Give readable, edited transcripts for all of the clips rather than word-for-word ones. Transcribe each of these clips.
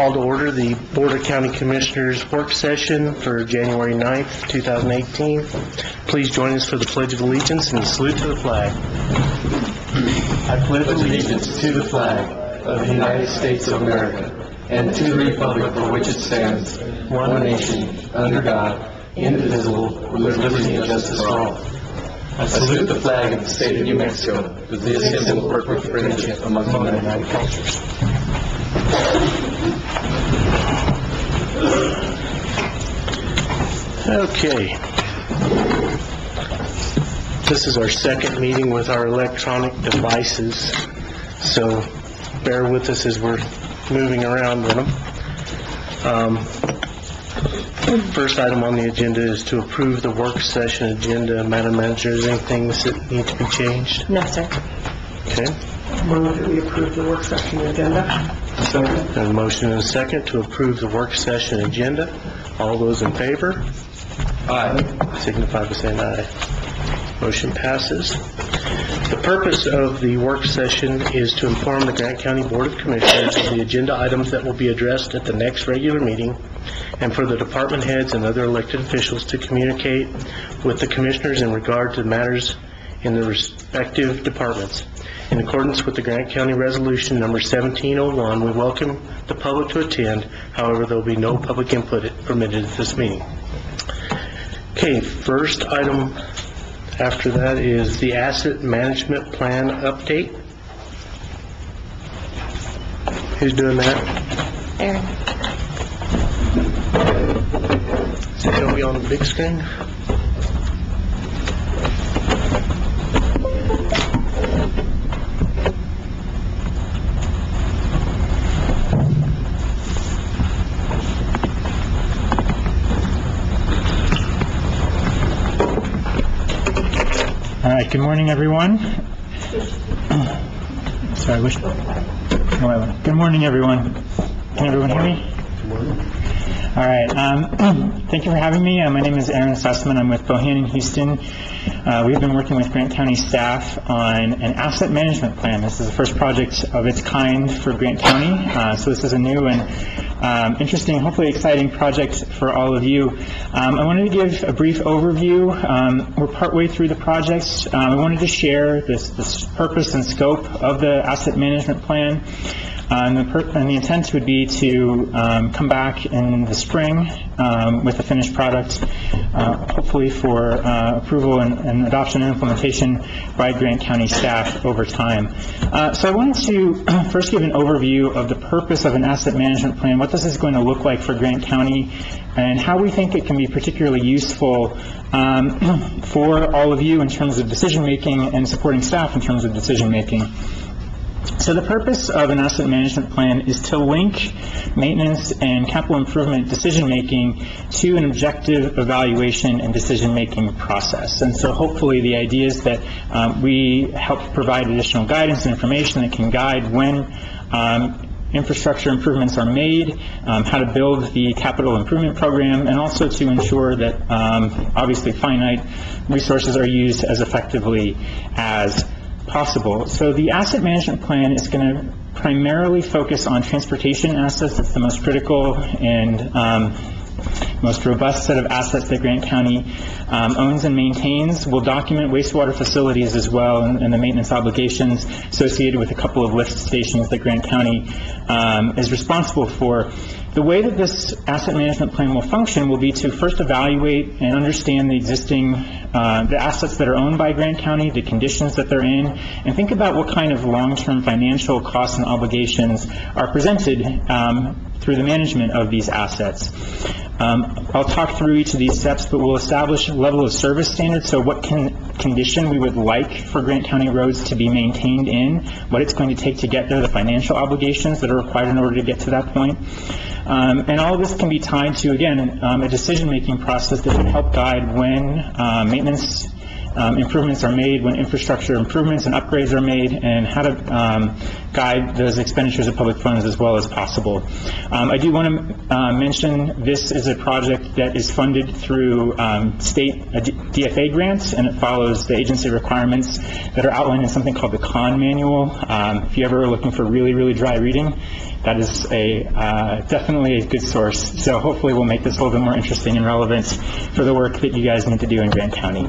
call to order the Board of County Commissioners work session for January 9th, 2018. Please join us for the Pledge of Allegiance and the salute to the flag. I pledge allegiance to the flag of the United States of America and to the republic for which it stands, one nation, under God, indivisible, with liberty and justice for all. I salute the flag of the state of New Mexico, with the symbol of perfect friendship among the United cultures. Okay. This is our second meeting with our electronic devices, so bear with us as we're moving around with them. First item on the agenda is to approve the work session agenda. Madam Manager, is there anything that need to be changed? No, sir. Okay. Move that we approve the work session agenda. There's a motion and a second to approve the work session agenda. All those in favor? Aye. Signify by saying aye. Motion passes. The purpose of the work session is to inform the Grant County Board of Commissioners of the agenda items that will be addressed at the next regular meeting, and for the department heads and other elected officials to communicate with the commissioners in regard to matters in the respective departments. In accordance with the Grant County Resolution number 1701, we welcome the public to attend. However, there will be no public input permitted at this meeting. Okay, first item after that is the Asset Management Plan update. Who's doing that? Aaron. Is it going to be on the big screen? All right, good morning, everyone. Sorry, good morning, everyone. Can everyone hear me? Good morning. All right, thank you for having me. My name is Aaron Sussman. I'm with Bohannon Houston. We've been working with Grant County staff on an asset management plan. This is the first project of its kind for Grant County, so this is a new and interesting, hopefully exciting project for all of you. I wanted to give a brief overview. We're partway through the project. I wanted to share this purpose and scope of the asset management plan. And the intent would be to come back in the spring with a finished product, hopefully for approval and adoption and implementation by Grant County staff over time. So I wanted to first give an overview of the purpose of an asset management plan, what this is going to look like for Grant County, and how we think it can be particularly useful for all of you in terms of decision making and supporting staff in terms of decision making. So the purpose of an asset management plan is to link maintenance and capital improvement decision-making to an objective evaluation and decision-making process. And so hopefully the idea is that we help provide additional guidance and information that can guide when infrastructure improvements are made, how to build the capital improvement program, and also to ensure that obviously finite resources are used as effectively as possible. So the asset management plan is going to primarily focus on transportation assets. It's the most critical and most robust set of assets that Grant County owns and maintains. We'll document wastewater facilities as well and the maintenance obligations associated with a couple of lift stations that Grant County is responsible for. The way that this asset management plan will function will be to first evaluate and understand the existing the assets that are owned by Grant County, the conditions that they're in, and think about what kind of long-term financial costs and obligations are presented through the management of these assets. I'll talk through each of these steps, but we'll establish a level of service standards, so what condition we would like for Grant County roads to be maintained in, what it's going to take to get there, the financial obligations that are required in order to get to that point. And all of this can be tied to, again, a decision-making process that can help guide when maintenance improvements are made, when infrastructure improvements and upgrades are made, and how to guide those expenditures of public funds as well as possible. I do want to mention this is a project that is funded through state DFA grants, and it follows the agency requirements that are outlined in something called the CON manual. If you ever are looking for really, really dry reading, that is definitely a good source. So hopefully we'll make this a little bit more interesting and relevant for the work that you guys need to do in Grant County.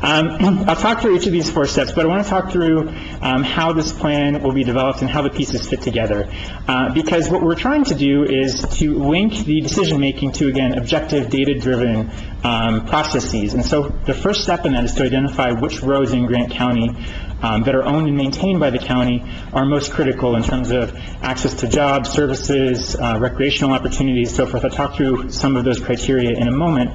I'll talk through each of these 4 steps, but I want to talk through how this plan will be developed and how the pieces fit together. Because what we're trying to do is to link the decision-making to, again, objective, data-driven processes. And so the first step in that is to identify which roads in Grant County that are owned and maintained by the county are most critical in terms of access to jobs, services, recreational opportunities, so forth. I'll talk through some of those criteria in a moment.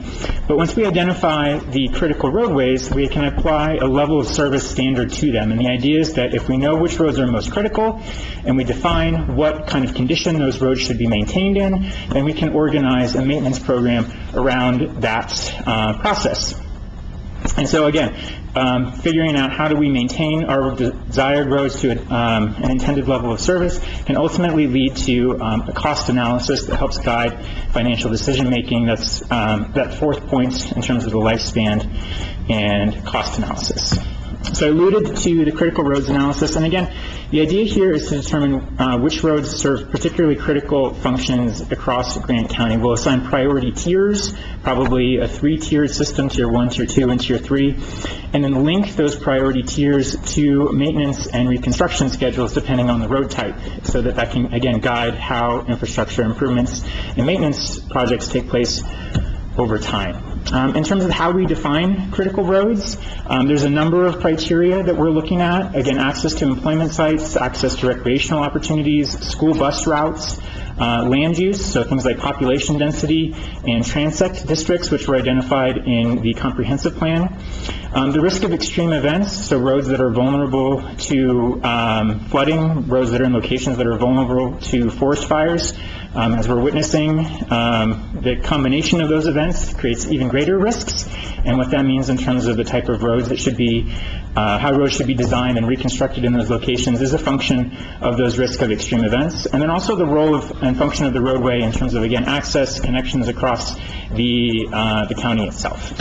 But once we identify the critical roadways, we can apply a level of service standard to them. And the idea is that if we know which roads are most critical and we define what kind of condition those roads should be maintained in, then we can organize a maintenance program around that process. And so again, figuring out how do we maintain our desired roads to an intended level of service can ultimately lead to a cost analysis that helps guide financial decision-making. That's that 4th point in terms of the lifespan and cost analysis. So I alluded to the critical roads analysis, and again, the idea here is to determine which roads serve particularly critical functions across Grant County. We'll assign priority tiers, probably a 3-tiered system, Tier 1, Tier 2, and Tier 3, and then link those priority tiers to maintenance and reconstruction schedules depending on the road type, so that that can, again, guide how infrastructure improvements and maintenance projects take place over time. In terms of how we define critical roads, there's a number of criteria that we're looking at. Again, access to employment sites, access to recreational opportunities, school bus routes, land use, so things like population density and transect districts, which were identified in the comprehensive plan. The risk of extreme events, so roads that are vulnerable to flooding, roads that are in locations that are vulnerable to forest fires. As we're witnessing, the combination of those events creates even greater risks, and what that means in terms of the type of roads that should be, how roads should be designed and reconstructed in those locations is a function of those risks of extreme events. And then also the role of and function of the roadway in terms of, again, access, connections across the county itself.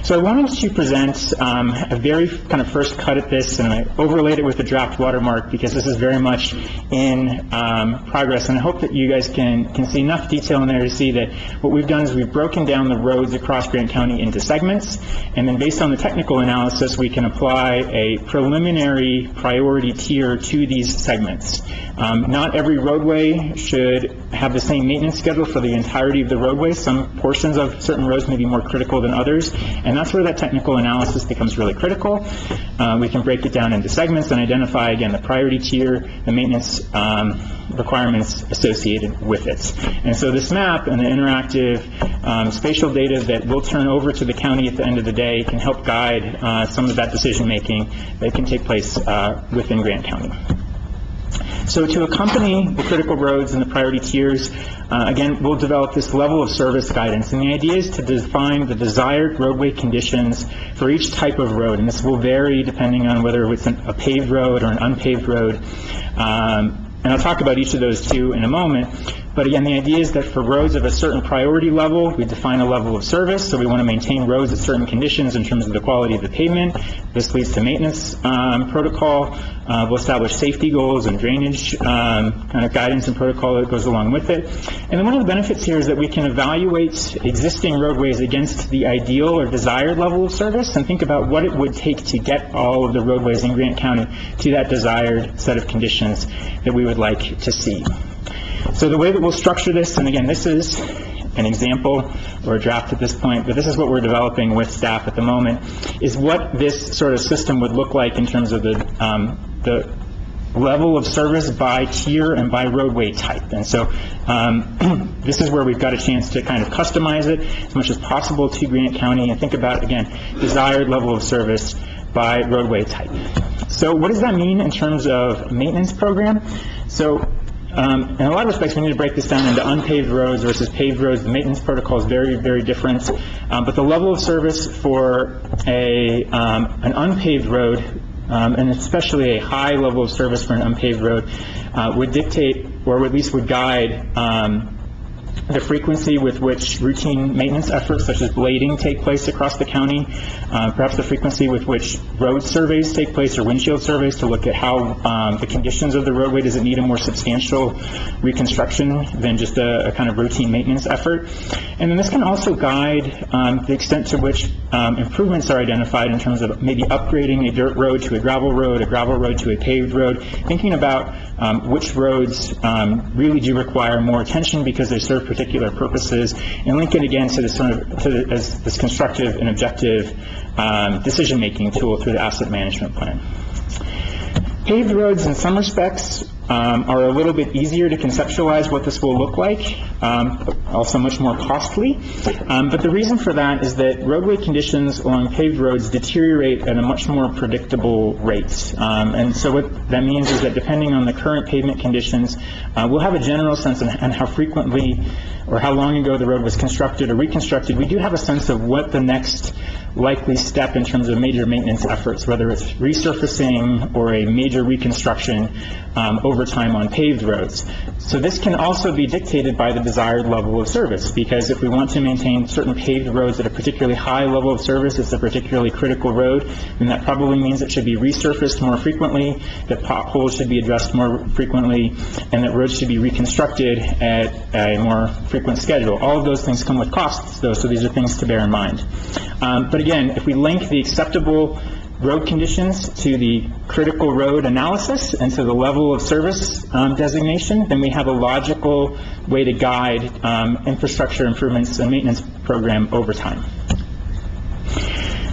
So I wanted to present a very kind of first cut at this, and I overlaid it with a draft watermark because this is very much in progress, and I hope that you guys can see enough detail in there to see that what we've done is we've broken down the roads across Grant County into segments, and then based on the technical analysis, we can apply a preliminary priority tier to these segments. Not every roadway should have the same maintenance schedule for the entirety of the roadway. Some portions of certain roads may be more critical than others, and that's where that technical analysis becomes really critical. We can break it down into segments and identify, again, the priority tier, the maintenance requirements associated with it. And so this map and the interactive spatial data that we'll turn over to the county at the end of the day can help guide some of that decision-making that can take place within Grant County. So to accompany the critical roads and the priority tiers, again, we'll develop this level of service guidance. And the idea is to define the desired roadway conditions for each type of road. And this will vary depending on whether it's a paved road or an unpaved road. And I'll talk about each of those too in a moment. But again, the idea is that for roads of a certain priority level, we define a level of service. So we want to maintain roads at certain conditions in terms of the quality of the pavement. This leads to maintenance protocol. We'll establish safety goals and drainage kind of guidance and protocol that goes along with it. And then one of the benefits here is that we can evaluate existing roadways against the ideal or desired level of service and think about what it would take to get all of the roadways in Grant County to that desired set of conditions that we would like to see. So the way that we'll structure this, and again, this is an example or a draft at this point, but this is what we're developing with staff at the moment, is what this sort of system would look like in terms of the level of service by tier and by roadway type. And so this is where we've got a chance to kind of customize it as much as possible to Grant County and think about, again, desired level of service by roadway type. So what does that mean in terms of maintenance program? So in a lot of respects, we need to break this down into unpaved roads versus paved roads. The maintenance protocol is very, very different. But the level of service for an unpaved road and especially a high level of service for an unpaved road, would dictate, or at least would guide, the frequency with which routine maintenance efforts such as blading take place across the county, perhaps the frequency with which road surveys take place or windshield surveys to look at how the conditions of the roadway, does it need a more substantial reconstruction than just a kind of routine maintenance effort. And then this can also guide the extent to which improvements are identified in terms of maybe upgrading a dirt road to a gravel road to a paved road, thinking about which roads really do require more attention because they serve particular purposes, and link it again to this sort of as this constructive and objective decision-making tool through the asset management plan. Paved roads in some respects are a little bit easier to conceptualize what this will look like, also much more costly. But the reason for that is that roadway conditions along paved roads deteriorate at a much more predictable rate. And so what that means is that depending on the current pavement conditions, we'll have a general sense on how frequently or how long ago the road was constructed or reconstructed. We do have a sense of what the next likely step in terms of major maintenance efforts, whether it's resurfacing or a major reconstruction over time on paved roads. So this can also be dictated by the desired level of service, because if we want to maintain certain paved roads at a particularly high level of service, it's a particularly critical road, then that probably means it should be resurfaced more frequently, that potholes should be addressed more frequently, and that roads should be reconstructed at a more frequent schedule. All of those things come with costs, though, so these are things to bear in mind. But again, if we link the acceptable road conditions to the critical road analysis and to the level of service designation, then we have a logical way to guide infrastructure improvements and maintenance program over time.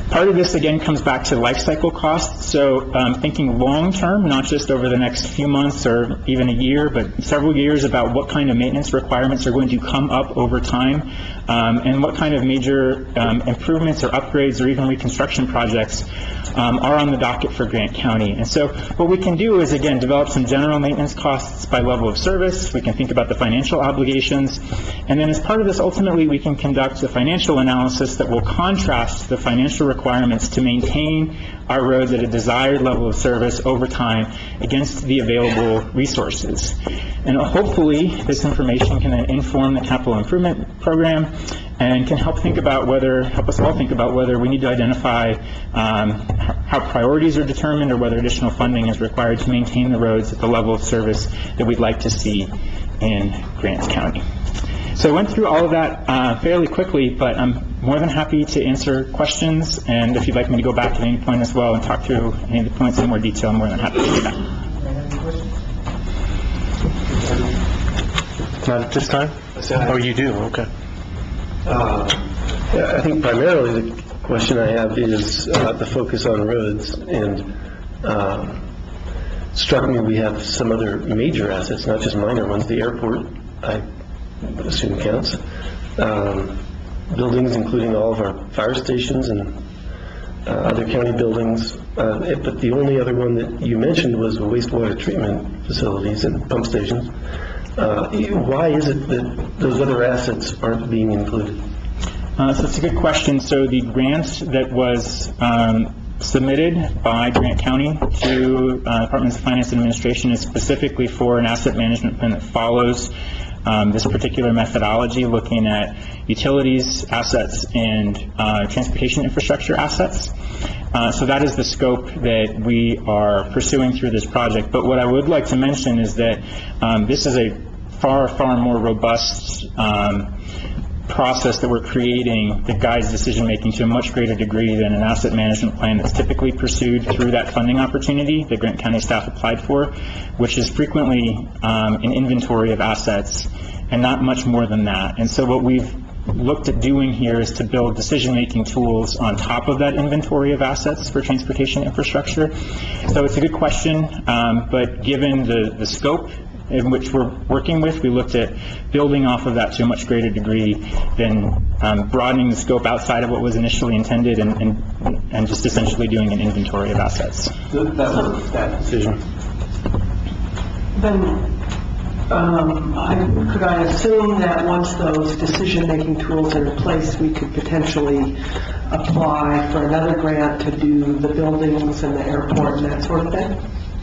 Part of this, again, comes back to life cycle costs. So thinking long-term, not just over the next few months or even a year, but several years about what kind of maintenance requirements are going to come up over time, and what kind of major improvements or upgrades or even reconstruction projects are on the docket for Grant County. And so what we can do is, again, develop some general maintenance costs by level of service. We can think about the financial obligations. And then as part of this, ultimately, we can conduct a financial analysis that will contrast the financial requirements to maintain our roads at a desired level of service over time against the available resources. And hopefully, this information can then inform the capital improvement program and can help us all think about whether we need to identify how priorities are determined or whether additional funding is required to maintain the roads at the level of service that we'd like to see in Grant County. So I went through all of that fairly quickly, but I'm more than happy to answer questions, and if you'd like me to go back at any point as well and talk through any of the points in more detail, I'm more than happy to do that. Not at this time? Oh, you do? Okay. I think primarily the question I have is the focus on roads, and struck me we have some other major assets, not just minor ones. The airport, I assume counts. Buildings, including all of our fire stations and other county buildings. But the only other one that you mentioned was the wastewater treatment facilities and pump stations. Why is it that those other assets aren't being included? So that's a good question. So the grant that was submitted by Grant County to Departments of Finance and Administration is specifically for an asset management plan that follows this particular methodology, looking at utilities, assets, and transportation infrastructure assets. So that is the scope that we are pursuing through this project. But what I would like to mention is that this is a far, far more robust process that we're creating that guides decision-making to a much greater degree than an asset management plan that's typically pursued through that funding opportunity that Grant County staff applied for, which is frequently an inventory of assets and not much more than that. And so what we've looked at doing here is to build decision-making tools on top of that inventory of assets for transportation infrastructure. So it's a good question, but given the scope in which we're working with, we looked at building off of that to a much greater degree than broadening the scope outside of what was initially intended and just essentially doing an inventory of assets. That decision. Then Could I assume that once those decision-making tools are in place, we could potentially apply for another grant to do the buildings and the airport and that sort of thing?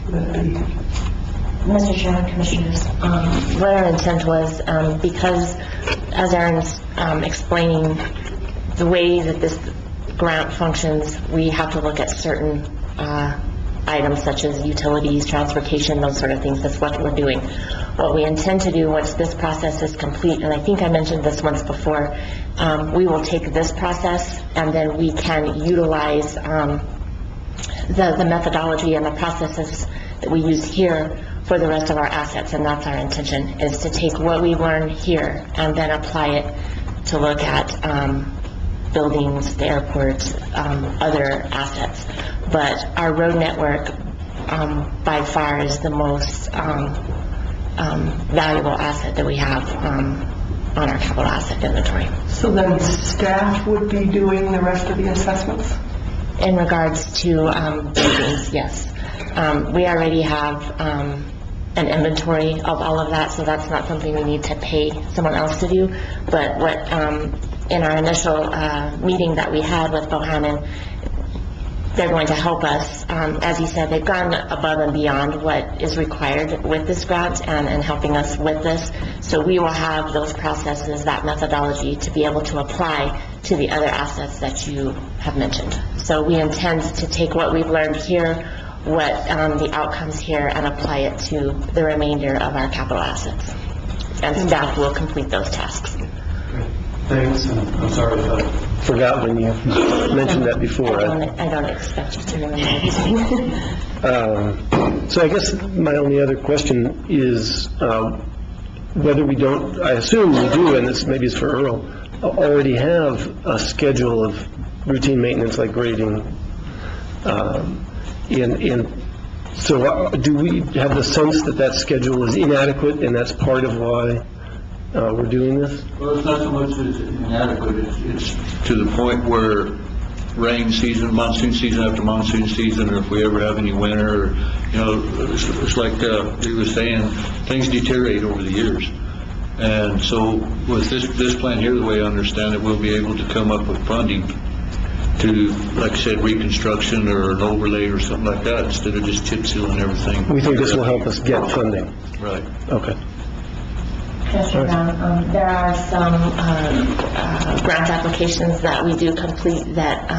Would that be... Mr. Chairman, Commissioners, what our intent was, because as Aaron's explaining, the way that this grant functions, we have to look at certain items such as utilities, transportation, those sort of things. That's what we're doing. What we intend to do once this process is complete, and I think I mentioned this once before, we will take this process and then we can utilize the methodology and the processes that we use here for the rest of our assets, and that's our intention, is to take what we learn here and then apply it to look at buildings, the airports, other assets. But our road network by far is the most valuable asset that we have on our capital asset inventory. So then staff would be doing the rest of the assessments? In regards to buildings, yes. We already have an inventory of all of that, so that's not something we need to pay someone else to do. But what in our initial meeting that we had with Bohannon, they're going to help us. As he said, they've gone above and beyond what is required with this grant and helping us with this. So we will have those processes, that methodology, to be able to apply to the other assets that you have mentioned. So we intend to take what we've learned here, what the outcomes here, and apply it to the remainder of our capital assets. And staff will complete those tasks. Thanks, and I'm sorry if I forgot when you mentioned that before. I don't expect you to remember everything. So I guess my only other question is whether we don't, I assume we do, and this maybe is for Earl, already have a schedule of routine maintenance like grading. So do we have the sense that that schedule is inadequate and that's part of why we're doing this? Well, it's not so much that it's inadequate, it's to the point where rain season, monsoon season after monsoon season, or if we ever have any winter, or, it's like he was saying, things deteriorate over the years. And so with this plan here, the way I understand it, we'll be able to come up with funding to, like I said, reconstruction or an overlay or something like that, instead of just chip sealing everything. We think this will help us get funding. Right. Okay. Commissioner Brown, there are some grant applications that we do complete that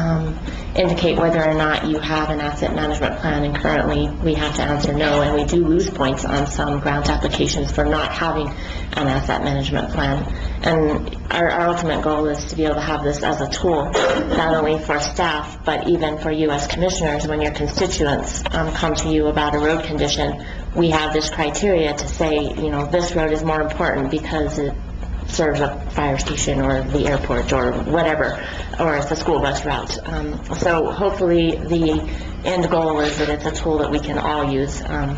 indicate whether or not you have an asset management plan, and currently we have to answer no, and we do lose points on some grant applications for not having an asset management plan. And our ultimate goal is to be able to have this as a tool, not only for staff, but even for you as commissioners. When your constituents come to you about a road condition, we have this criteria to say, this road is more important because it serves a fire station or the airport or whatever, or it's a school bus route. So hopefully the end goal is that it's a tool that we can all use. And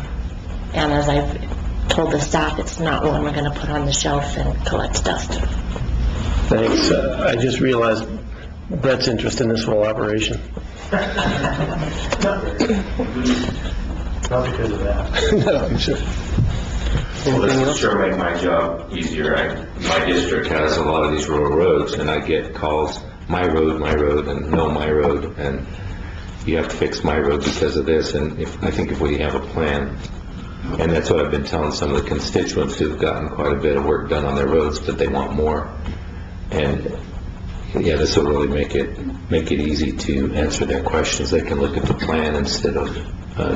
as I've told the staff, it's not one we're going to put on the shelf and collect dust. Thanks. I just realized Brett's interest in this whole operation. Not because of that. No, I'm sure. Well, this will sure make my job easier. My district has a lot of these rural roads, and I get calls, my road, and no, my road, and you have to fix my road because of this. And I think if we have a plan, and that's what I've been telling some of the constituents who've gotten quite a bit of work done on their roads, but they want more. And yeah, this will really make it easy to answer their questions. They can look at the plan instead of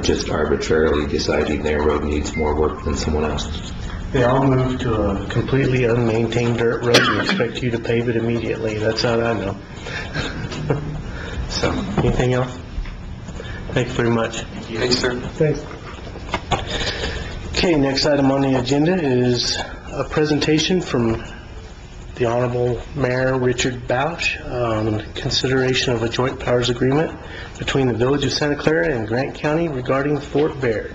just arbitrarily deciding their road needs more work than someone else's. They all move to a completely unmaintained dirt road and expect you to pave it immediately. That's how I know. So, anything else? Thank you very much. Thanks, sir. Thanks. Okay, next item on the agenda is a presentation from the Honorable Mayor Richard Bausch on consideration of a joint powers agreement between the Village of Santa Clara and Grant County regarding Fort Baird.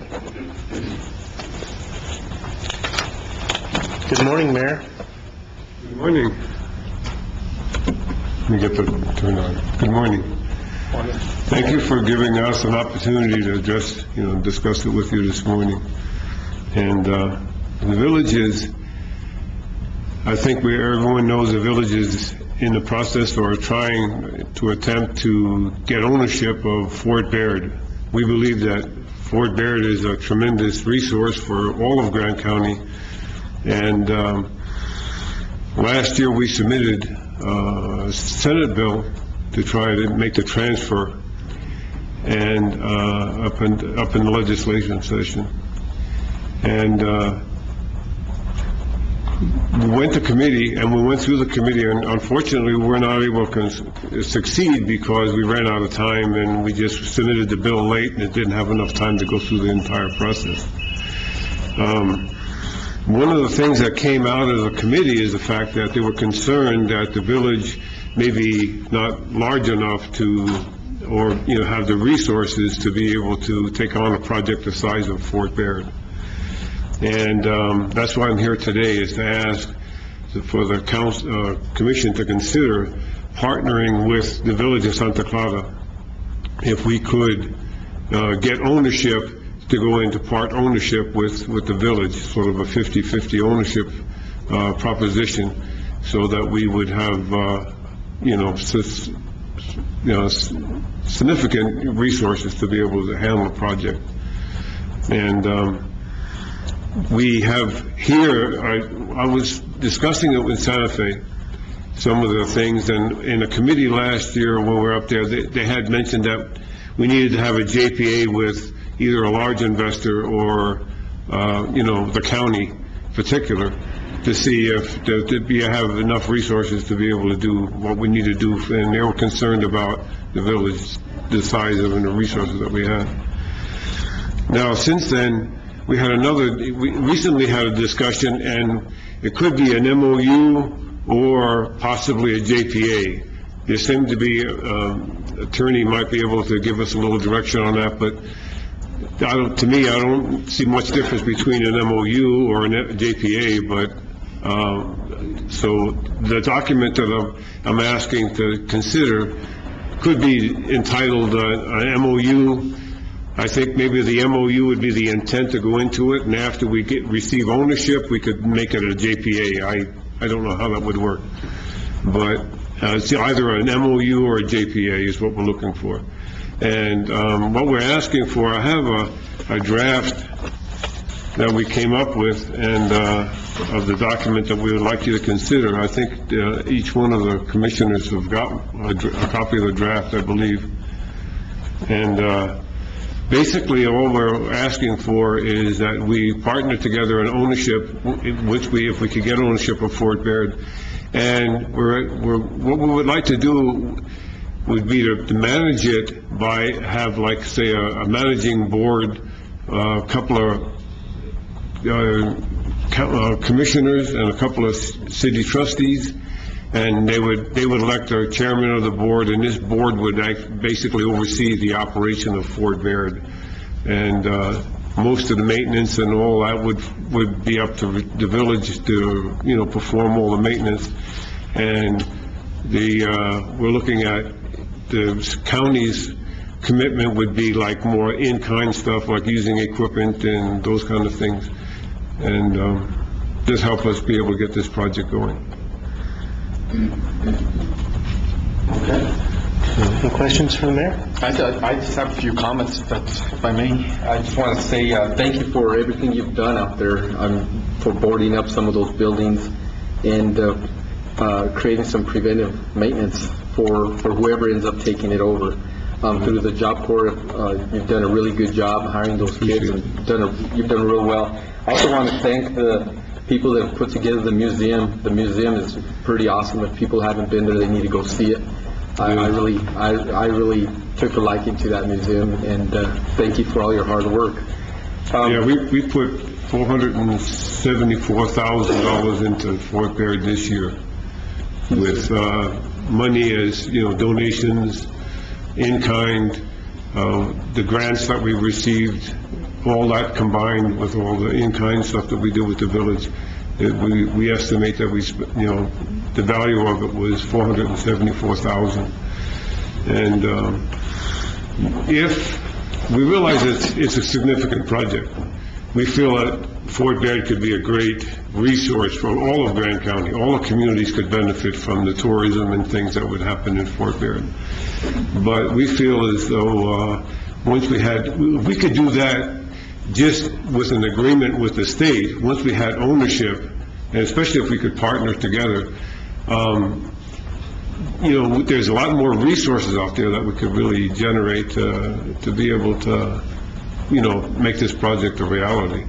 Good morning, Mayor. Good morning. Let me get the turn on. Good morning. Thank you for giving us an opportunity to just, discuss it with you this morning. And The village is, I think everyone knows the village is in the process or trying to attempt to get ownership of Fort Baird. We believe that Fort Baird is a tremendous resource for all of Grant County. And last year we submitted a Senate bill to try to make the transfer and up in the legislation session. And we went to committee, and we went through the committee, and unfortunately, we were not able to succeed because we ran out of time, and we just submitted the bill late, and it didn't have enough time to go through the entire process. One of the things that came out of the committee is the fact that they were concerned that the village may be not large enough to, or, have the resources to be able to take on a project the size of Fort Baird. And that's why I'm here today, is to ask for the commission to consider partnering with the village of Santa Clara if we could get ownership, to go into part ownership with the village, sort of a 50-50 ownership proposition, so that we would have significant resources to be able to handle the project. And we have here, I was discussing it with Santa Fe, some of the things, and in a committee last year when we were up there, they had mentioned that we needed to have a JPA with either a large investor or, the county in particular, to see if we have enough resources to be able to do what we need to do. And they were concerned about the village, the size of and the resources that we had. Now, since then, we recently had a discussion, and it could be an MOU or possibly a JPA. There seemed to be, attorney might be able to give us a little direction on that, but to me, I don't see much difference between an MOU or a JPA, but, so the document that I'm asking to consider could be entitled an MOU. I think maybe the MOU would be the intent to go into it, and after we receive ownership, we could make it a JPA. I don't know how that would work, but it's either an MOU or a JPA is what we're looking for. And what we're asking for, I have a draft that we came up with, and of the document that we would like you to consider. I think each one of the commissioners have got a copy of the draft, I believe. And basically, all we're asking for is that we partner together in ownership, if we could get ownership of Fort Baird. And what we would like to do would be to manage it by like, say, a managing board, a couple of commissioners and a couple of city trustees, and they would elect a chairman of the board, and this board would basically oversee the operation of Fort Baird. And most of the maintenance and all that would be up to the village to, perform all the maintenance. And we're looking at the county's commitment would be like more in-kind stuff, like using equipment and those kind of things. And just help us be able to get this project going. Okay. Any questions for the mayor? I just have a few comments, if I may. I just want to say thank you for everything you've done out there, for boarding up some of those buildings and creating some preventive maintenance for whoever ends up taking it over. Through the Job Corps, you've done a really good job hiring those kids, and you've done real well. I also want to thank the people that have put together the museum. The museum is pretty awesome. If people haven't been there, they need to go see it. I really took a liking to that museum, and thank you for all your hard work. Yeah, we put $474,000 into Fort Baird this year, with money as, donations, in kind, the grants that we received, all that combined with all the in-kind stuff that we do with the village. We estimate that the value of it was $474,000. And if we realize it's a significant project, we feel that Fort Baird could be a great resource for all of Grand County. All the communities could benefit from the tourism and things that would happen in Fort Baird. But we feel as though once we could do that just with an agreement with the state, once we had ownership, and especially if we could partner together, there's a lot more resources out there that we could really generate to be able to, make this project a reality.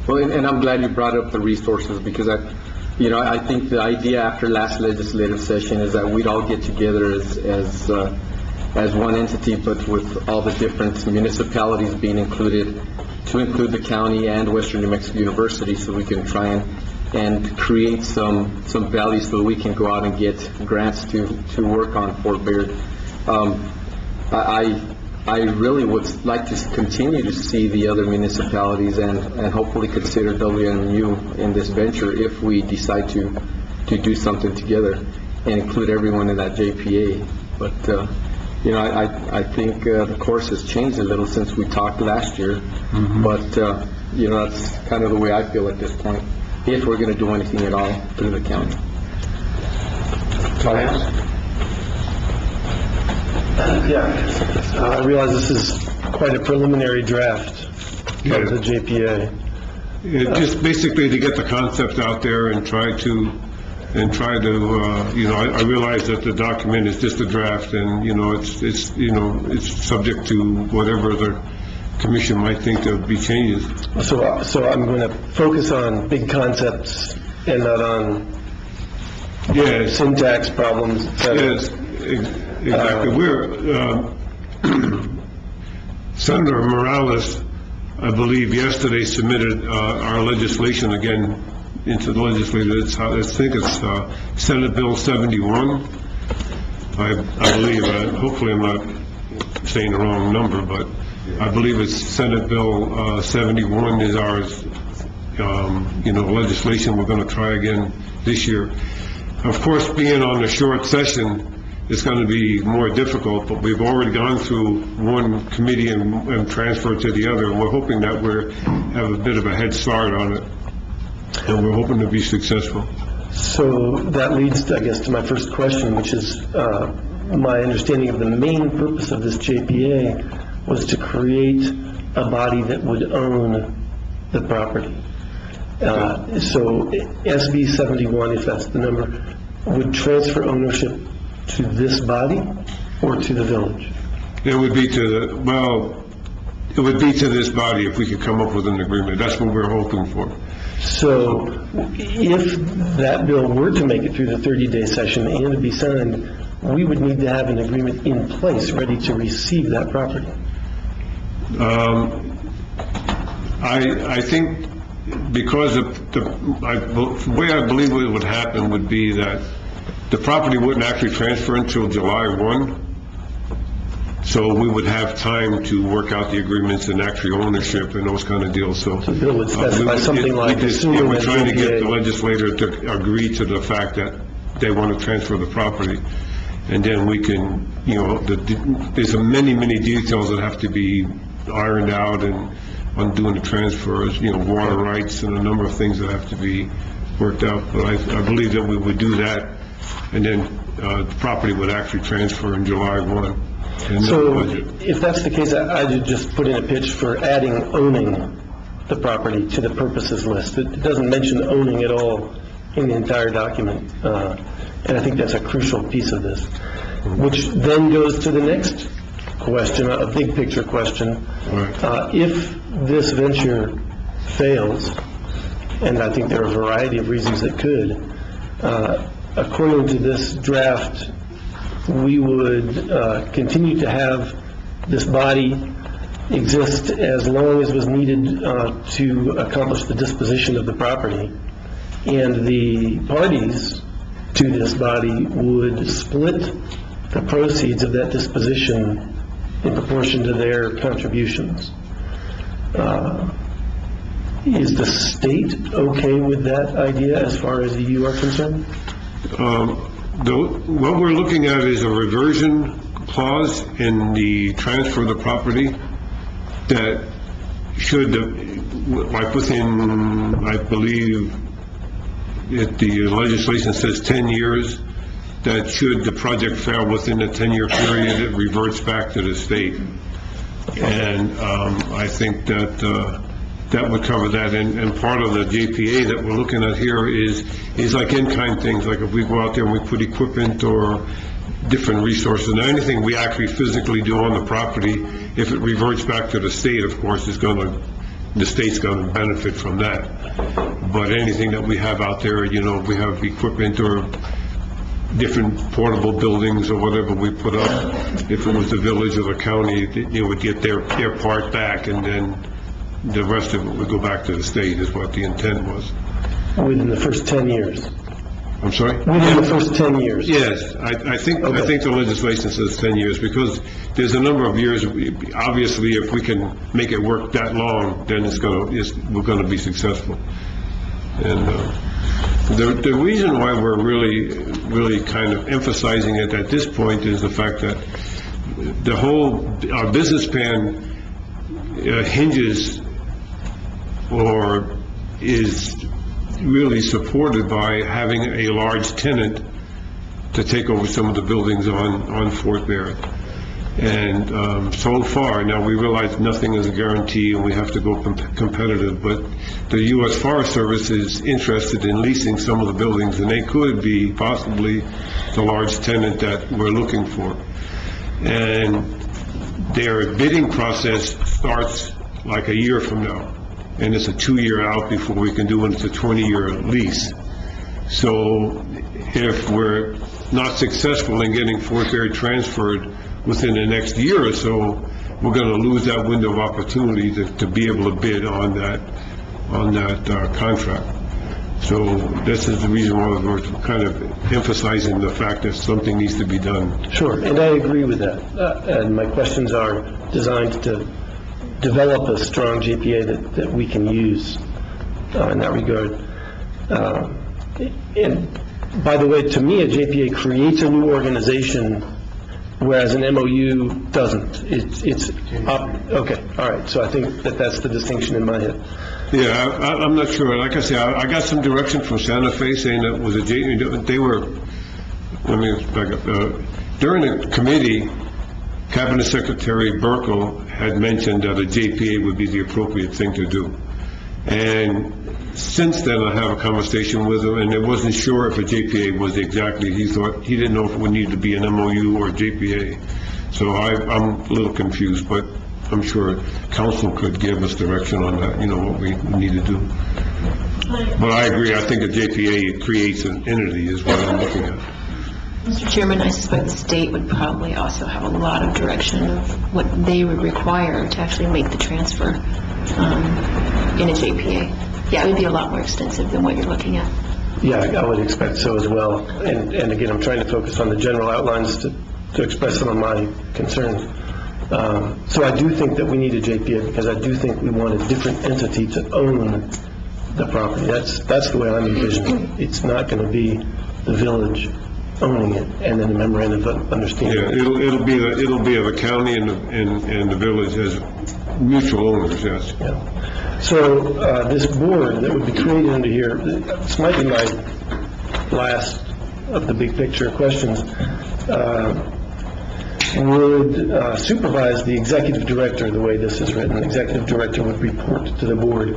Well, and I'm glad you brought up the resources, because I think the idea after last legislative session is that we'd all get together as one entity, but with all the different municipalities being included, to include the county and Western New Mexico University, so we can try and create some value so that we can go out and get grants to work on Fort Baird. I really would like to continue to see the other municipalities and hopefully consider WMU in this venture if we decide to do something together and include everyone in that JPA. But I think the course has changed a little since we talked last year. But that's kind of the way I feel at this point, if we're going to do anything at all through the county. I realize this is quite a preliminary draft of the JPA. Just basically to get the concept out there and try to, I realize that the document is just a draft, and, it's subject to whatever the commission might think there would be changes. So I'm going to focus on big concepts and not on syntax problems, et cetera. Yes, exactly. Senator Morales, I believe, yesterday submitted our legislation again into the legislature. I think it's Senate Bill 71. I believe, hopefully I'm not saying the wrong number, but I believe it's Senate Bill 71 is ours, legislation we're going to try again this year. Of course, being on the short session, it's going to be more difficult, but we've already gone through one committee and transferred to the other, and we're hoping that we have a bit of a head start on it, and we're hoping to be successful. So that leads, I guess, to my first question, which is my understanding of the main purpose of this JPA was to create a body that would own the property. So SB 71, if that's the number, would transfer ownership to this body or to the village? It would be to this body if we could come up with an agreement. That's what we're hoping for. So if that bill were to make it through the 30-day session and to be signed, we would need to have an agreement in place ready to receive that property. I think because the way I believe it would happen would be that the property wouldn't actually transfer until July 1, so we would have time to work out the agreements and actually ownership and those kind of deals. So the bill would specify something like we're trying to get the legislator to agree to the fact that they want to transfer the property, and then we can, there's many details that have to be ironed out and on doing the transfers, water rights and a number of things that have to be worked out. But I believe that we would do that, and then the property would actually transfer in July 1. So if that's the case, I'd just put in a pitch for adding owning the property to the purposes list. It doesn't mention owning at all in the entire document, and I think that's a crucial piece of this, which then goes to the next question, a big picture question. Right. If this venture fails, and I think there are a variety of reasons it could, according to this draft, we would continue to have this body exist as long as was needed to accomplish the disposition of the property, and the parties to this body would split the proceeds of that disposition in proportion to their contributions. Is the state okay with that idea as far as you are concerned? What we're looking at is a reversion clause in the transfer of the property that should like within, I believe, the legislation says 10 years, that should the project fail within a 10-year period, it reverts back to the state. And I think that that would cover that. And part of the JPA that we're looking at here is like in-kind things, like if we go out there and we put equipment or different resources, and anything we actually physically do on the property, if it reverts back to the state, of course, the state's going to benefit from that. But anything that we have out there, you know, we have equipment or different portable buildings or whatever we put up, if it was the village or the county, they would get their part back, and then the rest of it would go back to the state, is what the intent was. Within the first 10 years? I'm sorry? Within the first 10 years? Yes, I think the legislation says 10 years, because there's a number of years, obviously, if we can make it work that long, then we're going to be successful. And the reason why we're really kind of emphasizing it at this point is the fact that our business plan hinges or is really supported by having a large tenant to take over some of the buildings on Fort Barrett. And so far, now we realize nothing is a guarantee and we have to go competitive, but the U.S. Forest Service is interested in leasing some of the buildings, and they could be possibly the large tenant that we're looking for. And their bidding process starts like a year from now, and it's a 2-year out before we can do it. It's a 20-year lease. So if we're not successful in getting Fort Barrett transferred within the next year or so, we're going to lose that window of opportunity to be able to bid on that contract. So this is the reason why we're kind of emphasizing the fact that something needs to be done. Sure, and I agree with that. And my questions are designed to develop a strong JPA that we can use in that regard. And by the way, to me, a JPA creates a new organization, whereas an MOU doesn't. It's okay, all right. So I think that's the distinction in my head. Yeah, I'm not sure. Like I say, I got some direction from Santa Fe saying that was a JPA. They were, let me back up. During the committee, Cabinet Secretary Burkle had mentioned that a JPA would be the appropriate thing to do. And since then, I have a conversation with him, and I wasn't sure if a JPA was exactly, he didn't know if it would need to be an MOU or a JPA. So I'm a little confused, but I'm sure council could give us direction on that, what we need to do. But I agree, I think a JPA creates an entity is what I'm looking at. Mr. Chairman, I suspect the state would probably also have a lot of direction of what they would require to actually make the transfer in a JPA. Yeah, it would be a lot more extensive than what you're looking at. Yeah, I would expect so as well. And again, I'm trying to focus on the general outlines to express some of my concerns. So I do think that we need a JPA, because I do think we want a different entity to own the property. That's the way I'm envisioning it. It's not going to be the village owning it and then the memorandum of understanding. Yeah, it'll be the county and the village as mutual owners. Yes. Yeah. So this board that would be created under here, this might be my last of the big picture questions, would supervise the executive director the way this is written. The executive director would report to the board,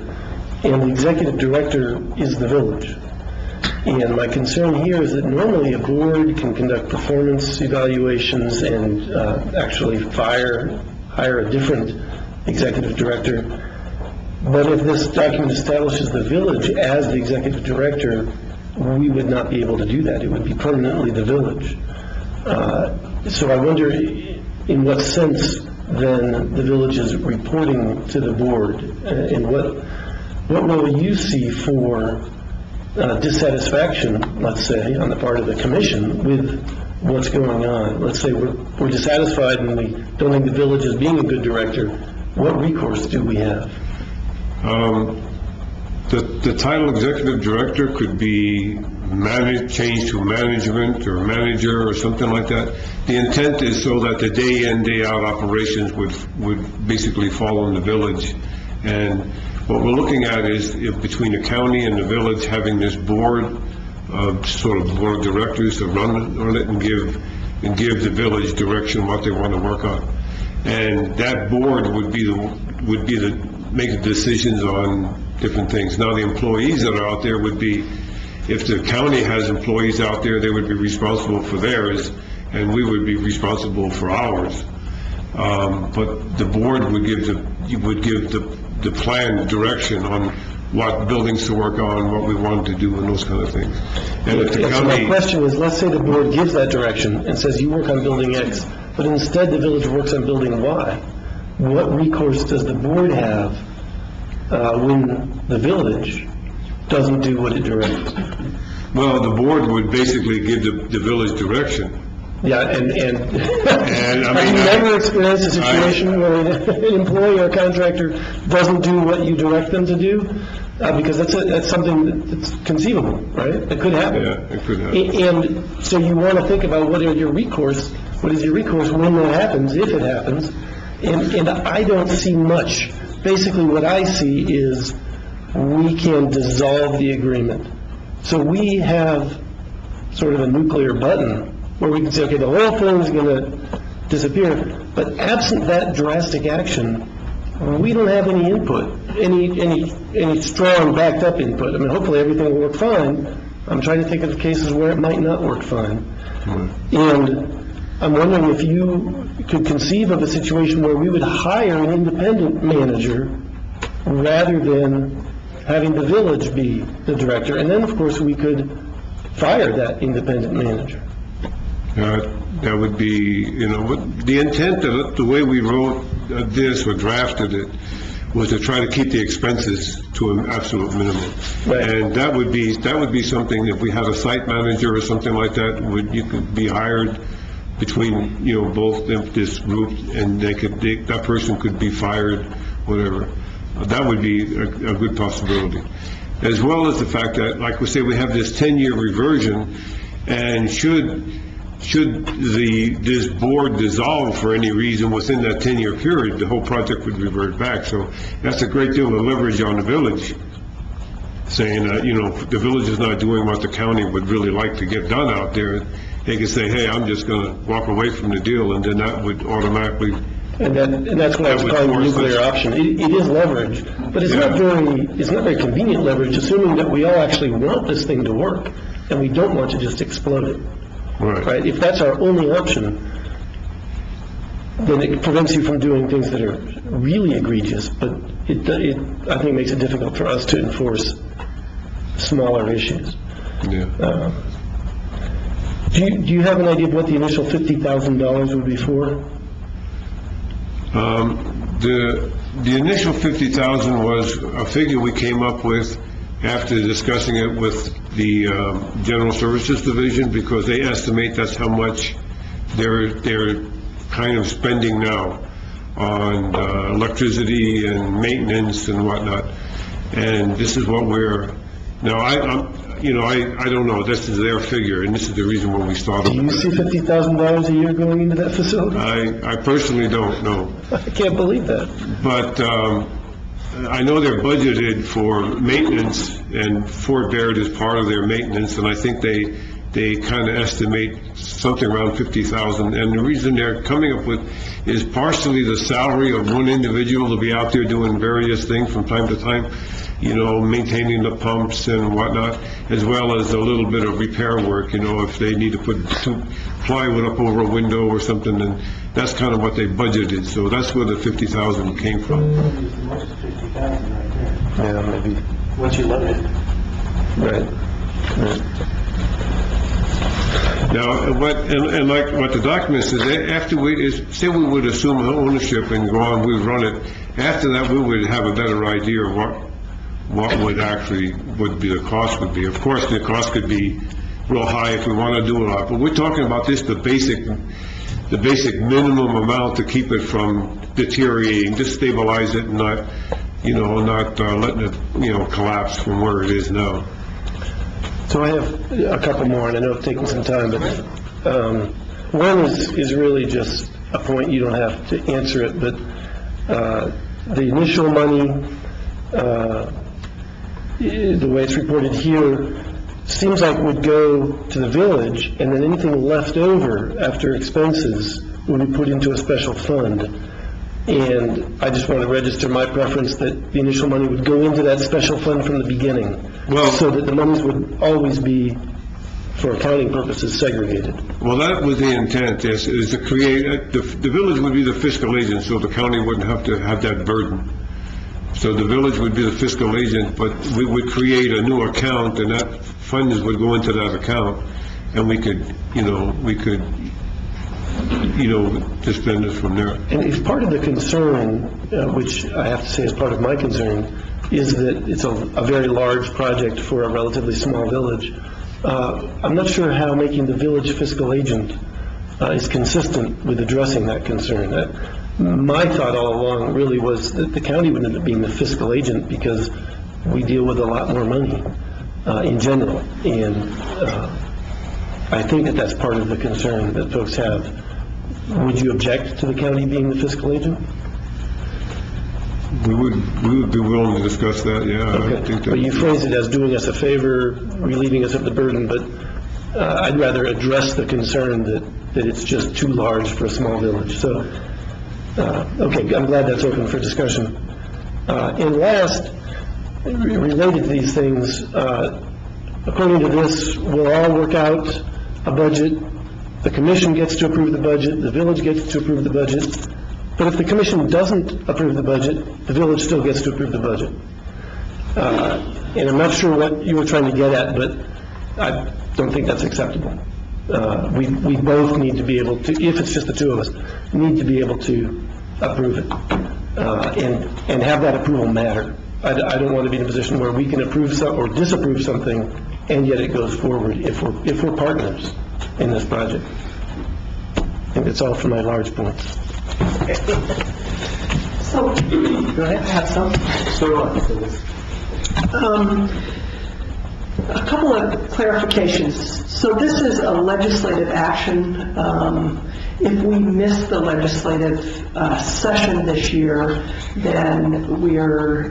and the executive director is the village. And my concern here is that normally a board can conduct performance evaluations and actually hire a different executive director. But if this document establishes the village as the executive director, we would not be able to do that. It would be permanently the village. So I wonder in what sense then the village is reporting to the board, and what role you see for dissatisfaction, let's say, on the part of the commission with what's going on. Let's say we're dissatisfied and we don't think the village is being a good director. What recourse do we have? The title executive director could be changed to management or manager or something like that. The intent is so that the day in, day out operations would basically fall on the village, and What we're looking at is if between the county and the village having this board, sort of board of directors to run on it and give the village direction what they want to work on. And that board would be make the decisions on different things. Now, the employees that are out there would be, if the county has employees out there, they would be responsible for theirs, and we would be responsible for ours. But the board would give the plan direction on what buildings to work on, what we wanted to do, and those kind of things. And if the So my county, question is, let's say the board gives that direction and says you work on building X, but instead the village works on building Y. What recourse does the board have when the village doesn't do what it directs? well, the board would basically give the village direction. Yeah, and And, I have you mean, never experienced a situation where an employee or contractor doesn't do what you direct them to do? Because that's something that's conceivable, right? It could happen. Yeah, it could happen. And so you want to think about what is your recourse when that happens, if it happens. And I don't see much. Basically, what I see is we can dissolve the agreement. So we have sort of a nuclear button where we can say, okay, the whole thing's going to disappear. But absent that drastic action, we don't have any input, any strong backed up input. I mean, hopefully everything will work fine. I'm trying to think of cases where it might not work fine. And I'm wondering if you could conceive of a situation where we would hire an independent manager rather than having the village be the director. And then, of course, we could fire that independent manager. That would be, the intent of the way we wrote this or drafted it was to try to keep the expenses to an absolute minimum. Right. And that would be something, if we had a site manager or something like that, you could be hired between, both this group, and that person could be fired, whatever. That would be a good possibility. As well as the fact that, like we say, we have this 10-year reversion, and should this board dissolve for any reason within that 10-year period, the whole project would revert back. So that's a great deal of leverage on the village, saying that, the village is not doing what the county would really like to get done out there. They could say, hey, I'm just going to walk away from the deal, and then that would automatically... And that's what I was calling the nuclear option. It is leverage, but it's not very convenient leverage, assuming that we all actually want this thing to work, and we don't want to just explode it. Right? If that's our only option, then it prevents you from doing things that are really egregious, but it I think makes it difficult for us to enforce smaller issues. Yeah. Do you have an idea of what the initial $50,000 would be for? The initial 50,000 was a figure we came up with after discussing it with the General Services Division, because they estimate that's how much they're kind of spending now on electricity and maintenance and whatnot. And this is what we're now. I don't know. This is their figure, and this is the reason why we started. Do you see $50,000 a year going into that facility? I personally don't know. I can't believe that. But I know they're budgeted for maintenance, and Fort Barrett is part of their maintenance, and I think they kind of estimate something around 50,000. And the reason they're coming up with is partially the salary of one individual to be out there doing various things from time to time, maintaining the pumps and whatnot, as well as a little bit of repair work, if they need to put plywood up over a window or something, and that's kind of what they budgeted. So that's where the 50,000 came from. Yeah, maybe. Once you load it. Right. Now, what the document says, after say we would assume ownership and go on, we run it. After that, we would have a better idea of what would be the cost would be. Of course, the cost could be real high if we want to do a lot, but we're talking about the basic minimum amount to keep it from deteriorating, just stabilize it and not letting it, collapse from where it is now. So I have a couple more, and I know it's taking some time, but one is really just a point. You don't have to answer it, but the initial money the way it's reported here, seems like would go to the village, and then anything left over after expenses would be put into a special fund. And I just want to register my preference that the initial money would go into that special fund from the beginning, so that the monies would always be, for accounting purposes, segregated. Well, that was the intent, is to create, the village would be the fiscal agent, so the county wouldn't have to have that burden. So the village would be the fiscal agent, but we would create a new account, and that funds would go into that account, and we could dispense it from there. And if part of the concern, which I have to say is part of my concern, is that it's a very large project for a relatively small village, I'm not sure how making the village fiscal agent is consistent with addressing that concern. My thought all along really was that the county would end up being the fiscal agent because we deal with a lot more money in general. And I think that that's part of the concern that folks have. Would you object to the county being the fiscal agent? We would be willing to discuss that, yeah. I think that. But you phrase it as doing us a favor, relieving us of the burden, but I'd rather address the concern that it's just too large for a small village. So, okay, I'm glad that's open for discussion. And last, related to these things, according to this, we'll all work out a budget. The commission gets to approve the budget, the village gets to approve the budget, but if the commission doesn't approve the budget, the village still gets to approve the budget. And I'm not sure what you were trying to get at, but I don't think that's acceptable. We both need to be able to, if it's just the two of us, need to be able to approve it and have that approval matter. I don't want to be in a position where we can approve or disapprove something, and yet it goes forward if we're partners in this project. I think that's all for my large points. So, go ahead, I have some. A couple of clarifications. So this is a legislative action. If we miss the legislative session this year, then we're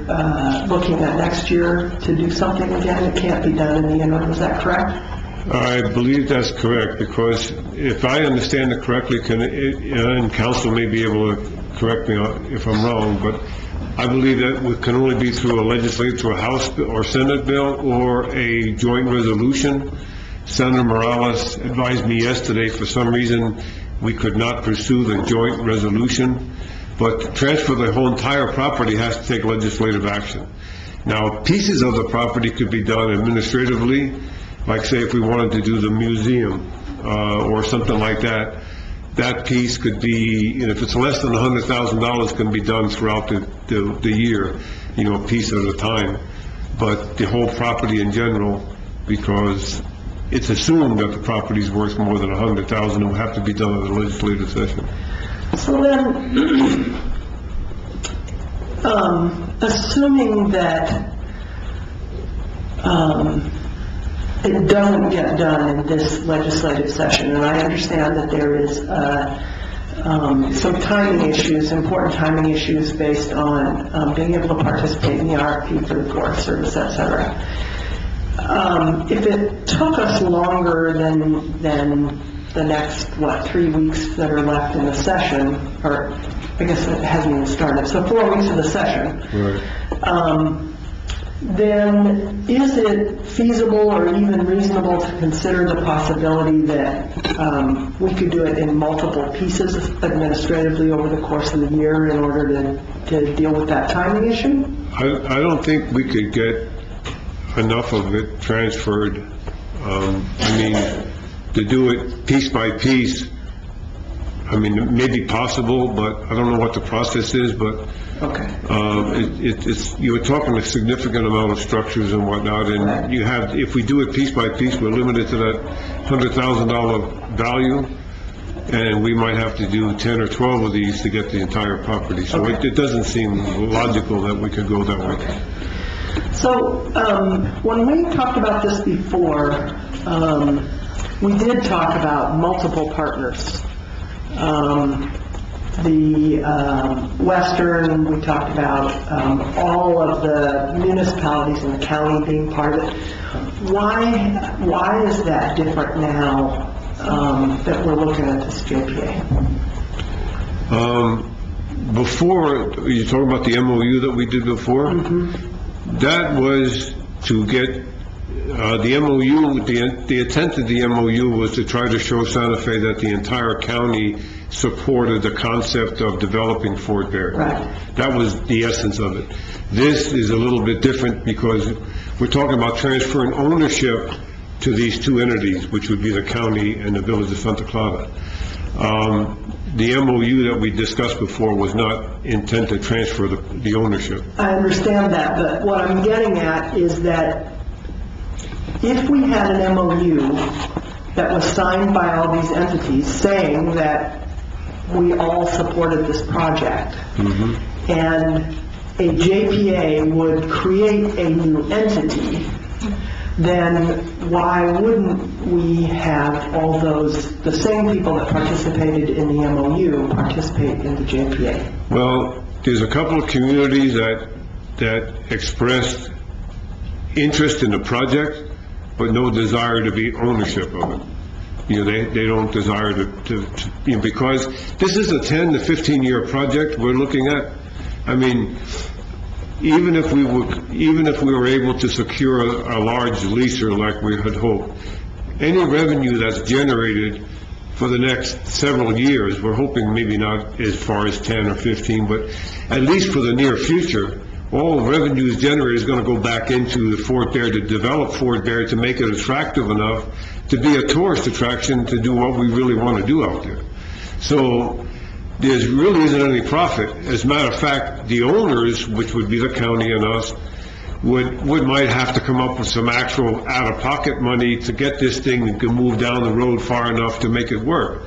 looking at next year to do something again. It can't be done in the interim. Is that correct? I believe that's correct, because if I understand it correctly, and council may be able to correct me if I'm wrong, but I believe that it can only be through a House or Senate bill or a joint resolution. Senator Morales advised me yesterday, for some reason, we could not pursue the joint resolution, but to transfer the whole entire property has to take legislative action. Now, pieces of the property could be done administratively, like say if we wanted to do the museum or something like that. That piece could be, if it's less than $100,000, can be done throughout the year, a piece at a time. But the whole property in general, because it's assumed that the property is worth more than $100,000, it will have to be done at a legislative session. So then, assuming that it doesn't get done in this legislative session, and I understand that there is some timing issues, important timing issues based on being able to participate in the RFP for the Forest Service, et cetera. If it took us longer than the next, 3 weeks that are left in the session, or I guess it hasn't even started, so 4 weeks of the session, Right. Then is it feasible or even reasonable to consider the possibility that we could do it in multiple pieces administratively over the course of the year in order to deal with that timing issue? I don't think we could get enough of it transferred. To do it piece by piece, it may be possible, but I don't know what the process is, but Okay. you're talking a significant amount of structures and whatnot, and you have, if we do it piece by piece, we're limited to that $100,000 value, and we might have to do 10 or 12 of these to get the entire property. So Okay. it doesn't seem logical that we could go that way. Okay. So when we talked about this before, we did talk about multiple partners. the Western, we talked about all of the municipalities in the county being part of it. Why is that different now that we're looking at this JPA? Before, you talking about the MOU that we did before? That was to get the MOU, the intent of the MOU was to try to show Santa Fe that the entire county supported the concept of developing Fort Berry. Right. That was the essence of it. This is a little bit different because we're talking about transferring ownership to these two entities, which would be the county and the village of Santa Clara. The MOU that we discussed before was not intent to transfer the ownership. I understand that, but what I'm getting at is that if we had an MOU that was signed by all these entities saying that we all supported this project, and a JPA would create a new entity, then why wouldn't we have all those, the same people that participated in the MOU participate in the JPA? Well, there's a couple of communities that expressed interest in the project, but no desire to be ownership of it. You know, they don't desire to you know, because this is a 10 to 15-year project we're looking at. I mean, even if we were able to secure a large leaser like we had hoped, any revenue that's generated for the next several years, we're hoping maybe not as far as 10 or 15, but at least for the near future, all revenues generated is going to go back into the Fort Berry, to develop Fort Berry, to make it attractive enough to be a tourist attraction, to do what we really want to do out there. So there really isn't any profit. As a matter of fact, the owners, which would be the county and us, might have to come up with some actual out-of-pocket money to get this thing and can move down the road far enough to make it work.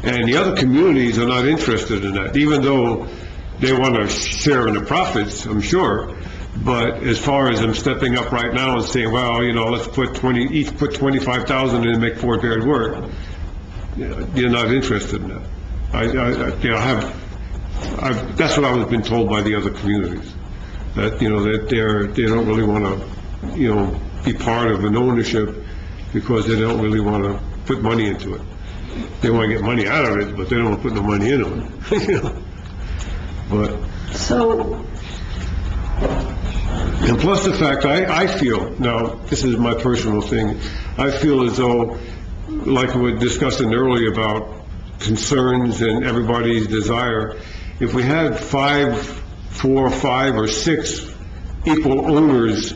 And the other communities are not interested in that, even though they want to share in the profits, I'm sure. But as far as them stepping up right now and saying, well, you know, let's each put 25,000 in and make Fort Berry work, they're not interested in that. That's what I was been told by the other communities, that, you know, that they don't really want to, you know, be part of an ownership because they don't really want to put money into it. They want to get money out of it, but they don't want to put no money into it. You know? But So, and plus the fact, I feel, now, this is my personal thing, I feel as though, like we were discussing earlier about concerns and everybody's desire, if we had 4 or 5 or 6 equal owners,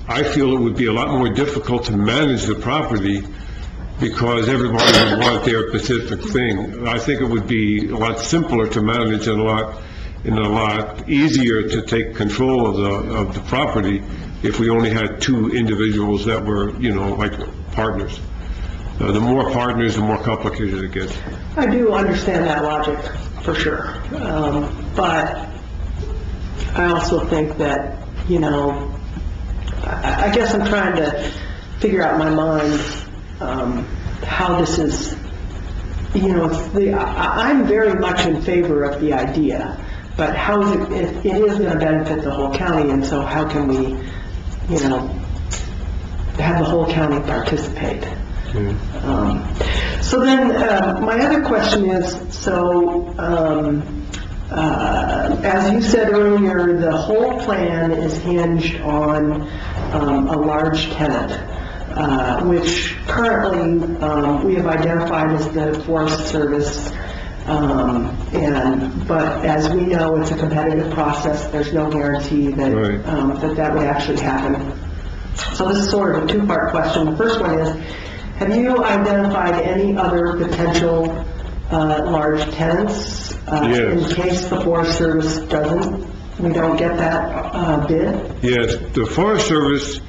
I feel it would be a lot more difficult to manage the property because everybody would want their specific thing. I think it would be a lot simpler to manage and a lot easier to take control of the property if we only had 2 individuals that were, you know, like partners. The more partners, the more complicated it gets. I do understand that logic, for sure. But I also think that, you know, I guess I'm trying to figure out in my mind how this is, you know, I'm very much in favor of the idea, but how is it is going to benefit the whole county, and so how can we, you know, have the whole county participate? So then, my other question is, so, as you said earlier, the whole plan is hinged on a large tenant, which currently we have identified as the Forest Service, but as we know, it's a competitive process. There's no guarantee that that would actually happen. So this is sort of a 2-part question. The first one is, have you identified any other potential large tenants in case the Forest Service we don't get that bid? Yes, the Forest Service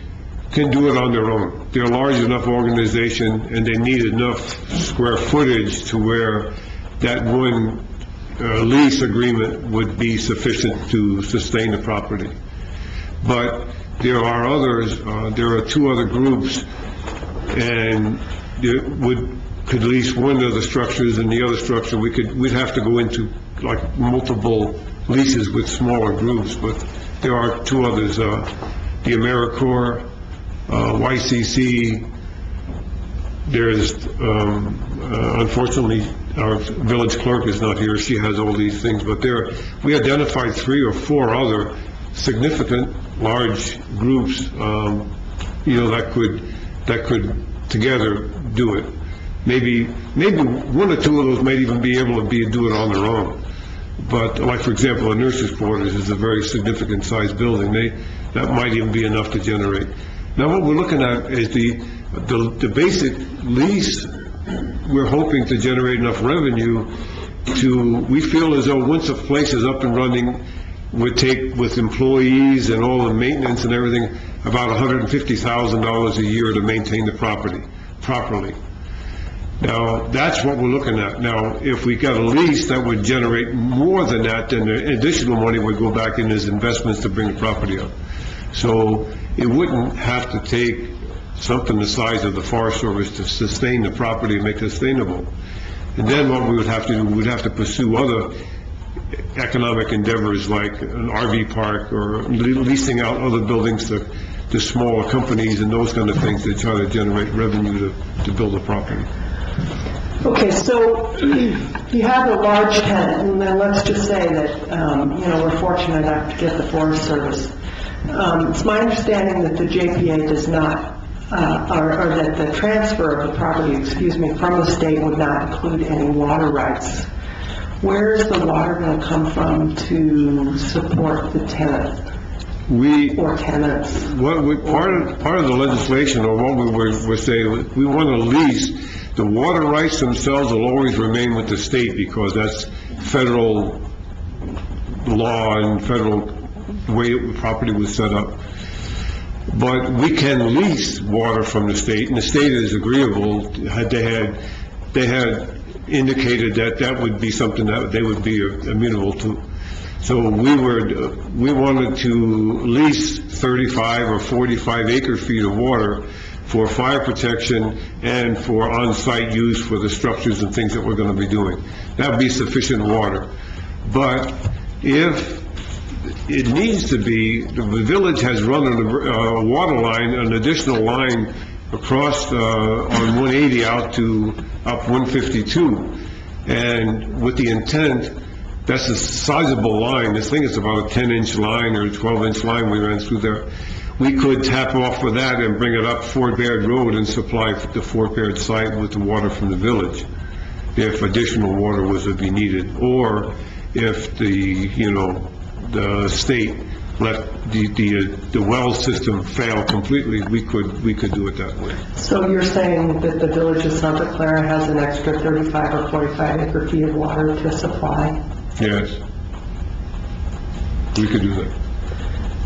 can do it on their own. They're a large enough organization and they need enough square footage to where that one lease agreement would be sufficient to sustain the property. But there are others, there are 2 other groups, and could lease one of the structures, and the other structure we'd have to go into like multiple leases with smaller groups, but there are two others, the AmeriCorps, YCC. There's, unfortunately, our village clerk is not here, she has all these things, but we identified 3 or 4 other significant, large groups, that could together do it. Maybe 1 or 2 of those might even be able to do it on their own. But like, for example, a nurse's quarters is a very significant sized building. That might even be enough to generate. Now, what we're looking at is the basic lease. We're hoping to generate enough revenue we feel as though once a place is up and running, would take, with employees and all the maintenance and everything, about $150,000 a year to maintain the property properly. Now, that's what we're looking at. Now, if we got a lease, that would generate more than that, then the additional money would go back in as investments to bring the property up. So it wouldn't have to take something the size of the Forest Service to sustain the property and make it sustainable. And then what we would have to do, we would have to pursue other economic endeavors like an RV park or leasing out other buildings to smaller companies and those kind of things to try to generate revenue to build a property. Okay, so you have a large tenant, and then let's just say that, we're fortunate enough to get the Forest Service. It's my understanding that the JPA does not, or that the transfer of the property, from the state would not include any water rights. Where is the water going to come from to support the tenant? Or tenants? Part of the legislation, or what we're saying, we want to lease. The water rights themselves will always remain with the state because that's federal law and federal way the property was set up. But we can lease water from the state, and the state is agreeable. They had indicated that would be something that they would be amenable to. So we wanted to lease 35 or 45 acre feet of water for fire protection and for on-site use for the structures and things that we're going to be doing. That would be sufficient water. But if it needs to be, the village has run a water line, an additional line across on 180 up 152, and with the intent, that's a sizable line. This thing is about a 10-inch line or a 12-inch line we ran through there. We could tap off of that and bring it up Fort Baird Road and supply the Fort Baird site with the water from the village, if additional water was to be needed, or if the state let the well system fail completely, we could do it that way. So you're saying that the village of Santa Clara has an extra 35 or 45 acre feet of water to supply? Yes. We could do that.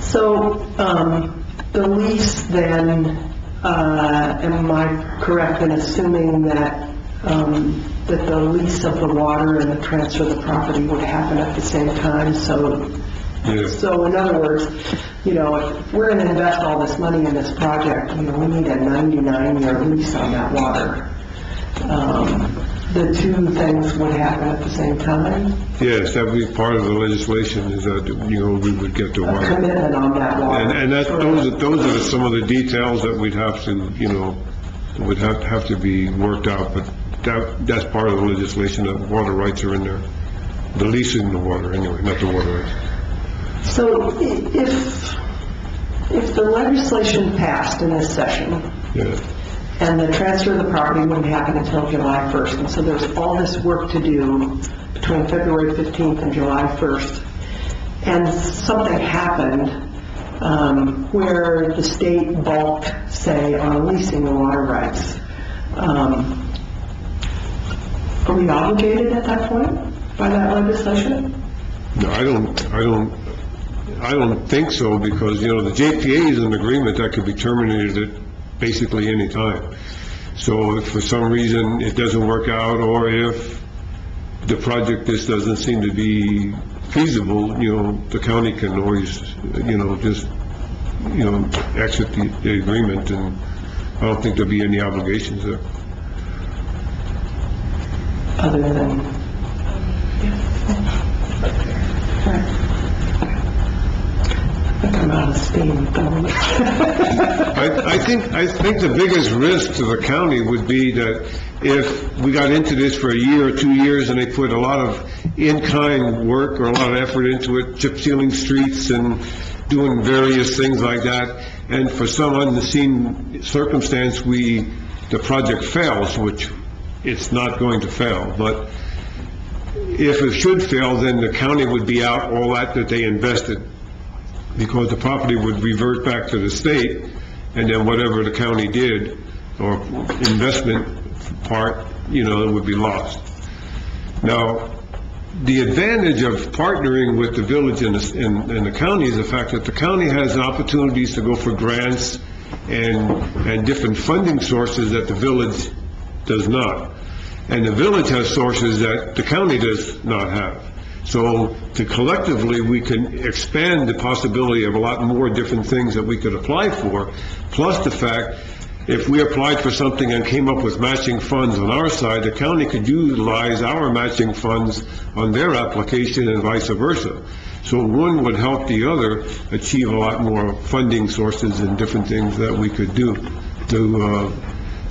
So, the lease then, am I correct in assuming that the lease of the water and the transfer of the property would happen at the same time? So, yes. So in other words, if we're going to invest all this money in this project, we need a 99-year lease on that water. The two things would happen at the same time? Yes, that would be part of the legislation, is that, we would get the water. A commitment on that water. And those are some of the details that we'd have to, would have to be worked out, but that's part of the legislation, that water rights are in there. The leasing the water, anyway, not the water rights. So if the legislation passed in this session, Yeah. and the transfer of the property wouldn't happen until July 1st, and so there's all this work to do between February 15th and July 1st, and something happened where the state balked, say, on leasing the water rights, are we obligated at that point by that legislation? No, I don't think so, because, the JPA is an agreement that could be terminated at basically any time. So if for some reason it doesn't work out, or if the project just doesn't seem to be feasible, the county can always, just, exit the agreement, and I don't think there'll be any obligations there. Other than, I think I'm out of steam at the moment. I think the biggest risk to the county would be that if we got into this for a year or 2 years and they put a lot of in-kind work or a lot of effort into it, chip sealing streets and doing various things like that, and for some unforeseen circumstance, the project fails, which it's not going to fail, but if it should fail, then the county would be out all that they invested, because the property would revert back to the state, and then whatever the county did, or investment part, it would be lost. Now, the advantage of partnering with the village and the county is the fact that the county has opportunities to go for grants and different funding sources that the village does not. And the village has sources that the county does not have. So collectively, we can expand the possibility of a lot more different things that we could apply for, plus the fact, if we applied for something and came up with matching funds on our side, the county could utilize our matching funds on their application and vice versa. So one would help the other achieve a lot more funding sources and different things that we could do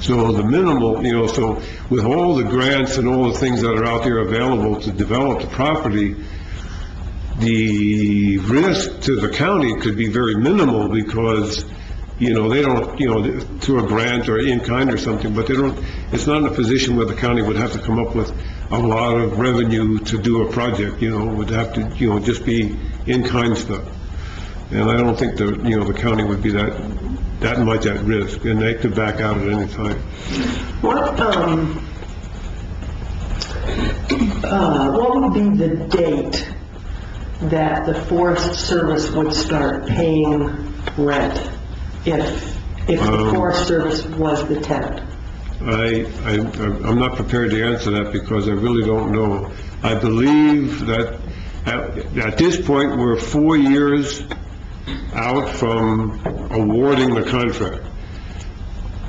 so the minimal, so with all the grants and all the things that are out there available to develop the property, the risk to the county could be very minimal, because, they don't, through a grant or in kind or something, but it's not in a position where the county would have to come up with a lot of revenue to do a project, would have to, just be in kind stuff. And I don't think the county would be that much at risk, and they could back out at any time. What would be the date that the Forest Service would start paying rent if the Forest Service was the tenant? I'm not prepared to answer that, because I really don't know. I believe that at this point, we're 4 years out from awarding the contract.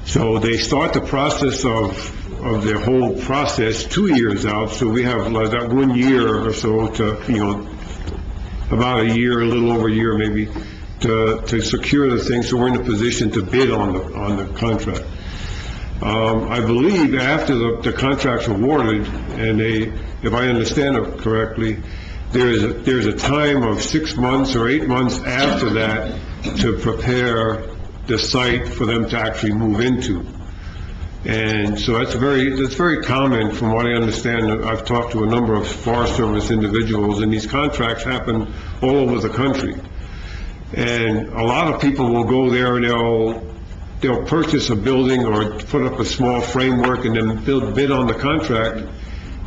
So they start the process of their whole process 2 years out, so we have like that 1 year or so to, about a year, a little over a year maybe, to secure the thing, so we're in a position to bid on the contract. I believe after the contract's awarded, and if I understand it correctly, there's a time of 6 months or 8 months after that to prepare the site for them to actually move into. And so that's very common from what I understand. I've talked to a number of Forest Service individuals, and these contracts happen all over the country. And a lot of people will go there and they'll purchase a building or put up a small framework and then bid on the contract.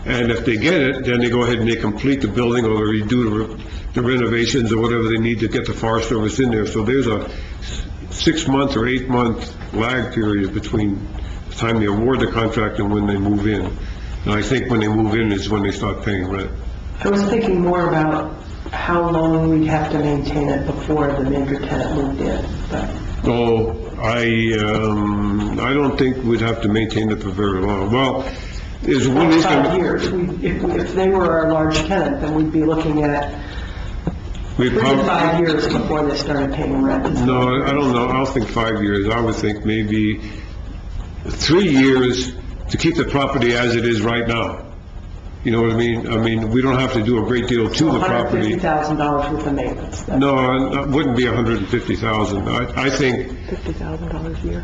And if they get it, then they go ahead and they complete the building, or they redo the renovations or whatever they need to get the Forest Service in there. So there's a 6 month or 8 month lag period between the time they award the contract and when they move in. And I think when they move in is when they start paying rent. I was thinking more about how long we'd have to maintain it before the major tenant moved in. I don't think we'd have to maintain it for very long. Well, is one is 5 years. If they were our large tenant, then we'd be looking at 3 to 5 years before they started paying rent. No, I don't know. I don't think 5 years. I would think maybe 3 years to keep the property as it is right now. You know what I mean? I mean, we don't have to do a great deal to the property. $150,000 worth of maintenance. No, it wouldn't be $150,000. I think $50,000 a year.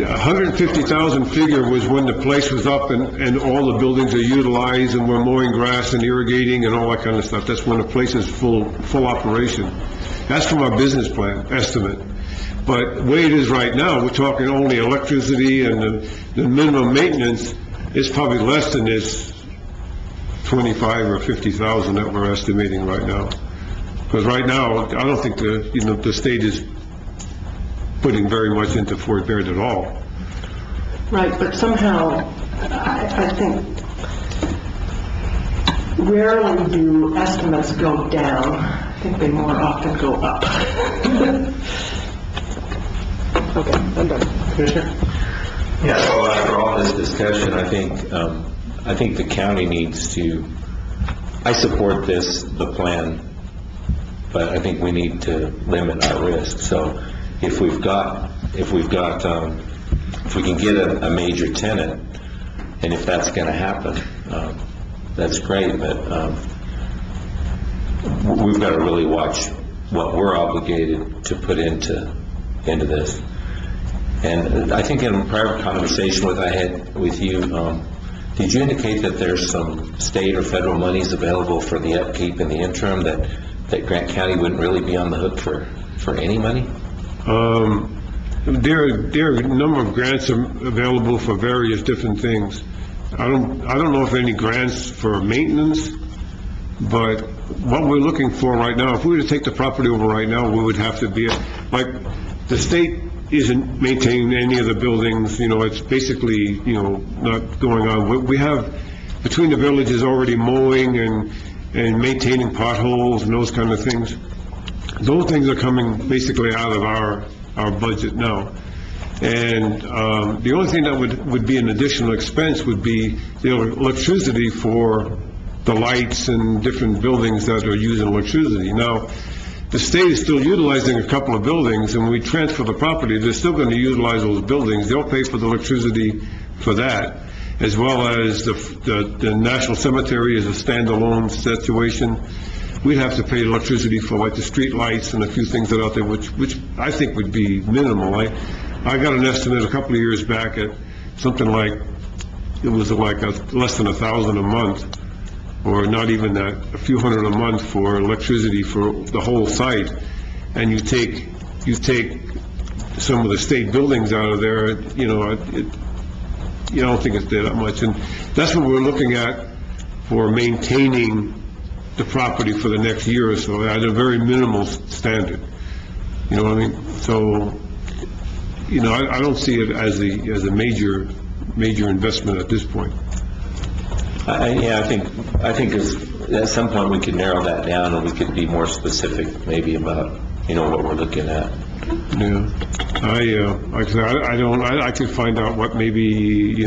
150,000 figure was when the place was up and all the buildings are utilized and we're mowing grass and irrigating and all that kind of stuff. That's when the place is full operation. That's from our business plan estimate. But the way it is right now, we're talking only electricity and the minimum maintenance is probably less than this 25 or 50,000 that we're estimating right now. Because right now, I don't think the state is putting very much into Fort Baird at all. Right, but somehow, I think rarely do estimates go down. I think they more often go up. Okay, I'm done. Commissioner? Yeah, well, after all this discussion, I think the county needs to I support the plan, but I think we need to limit our risk. So if we can get a major tenant, and if that's going to happen, that's great, but we've got to really watch what we're obligated to put into this. And I think in a prior conversation I had with you, did you indicate that there's some state or federal monies available for the upkeep in the interim, that Grant County wouldn't really be on the hook for any money? There are a number of grants available for various different things. I don't know if any grants for maintenance, but what we're looking for right now, if we were to take the property over right now, we would have to be, like, the state isn't maintaining any of the buildings, it's basically, not going on. We have, between the villages, already mowing and maintaining potholes and those kind of things. Those things are coming basically out of our budget now. And the only thing that would be an additional expense would be the electricity for the lights and different buildings that are using electricity. Now, the state is still utilizing a couple of buildings, and when we transfer the property, they're still going to utilize those buildings. They'll pay for the electricity for that, as well as the National Cemetery is a standalone situation. We'd have to pay electricity for, like, the street lights and a few things that are out there, which I think would be minimal. I got an estimate a couple of years back at something like, it was like less than $1,000 a month, or not even that, a few hundred a month for electricity for the whole site. And you take some of the state buildings out of there, you don't think it's that much. And that's what we're looking at for maintaining the property for the next year or so at a very minimal standard. You know what I mean? So, I don't see it as a major investment at this point. I think at some point we could narrow that down, and we could be more specific maybe about, what we're looking at. Yeah. I could find out what maybe,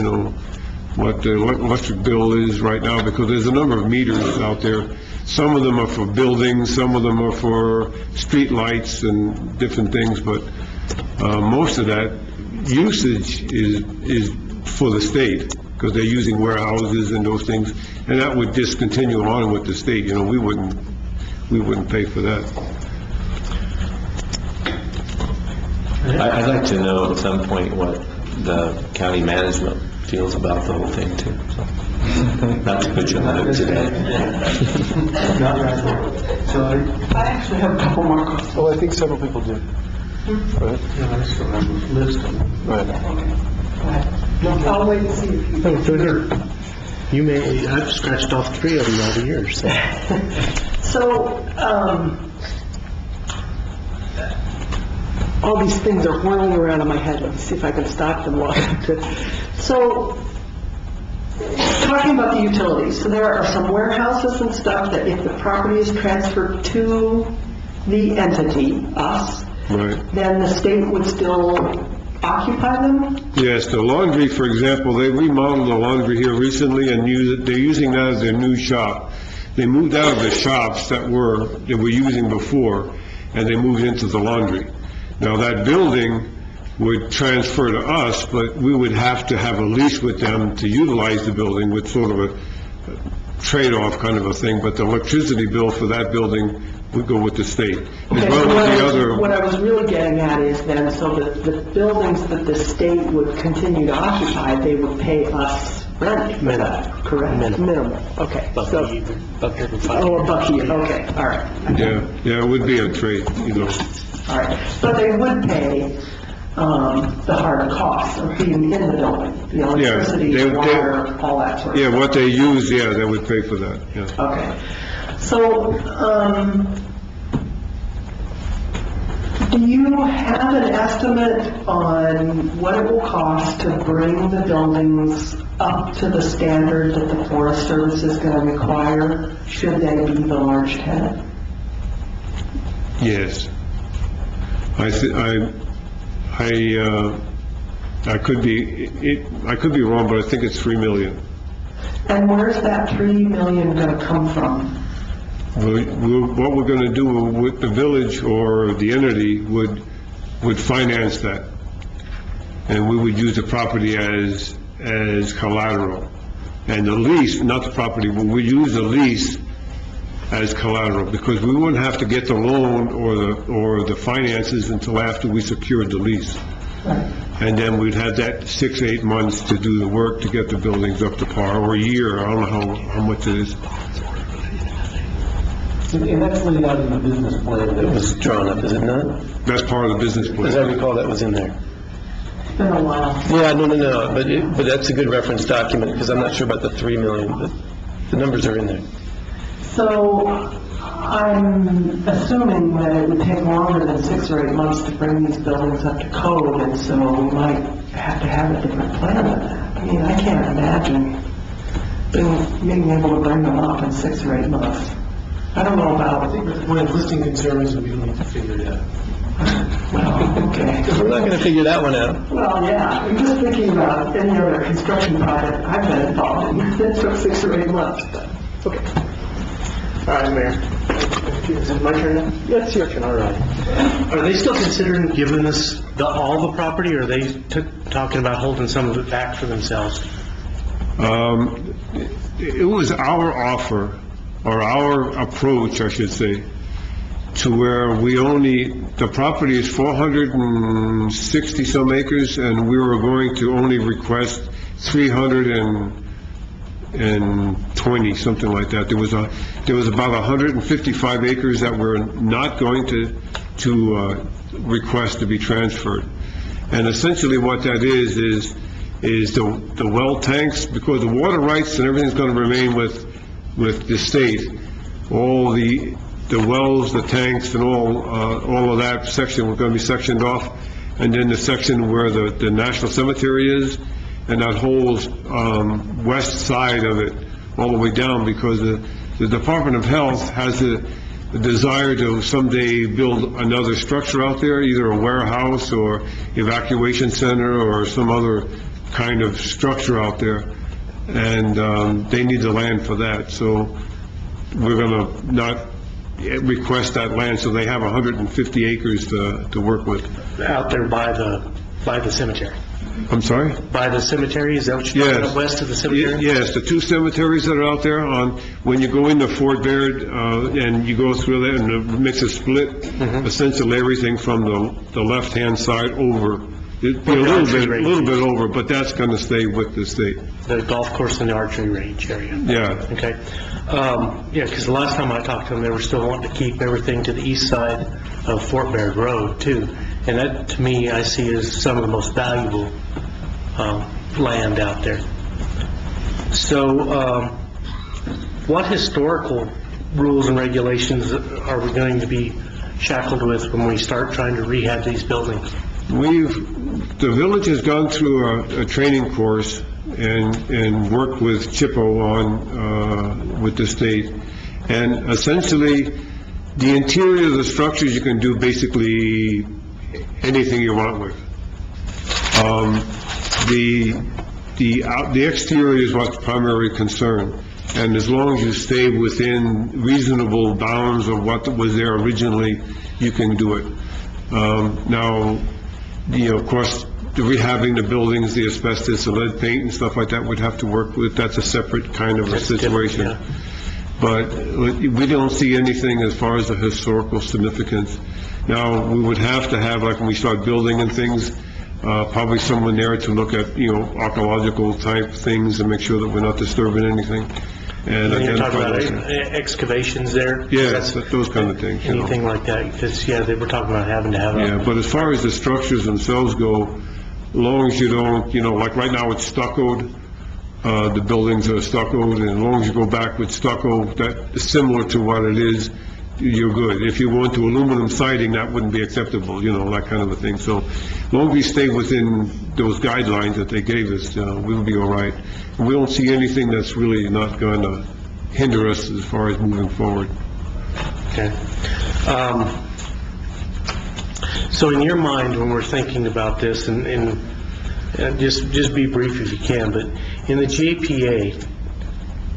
what the electric bill is right now, because there's a number of meters out there. Some of them are for buildings, some of them are for street lights and different things, but most of that usage is for the state, because they're using warehouses and those things, and that would just continue on with the state. We wouldn't pay for that. I'd like to know at some point what the county management feels about the whole thing too. So, not to put you on the hook today. So I actually have a couple more questions. Well, I think several people do. Right? Yeah, I still have a list of them. Right. No, I'll wait and see if you... You may, I've scratched off 3 of them over the years, so. So, all these things are whirling around in my head. Let me see if I can stop them long enough. So, talking about the utilities, so there are some warehouses and stuff that if the property is transferred to the entity, us, Right. then the state would still occupy them? Yes, the laundry, for example, they remodeled the laundry here recently, and they're using that as their new shop. They moved out of the shops that they were using before, and they moved into the laundry. Now, that building would transfer to us, but we would have to have a lease with them to utilize the building with sort of a trade-off kind of a thing, but the electricity bill for that building would go with the state. As Okay, well so as the other. what I was really getting at is then, so that the buildings that the state would continue to occupy, they would pay us rent for that, correct? Minimal, okay. Buck So- a $1.05. Oh, a buck a year, okay, all right. Yeah, it would be a trade, All right, but they would pay the hard costs of being in the building, the electricity, they- water, all that sort of Yeah, stuff. what they use, they would pay for that, yeah. Okay. So, do you have an estimate on what it will cost to bring the buildings up to the standard that the Forest Service is going to require, should they be the large tenant? Yes. I could be wrong, but I think it's $3 million. And where's that 3 million gonna come from? What we're going to do with the village or the entity would finance that. And we would use the property as collateral. And the lease, not the property, but we use the lease as collateral, because we wouldn't have to get the loan or the finances until after we secured the lease. And then we'd have that 6, 8 months to do the work to get the buildings up to par, or a year, I don't know how much it is. And that's laid out in the business plan that was drawn up, is it not? That's part of the business plan. As I recall, that was in there. It's been a while. Yeah, no, but that's a good reference document, because I'm not sure about the 3 million, but the numbers are in there. So I'm assuming that it would take longer than 6 or 8 months to bring these buildings up to code, and so we might have to have a different plan than that. I mean, I can't imagine being able to bring them up in 6 or 8 months. I don't know about, I think we're existing concerns and we don't need to figure it out. Well, okay. We're not going to figure that one out. Well, yeah, I'm just thinking about any other construction project I've been involved in. It took 6 or 8 months, but, okay. All right, Mayor. Is it my turn now? Yeah, it's your turn. All right. Are they still considering giving us all the property, or are they talking about holding some of it back for themselves? It was our offer, or our approach, I should say, to where the property is 460 some acres, and we were going to only request 320, something like that. There was about 155 acres that we're not going to request to be transferred. And essentially what that is the well tanks, because the water rights and everything's going to remain with the state. All the wells, the tanks, and all of that section was going to be sectioned off, and then the section where the National Cemetery is, and that whole west side of it, all the way down, because the Department of Health has the desire to someday build another structure out there, either a warehouse or evacuation center or some other kind of structure out there, and they need the land for that. So we're going to not request that land, so they have 150 acres to work with. Out there by the cemetery? I'm sorry? By the cemetery, is that what you're talking about, west of the cemetery? Yes, the 2 cemeteries that are out there when you go into Fort Baird, and you go through there, and it makes a split, essentially everything from the left-hand side over. It'd be a little bit over, but that's going to stay with the state. The golf course and the archery range area? Yeah. Okay. Yeah, because the last time I talked to them, they were still wanting to keep everything to the east side of Fort Baird Road, too. And that, to me, I see as some of the most valuable land out there. So, what historical rules and regulations are we going to be shackled with when we start trying to rehab these buildings? The village has gone through a training course and worked with CHIPO with the state. And essentially, the interior of the structures, you can do basically anything you want with. The exterior is what's primary concern. And as long as you stay within reasonable bounds of what was there originally, you can do it. Now, of course, the rehabbing the buildings, the asbestos, the lead paint and stuff like that would have to work with. That's a separate kind of a situation. Yeah. But we don't see anything as far as the historical significance. Now, we would have to have, like when we start building and things, probably someone there to look at, archaeological type things and make sure that we're not disturbing anything. And You're talking about identify excavations there? yes, those kind of things. Anything like that? Because, they were talking about having to have Yeah, but as far as the structures themselves go, long as you don't, like right now it's stuccoed, the buildings are stuccoed, and as long as you go back with stucco, that is similar to what it is, you're good. If you go into aluminum siding, that wouldn't be acceptable, that kind of a thing. So as long as we stay within those guidelines that they gave us, we'll be all right. And we don't see anything that's really not going to hinder us as far as moving forward. Okay. So in your mind, when we're thinking about this, and just be brief if you can, but in the JPA,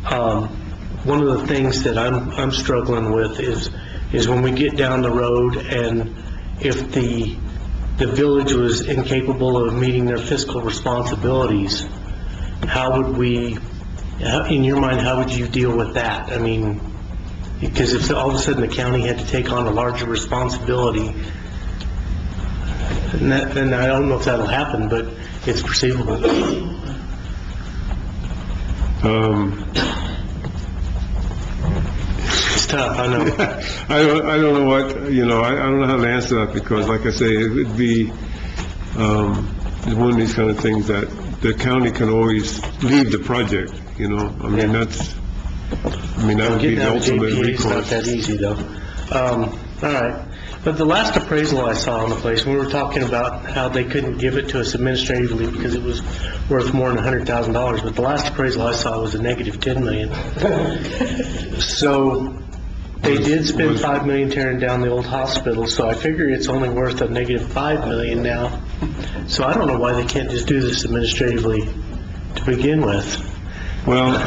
one of the things that I'm struggling with is when we get down the road, and if the village was incapable of meeting their fiscal responsibilities, how would we, in your mind, how would you deal with that? I mean, because if all of a sudden the county had to take on a larger responsibility, then I don't know if that'll happen, but it's perceivable. It's tough, I know. I don't know what, I don't know how to answer that, because like I say, it would be one of these kind of things that the county can always leave the project, I mean, that would be the ultimate JPA is not recourse. that easy, though. All right. But the last appraisal I saw on the place, we were talking about how they couldn't give it to us administratively because it was worth more than $100,000, but the last appraisal I saw was a negative $10 million. So they did spend $5 million tearing down the old hospital, so I figure it's only worth a negative $5 million now. So I don't know why they can't just do this administratively to begin with. Well,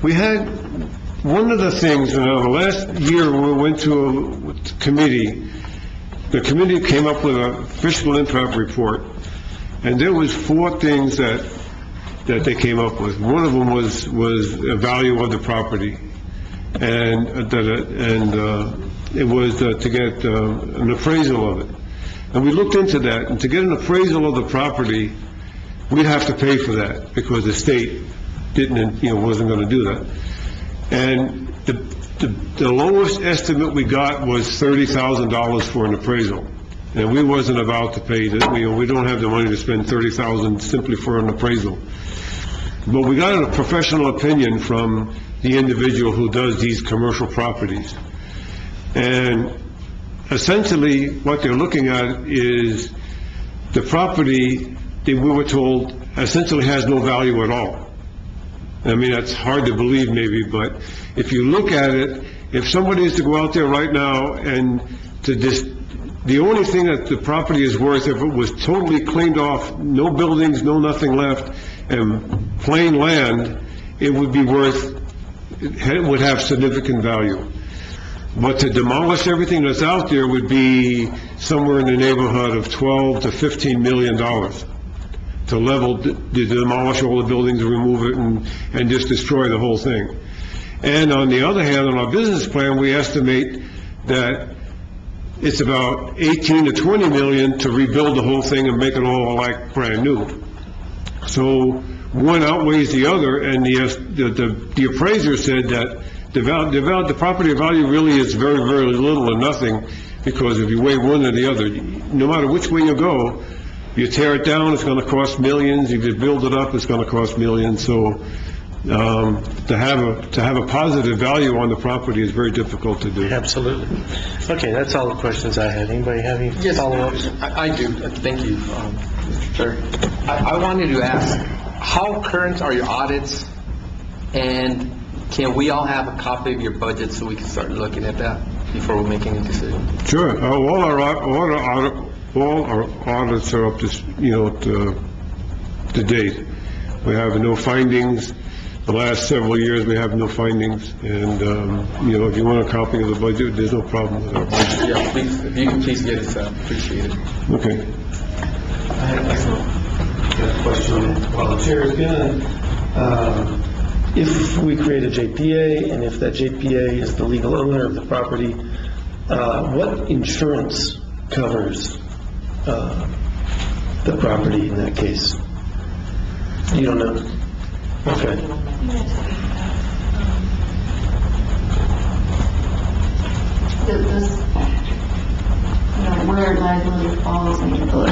we had, one of the things, the last year we went to a committee, the committee came up with a fiscal impact report, and there was 4 things that they came up with. One of them was a value of the property, and it was to get an appraisal of it. And we looked into that, and to get an appraisal of the property, we'd have to pay for that, because the state wasn't going to do that. And the lowest estimate we got was $30,000 for an appraisal. And we wasn't about to pay that. We don't have the money to spend $30,000 simply for an appraisal. But we got a professional opinion from the individual who does these commercial properties. And essentially, what they're looking at is the property that we were told essentially has no value at all. I mean, that's hard to believe maybe, but if you look at it, if somebody is to go out there right now and the only thing that the property is worth, if it was totally cleaned off, no buildings, no nothing left, and plain land, it would be it would have significant value. But to demolish everything that's out there would be somewhere in the neighborhood of $12 to $15 million. To level, to demolish all the buildings, remove it, and just destroy the whole thing. And on the other hand, on our business plan, we estimate that it's about 18 to 20 million to rebuild the whole thing and make it all like brand new. So one outweighs the other, and the appraiser said that the property value really is very, very little or nothing, because if you weigh one or the other, no matter which way you go, you tear it down, it's going to cost millions. If you build it up, it's going to cost millions. So to have a positive value on the property is very difficult to do. Absolutely. Okay, that's all the questions I had. Anybody have any follow-ups? I do. Thank you, Mr. Chair. I wanted to ask, how current are your audits, and can we all have a copy of your budget so we can start looking at that before we make any decisions? Sure. All our audits are up to date. We have no findings. The last several years, we have no findings. And, if you want a copy of the budget, there's no problem with our budget. Yeah, please, if you can please get it, appreciate it. Okay. I have a question while the chair is gone. If we create a JPA, and if that JPA is the legal owner of the property, what insurance covers the property in that case? You don't know? Okay. Where liability falls into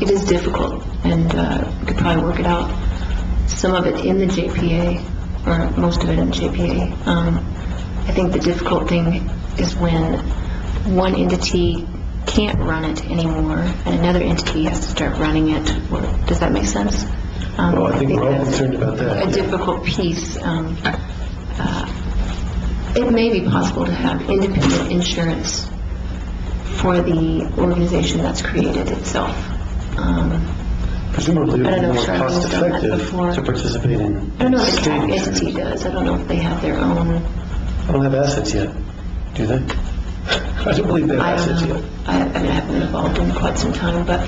it is difficult, and we could probably work it out. Some of it in the JPA, or most of it in the JPA. I think the difficult thing is when one entity can't run it anymore, and another entity has to start running it. Does that make sense? Well, I think we're all concerned about that. A difficult piece. It may be possible to have independent insurance for the organization that's created itself. Presumably, it I would don't be know more if Charlene's done that cost-effective before. to participate in. I don't know if the state TAC insurance. entity does. I don't know if they have their own. I don't have assets yet, do they? I don't believe they have I assets don't yet. know. I mean, I haven't been involved in quite some time, but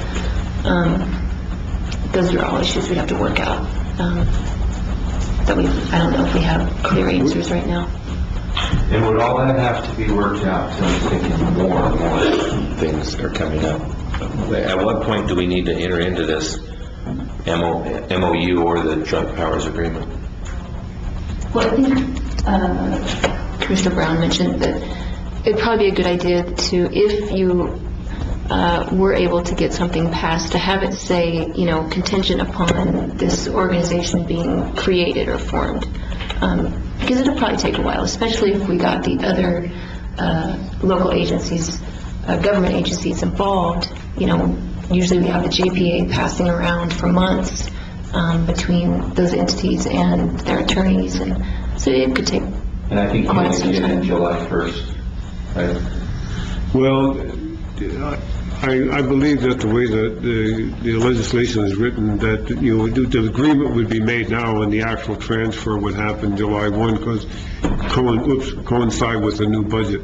those are all issues we have to work out. I don't know if we have clear answers right now. And would all that have to be worked out? So I'm thinking more and more things are coming up. At what point do we need to enter into this MOU or the Joint Powers Agreement? Well, I think Commissioner Brown mentioned that it'd probably be a good idea to, if you were able to get something passed, to have it say, contingent upon this organization being created or formed. Because it'll probably take a while, especially if we got the other local agencies, government agencies involved. Usually we have the JPA passing around for months between those entities and their attorneys, and so it could take And I think you quite some indicated time. July 1st, right? Well, I believe that the way that the legislation is written, that, the agreement would be made now and the actual transfer would happen July 1, because coincide with the new budget.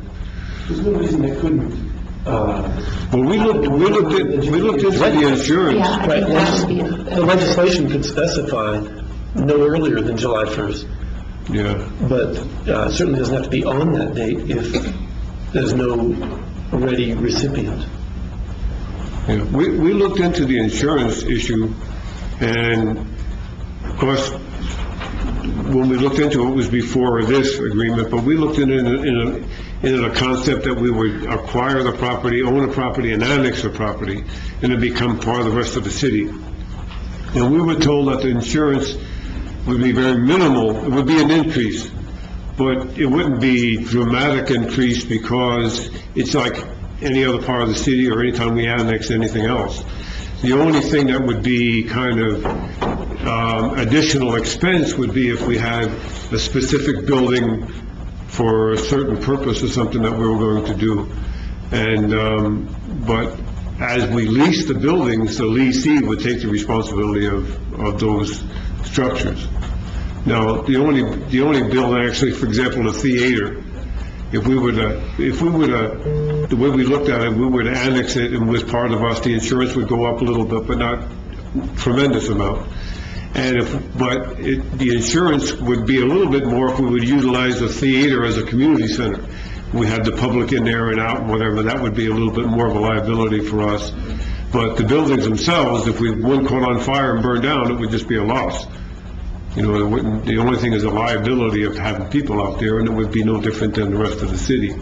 There's no reason they couldn't. Well, we looked into the insurance. Yeah, I think that would be The legislation could specify no earlier than July 1st, Yeah. but it certainly doesn't have to be on that date if there's no ready recipient. Yeah, we looked into the insurance issue, and of course, when we looked into it, it was before this agreement, but we looked into it in a concept that we would acquire the property, own a property, and annex the property, and then become part of the rest of the city. And we were told that the insurance would be very minimal. It would be an increase, but it wouldn't be dramatic increase because it's like any other part of the city or anytime we annex anything else. The only thing that would be kind of additional expense would be if we had a specific building for a certain purpose or something that we were going to do. And, but as we lease the buildings, the leasee would take the responsibility of those structures. Now, the only building, actually, for example, the theater, if we were to, the way we looked at it, we would annex it and was part of us, the insurance would go up a little bit, but not tremendous amount. And the insurance would be a little bit more if we would utilize the theater as a community center. We had the public in there and out and whatever, that would be a little bit more of a liability for us. But the buildings themselves, if one caught on fire and burned down, it would just be a loss. The only thing is a liability of having people out there, and it would be no different than the rest of the city.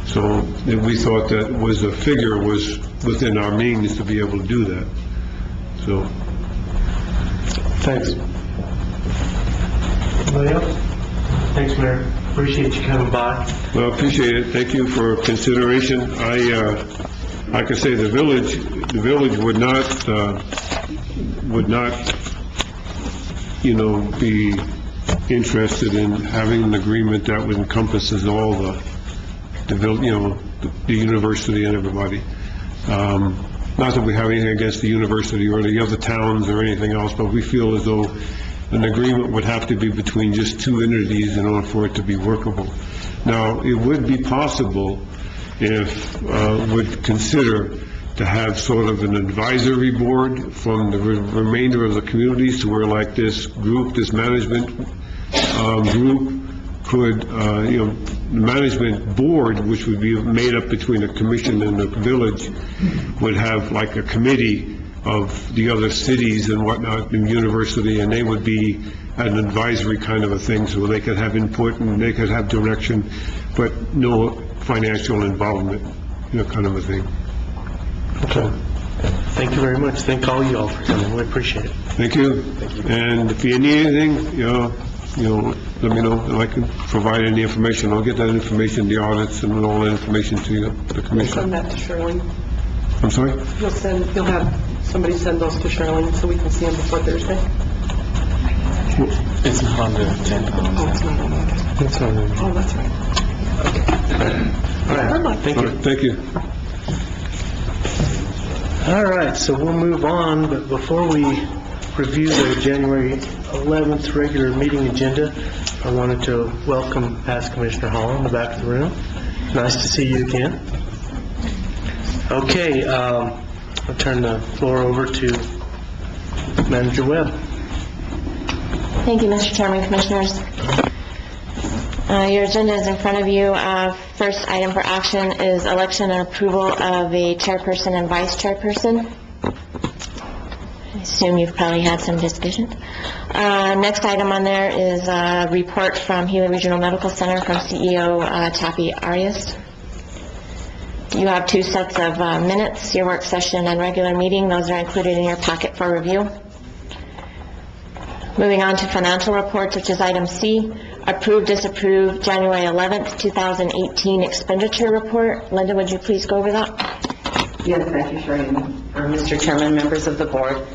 So we thought that was a figure was within our means to be able to do that. So, Thanks. Anybody else? Thanks, Mayor. Appreciate you coming by. well, appreciate it. Thank you for consideration. Like I say, the village would not, be interested in having an agreement that would encompasses all the university and everybody. Not that we have anything against the university or the other towns or anything else, but we feel as though an agreement would have to be between just two entities in order for it to be workable. Now, it would be possible if, would consider to have sort of an advisory board from the remainder of the communities, to where like this group, this management group could, the management board, which would be made up between the commission and the village, would have like a committee of the other cities and whatnot, and university, and they would be an advisory kind of a thing, so they could have input and they could have direction, but no financial involvement, kind of a thing. Okay. Thank you very much. Thank all you all for coming. We appreciate it. Thank you. And if you need anything, let me know, and I can provide any information. I'll get that information, the audits and all that information to you, the Send commission. that to Shirley. I'm sorry? You'll have somebody send those to Shirley so we can see them before Thursday? It's not on the agenda. Oh, it's not on there. That's all right. Oh, that's right. All right. Thank All you. right, thank you. All right, so we'll move on, but before we review the January 11th regular meeting agenda, I wanted to welcome past Commissioner Hall in the back of the room. Nice to see you again. Okay, I'll turn the floor over to Manager Webb. Thank you, Mr. Chairman, Commissioners. Your agenda is in front of you. First item for action is election and approval of a chairperson and vice chairperson. I assume you've probably had some discussion. Next item on there is a report from Gila Regional Medical Center from CEO Taffy Arias. You have 2 sets of minutes, your work session and regular meeting. Those are included in your packet for review. Moving on to financial reports, which is item C, approved, disapproved, January 11th, 2018 expenditure report. Linda, would you please go over that? Yes, thank you, Shireen. Mr. Chairman, members of the board,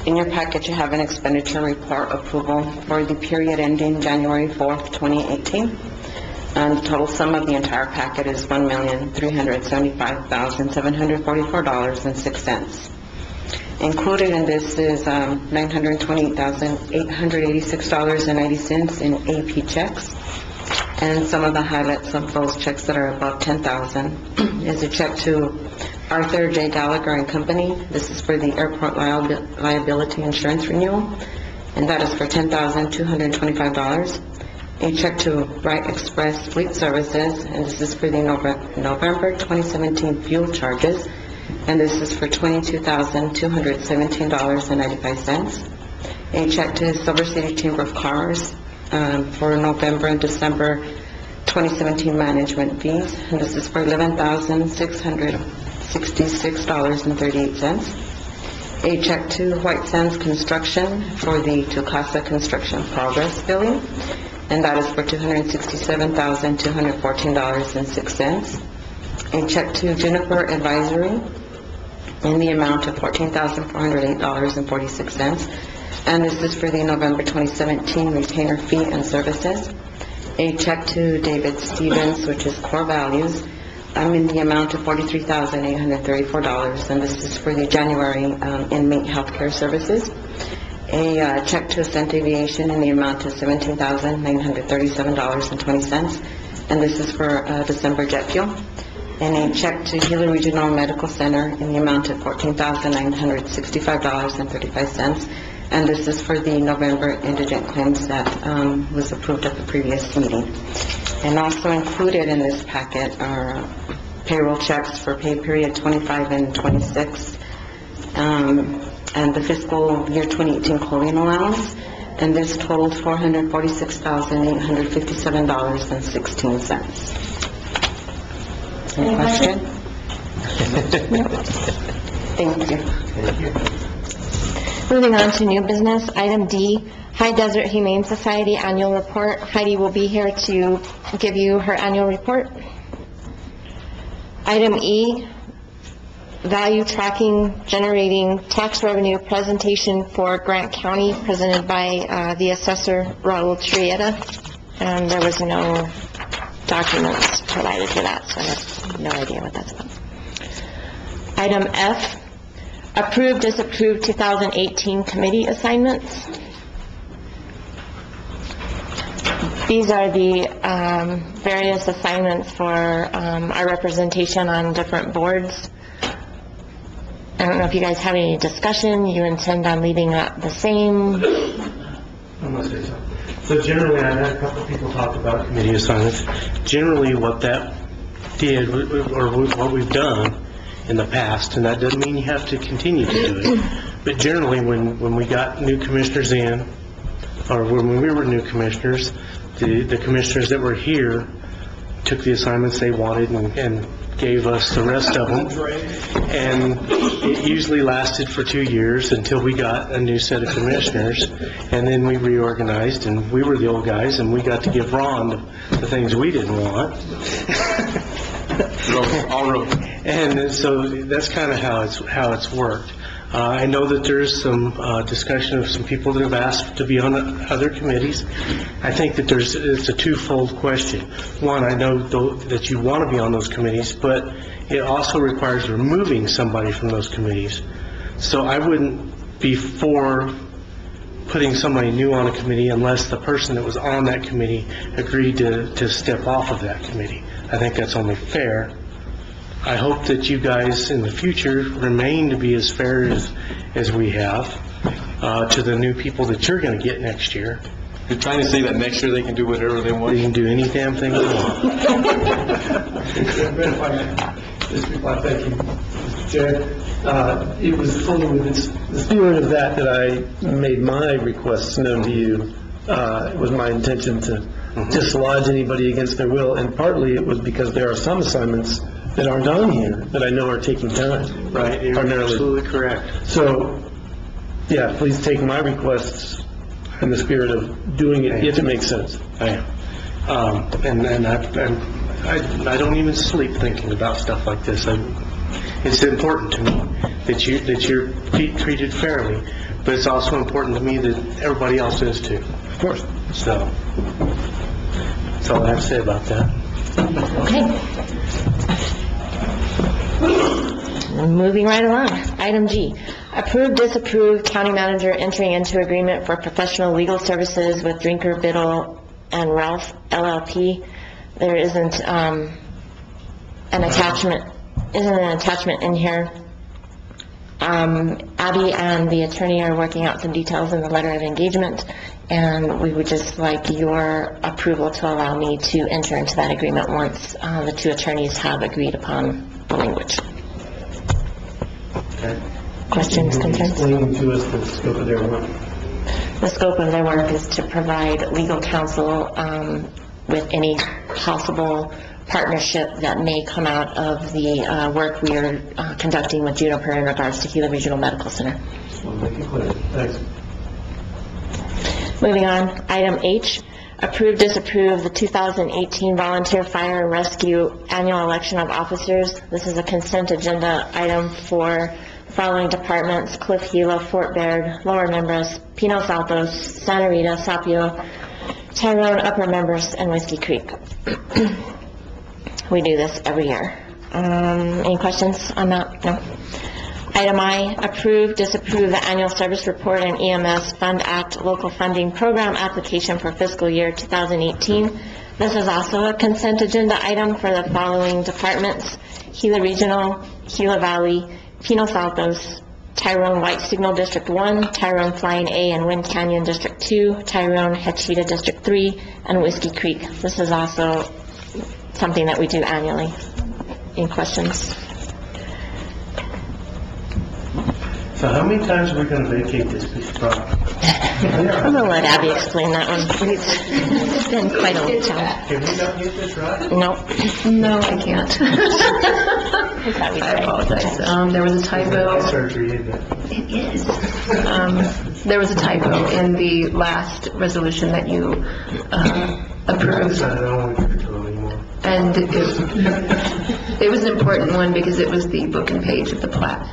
in your packet you have an expenditure report approval for the period ending January 4th, 2018. And the total sum of the entire packet is $1,375,744.06. Included in this is $928,886.90 in AP checks. And some of the highlights of those checks that are above $10,000 is a check to Arthur J. Gallagher and Company. This is for the airport liability insurance renewal, and that is for $10,225. A check to Wright Express Fleet Services, and this is for the November 2017 fuel charges, and this is for $22,217.95. A check to Silver City Chamber of Commerce for November and December 2017 management fees, and this is for $11,666.38. A check to White Sands Construction for the Tucasa Construction Progress billing, and that is for $267,214.06. A check to Juniper Advisory in the amount of $14,408.46, and this is for the November 2017 retainer fee and services. A check to David Stevens, which is Core Values, in the amount of $43,834, and this is for the January inmate healthcare services. A check to Ascent Aviation in the amount of $17,937.20, and this is for December jet fuel. And a check to Gila Regional Medical Center in the amount of $14,965.35, and this is for the November indigent claims that was approved at the previous meeting. And also included in this packet are payroll checks for pay period 25 and 26, and the fiscal year 2018 clothing allowance, and this totaled $446,857.16. Any question? Thank you. Moving on to new business, item D, High Desert Humane Society annual report. Heidi will be here to give you her annual report. Item E, value tracking generating tax revenue presentation for Grant County, presented by the assessor Raul Trieta, and there was no documents provided for that, so I have no idea what that's about. Item F, approved, disapproved 2018 committee assignments. These are the various assignments for our representation on different boards. I don't know if you guys have any discussion. You intend on leaving that the same? I'm going to say something. So generally, I've had a couple of people talk about committee assignments. Generally, what that did, or what we've done in the past, and that doesn't mean you have to continue to do it, but generally, when we got new commissioners in, or when we were new commissioners, the commissioners that were here took the assignments they wanted and gave us the rest of them. And it usually lasted for 2 years until we got a new set of commissioners, and then we reorganized, and we were the old guys, and we got to give Ron the things we didn't want. And so that's kind of how it's worked. I know that there is some discussion of some people that have asked to be on other committees. I think that it's a twofold question. One, I know that you want to be on those committees, but it also requires removing somebody from those committees. So I wouldn't be for putting somebody new on a committee unless the person that was on that committee agreed to step off of that committee. I think that's only fair. I hope that you guys in the future remain to be as fair as we have to the new people that you're going to get next year. You're trying to say that next year they can do whatever they want? They can do any damn thing they want. Thank you, Mr. Chair. It was fully within the spirit of that I made my requests known to you. It was my intention to dislodge anybody against their will, and partly it was because there are some assignments that aren't on here that I know are taking time. Right, you're absolutely correct. So, yeah, please take my requests in the spirit of doing it if it makes sense. I am. And I don't even sleep thinking about stuff like this. It's important to me that you're treated fairly, but it's also important to me that everybody else is too. Of course. So, that's all I have to say about that. Okay. Moving right along. Item G, approve, disapprove county manager entering into agreement for professional legal services with Drinker, Biddle, and Ralph LLP. There isn't an attachment in here. Abby and the attorney are working out some details in the letter of engagement, and we would just like your approval to allow me to enter into that agreement once the two attorneys have agreed upon the language. Okay. Questions, concerns? Explain to us the scope of their work. The scope of their work is to provide legal counsel with any possible partnership that may come out of the work we are conducting with Juniper in regards to Gila Regional Medical Center. Just want to make it clear. Thanks. Moving on, item H, approve, disapprove the 2018 Volunteer Fire and Rescue Annual Election of Officers. This is a consent agenda item for the following departments: Cliff Gila, Fort Baird, Lower Members, Pinos Altos, Santa Rita, Sapio, Tyrone, Upper Members, and Whiskey Creek. We do this every year. Any questions on that? No. Item I, approve, disapprove the annual service report and EMS Fund Act local funding program application for fiscal year 2018. This is also a consent agenda item for the following departments: Gila Regional, Gila Valley, Pinos Altos, Tyrone White Signal District 1, Tyrone Flying A and Wind Canyon District 2, Tyrone Hachita District 3, and Whiskey Creek. This is also something that we do annually. Any questions? So how many times are we going to vacate this piece of property? I'm going to let Abby explain that one. It's been quite a long time. Can we not get this right? No. No, I can't. I apologize. There was a typo. Surgery, isn't it? It is. There was a typo in the last resolution that you approved. I don't want to get into it anymore. And it was an important one because it was the book and page of the plat.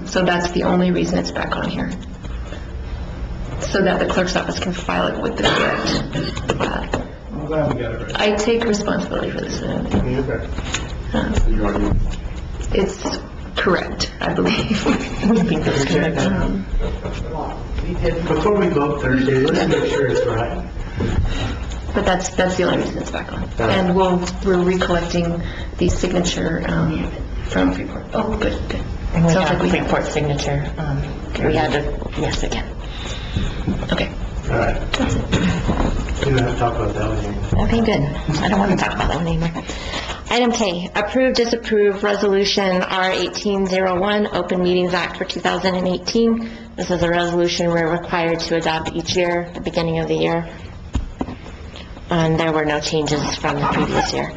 So that's the only reason it's back on here. So that the clerk's office can file it with the correct plat. I'm glad we got it right. I take responsibility for this. It's correct, I believe. Before we vote Thursday, let's make sure it's right. But that's the only reason it's back on. And we're recollecting the signature from Freeport. Oh, good. And we Sounds have like we Freeport signature. We had to, yes, again. Okay. All right. We don't have to talk about that one anymore. Okay, good. I don't want to talk about that one anymore. Item K, approve, disapprove Resolution R1801, Open Meetings Act for 2018. This is a resolution we're required to adopt each year at the beginning of the year. And there were no changes from the previous year.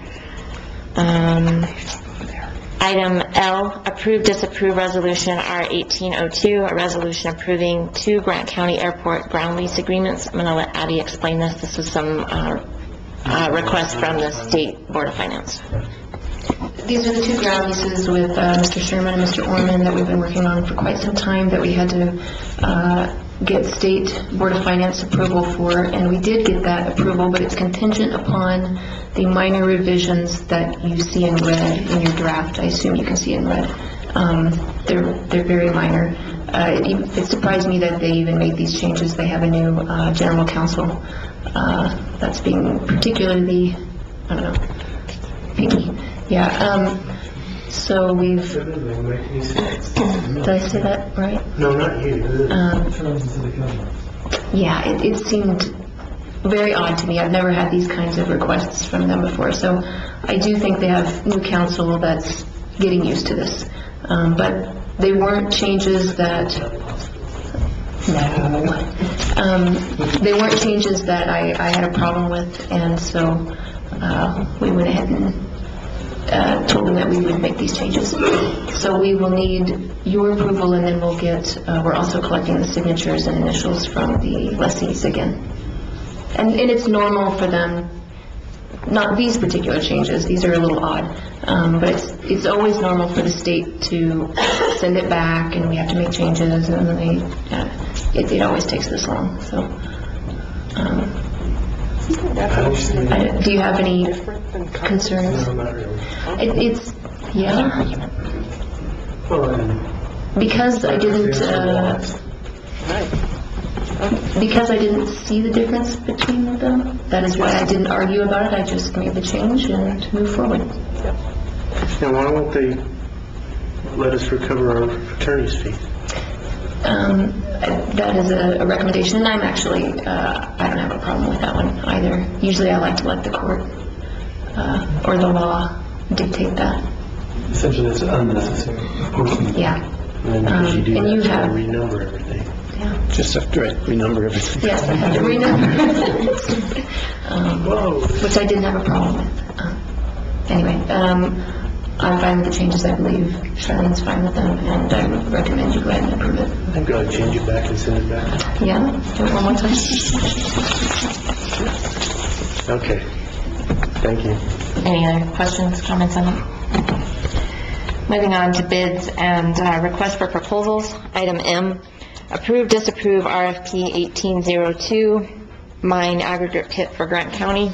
Item L, approve, disapprove Resolution R1802, a resolution approving 2 Grant County Airport ground lease agreements. I'm going to let Abby explain this. This was some request from the State Board of Finance. these are the two ground leases with Mr. Sherman and Mr. Orman that we've been working on for quite some time, that we had to get State Board of Finance approval for, and we did get that approval, but it's contingent upon the minor revisions that you see in red in your draft. I assume you can see in red. They're very minor. It surprised me that they even made these changes. They have a new general counsel that's being particularly, I don't know, picky. Yeah. So we've. Did I say that right? No, not you. Yeah, it seemed very odd to me. I've never had these kinds of requests from them before. So I do think they have new counsel that's getting used to this. But they weren't changes that. No. They weren't changes that I had a problem with, and so we went ahead and told them that we would make these changes. So we will need your approval, and then we'll get, we're also collecting the signatures and initials from the lessees again. And it's normal for them, not these particular changes, these are a little odd, but it's always normal for the state to send it back, and we have to make changes, and then it always takes this long, so. Do you have any concerns? No, not really. It's, yeah. Because I didn't see the difference between them, that is why I didn't argue about it. I just made the change and moved forward. Now, why won't they let us recover our attorney's fee? That is a recommendation, and I'm actually, I don't have a problem with that one either. Usually I like to let the court or the law dictate that. Essentially, it's unnecessary. Yeah. And then because you do and that, you you have- renumber everything. Yeah. Just have to renumber everything. Yes, I had to renumber. Which I didn't have a problem with. Anyway, I'm fine with the changes. I believe Charlene's fine with them, and I would recommend you go ahead and approve it. I'm going to change it back and send it back. Yeah? Do it one more time? Okay. Thank you. Any other questions, comments on it? Moving on to bids and request for proposals. Item M, approve, disapprove RFP 1802, mine aggregate pit for Grant County.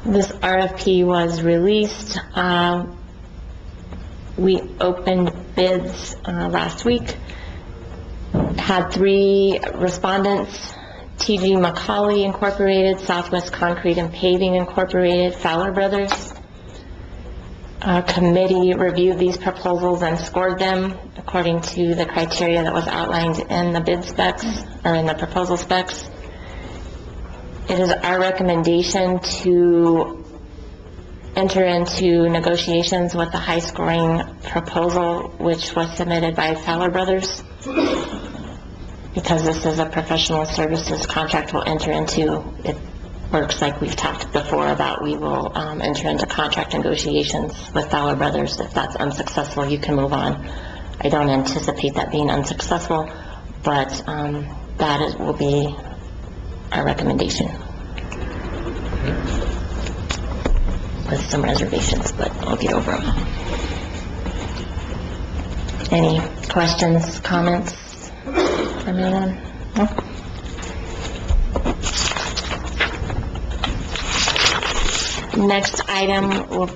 This RFP was released. We opened bids last week. Had 3 respondents: T.G. McCauley Incorporated, Southwest Concrete and Paving Incorporated, Fowler Brothers. Committee reviewed these proposals and scored them according to the criteria that was outlined in the bid specs, or in the proposal specs. It is our recommendation to enter into negotiations with the high-scoring proposal, which was submitted by Fowler Brothers. Because this is a professional services contract we'll enter into, it works like we've talked before about. We will enter into contract negotiations with Fowler Brothers. If that's unsuccessful, you can move on. I don't anticipate that being unsuccessful, but that will be our recommendation. With some reservations, but I'll get over them. Any questions, comments from anyone? No? Next item will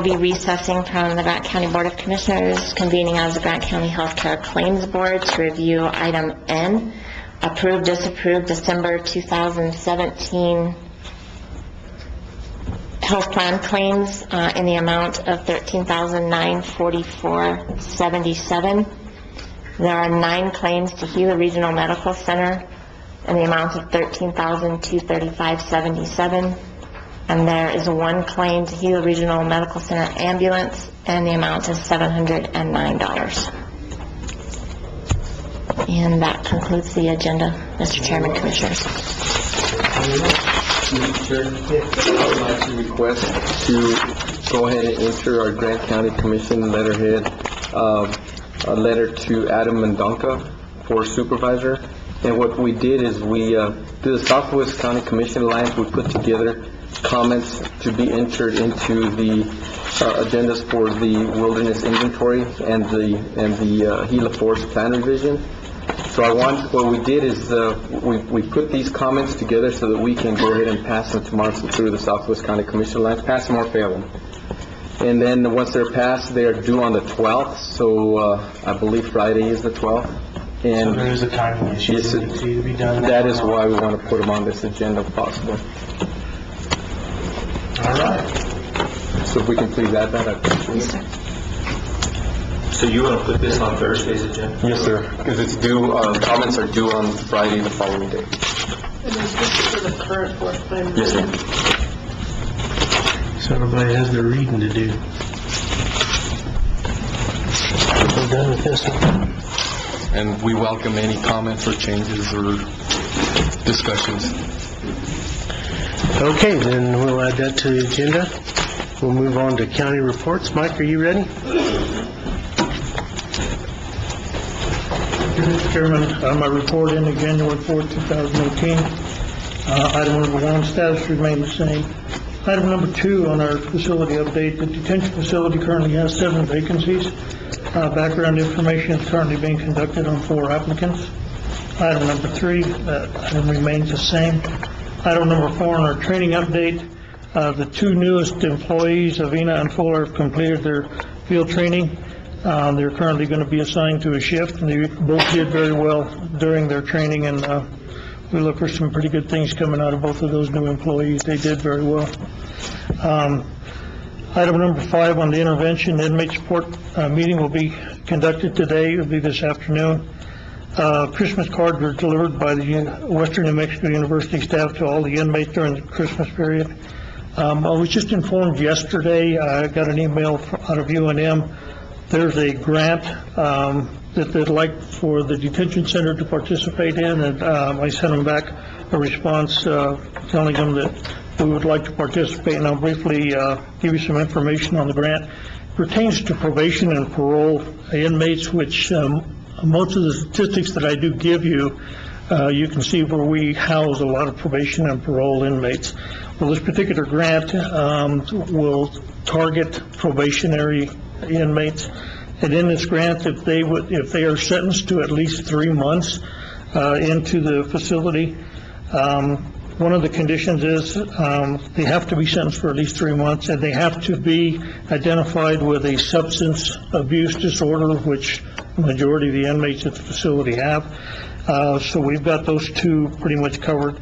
be recessing from the Grant County Board of Commissioners, convening as the Grant County Healthcare Claims Board to review item N, approve, disapprove December 2017 health plan claims in the amount of $13,944.77. There are 9 claims to Gila Regional Medical Center in the amount of $13,235.77, and there is 1 claim to Gila Regional Medical Center ambulance in the amount of $709. And that concludes the agenda, Mr. Chairman, Commissioners. Mr. Chair, I would like to request to go ahead and enter our Grant County Commission letterhead, a letter to Adam Mendonca for supervisor. And what we did is we, through the Southwest County Commission Alliance, we put together comments to be entered into the agendas for the wilderness inventory and the Gila Forest Plan revision. So what we did is we put these comments together so that we can go ahead and pass them tomorrow through the Southwest County Commission line, pass them or fail them. And then once they're passed, they are due on the 12th, so I believe Friday is the 12th. And So there is a timing issue. Yes, It needs to be done. that is why we want to put them on this agenda if possible. All right. So if we can please add that, I'd appreciate it. So you want to put this on Thursday's agenda? Yes, sir, because it's due, comments are due on Friday the following day. And is this for the current forest plan? Yes, sir. So everybody has their reading to do. We're done with this one. And we welcome any comments or changes or discussions. Okay, then we'll add that to the agenda. We'll move on to county reports. Mike, are you ready? Mr. Chairman, my report ending January 4, 2018. Item number 1, status remained the same. Item number 2 on our facility update, the detention facility currently has 7 vacancies. Background information is currently being conducted on 4 applicants. Item number 3, that item remains the same. Item number 4 on our training update, the 2 newest employees, Avina and Fuller, have completed their field training. They're currently going to be assigned to a shift, and they both did very well during their training, and we look for some pretty good things coming out of both of those new employees. They did very well. Item number 5 on the intervention, the inmate support meeting will be conducted today. It will be this afternoon. Christmas cards were delivered by the Western New Mexico University staff to all the inmates during the Christmas period. I was just informed yesterday, I got an email out of UNM. There's a grant that they'd like for the detention center to participate in, and I sent them back a response telling them that we would like to participate, and I'll briefly give you some information on the grant. It pertains to probation and parole inmates, which most of the statistics that I do give you, you can see where we house a lot of probation and parole inmates. Well, this particular grant will target probationary inmates, and in this grant, if they are sentenced to at least 3 months into the facility, one of the conditions is they have to be sentenced for at least 3 months, and they have to be identified with a substance abuse disorder, which the majority of the inmates at the facility have. So we've got those 2 pretty much covered.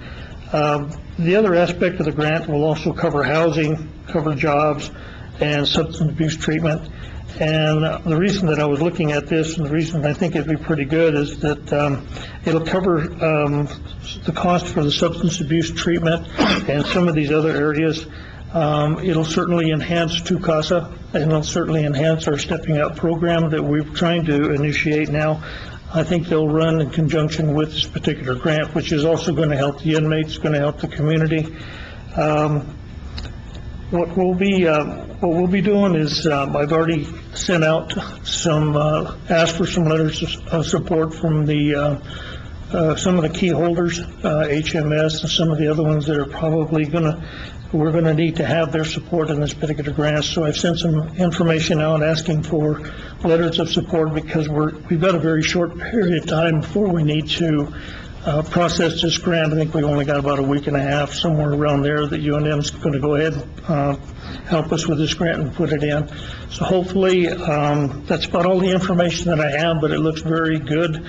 The other aspect of the grant will also cover housing, cover jobs, and substance abuse treatment. And the reason that I was looking at this, and the reason I think it'd be pretty good, is that it'll cover the cost for the substance abuse treatment and some of these other areas. It'll certainly enhance TUCASA, and it'll certainly enhance our Stepping Up program that we're trying to initiate now. I think they'll run in conjunction with this particular grant, which is also going to help the inmates, going to help the community. What we'll be doing is, I've already sent out some, asked for some letters of support from the, some of the key holders, HMS, and some of the other ones that are probably we're gonna need to have their support in this particular grant. So I've sent some information out asking for letters of support, because we've got a very short period of time before we need to process this grant. I think we've only got about a week and a half, somewhere around there, that UNM's going to go ahead and help us with this grant and put it in. So hopefully, that's about all the information that I have, but it looks very good.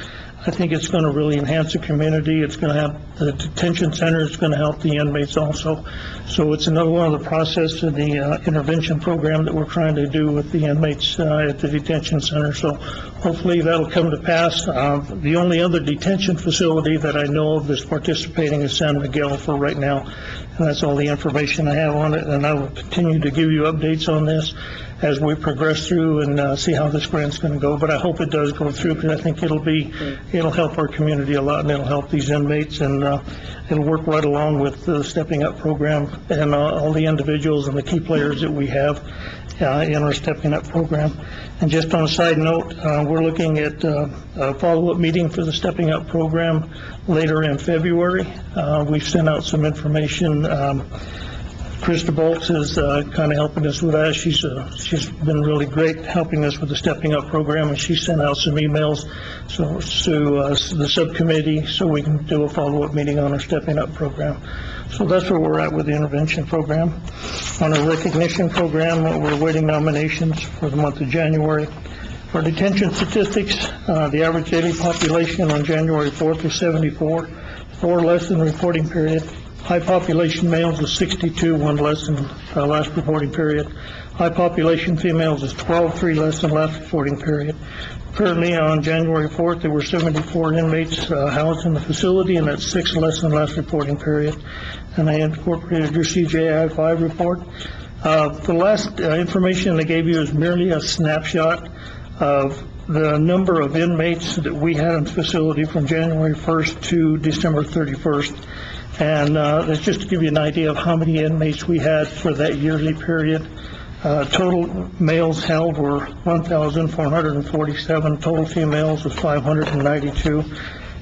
I think it's going to really enhance the community. It's going to help the detention center. It's going to help the inmates also. So it's another one of the process of the intervention program that we're trying to do with the inmates at the detention center. So hopefully that'll come to pass. The only other detention facility that I know of that's participating is San Miguel for right now. And that's all the information I have on it. And I will continue to give you updates on this as we progress through and see how this grant's going to go. But I hope it does go through, because I think it'll help our community a lot, and it'll help these inmates, and it'll work right along with the Stepping Up program and all the individuals and the key players that we have in our Stepping Up program. And just on a side note, we're looking at a follow-up meeting for the Stepping Up program later in February. We've sent out some information Krista Bolts is kind of helping us with that. She's been really great helping us with the Stepping Up program, and she sent out some emails to the subcommittee so we can do a follow-up meeting on our Stepping Up program. So that's where we're at with the intervention program. On our recognition program, we're awaiting nominations for the month of January. For detention statistics, the average daily population on January 4th was 74, 4 less than reporting period. High population males is 62, 1 less than last reporting period. High population females is 12, 3 less than last reporting period. Currently, on January 4th, there were 74 inmates housed in the facility, and that's 6 less than last reporting period. And I incorporated your CJI 5 report. The last information they gave you is merely a snapshot of the number of inmates that we had in the facility from January 1st to December 31st. And that's just to give you an idea of how many inmates we had for that yearly period. Total males held were 1,447. Total females was 592.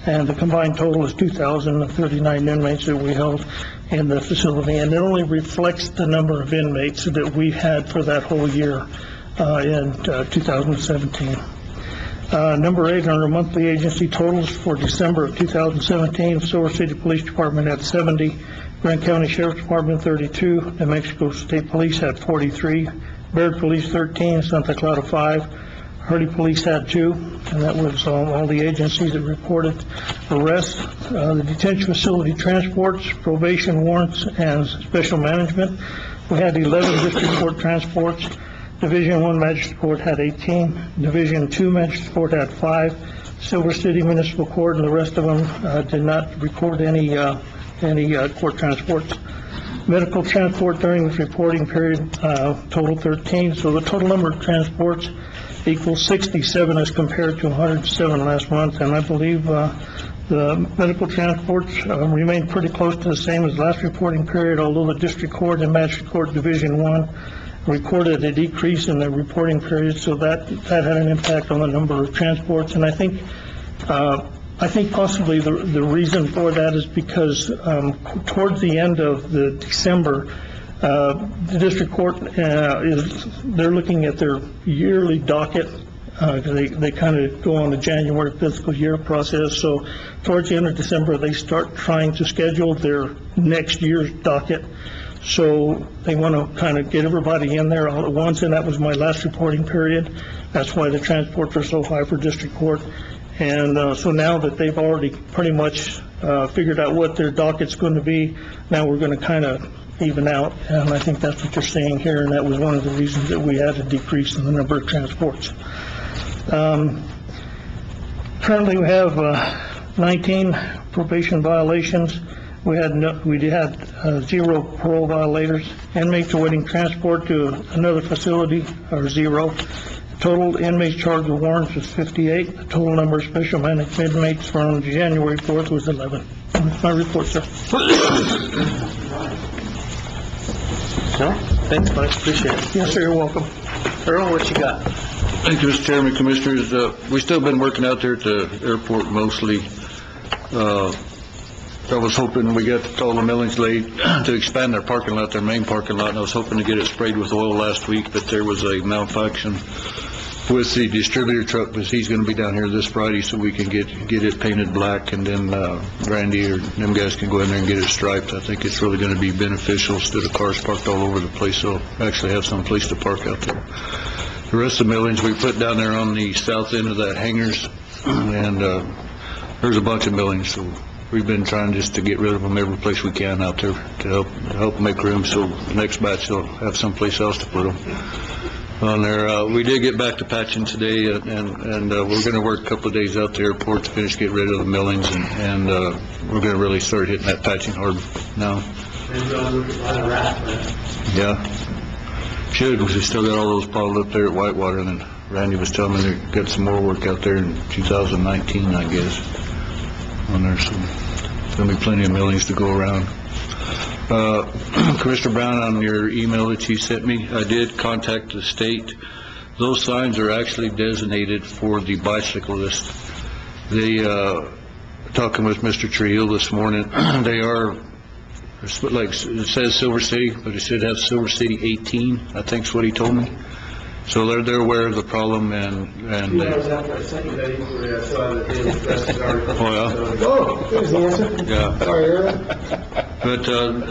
And the combined total is 2,039 inmates that we held in the facility. And it only reflects the number of inmates that we had for that whole year in 2017. Number 8 on our monthly agency totals for December of 2017, Silver City Police Department had 70, Grant County Sheriff's Department 32, New Mexico State Police had 43, Baird Police 13, Santa Clara 5, Hurley Police had 2, and that was all the agencies that reported arrests. The detention facility transports, probation warrants, and special management. We had 11 district court transports. Division 1 Magistrate Court had 18. Division 2 Magistrate Court had 5. Silver City Municipal Court and the rest of them did not record any court transports. Medical transport during this reporting period total 13. So the total number of transports equals 67 as compared to 107 last month. And I believe the medical transports remained pretty close to the same as last reporting period, although the District Court and Magistrate Court Division 1 recorded a decrease in the reporting period, so that had an impact on the number of transports. And I think possibly the reason for that is because towards the end of the December, the district court they're looking at their yearly docket. They kind of go on the January fiscal year process. So towards the end of December, they start trying to schedule their next year's docket. So they want to kind of get everybody in there all at once, and that was my last reporting period. That's why the transports are so high for district court. And so now that they've already pretty much figured out what their docket's going to be, now we're going to kind of even out, and I think that's what you're seeing here, and that was one of the reasons that we had a decrease in the number of transports. Currently, we have 19 probation violations. We had 0 parole violators. Inmates awaiting transport to another facility are 0. Total inmates charged with warrants was 58. The total number of special management inmates from January 4th was 11. That's my report, sir. No? Thanks, Mike. Appreciate it. Yes, sir. You're welcome. Earl, what you got? Thank you, Mr. Chairman, Commissioners. We've still been working out there at the airport mostly. I was hoping we got all the millings laid to expand their parking lot, their main parking lot, and I was hoping to get it sprayed with oil last week, but there was a malfunction with the distributor truck, because he's going to be down here this Friday so we can get it painted black, and then Randy or them guys can go in there and get it striped. I think it's really going to be beneficial instead of cars parked all over the place, so actually have some place to park out there. The rest of the millings we put down there on the south end of that hangars, and there's a bunch of millings, so we've been trying just to get rid of them every place we can out there to help make room so the next batch will have someplace else to put them on there. We did get back to patching today, and we're going to work a couple of days out to the airport to finish get rid of the millings, and we're going to really start hitting that patching hard now. Yeah. Should, because we still got all those piled up there at Whitewater, and then Randy was telling me they got some more work out there in 2019, I guess. On there, so there'll be plenty of millings to go around. Commissioner Brown, on your email that you sent me, I did contact the state. Those signs are actually designated for the bicyclist. They, talking with Mr. Trujillo this morning, they are like, it says Silver City, but it should have Silver City 18, I think's what he told me. So they're aware of the problem, and after I sent you that inquiry, I saw that they addressed the article. Oh, yeah? Oh, there's the answer. Yeah. Sorry, But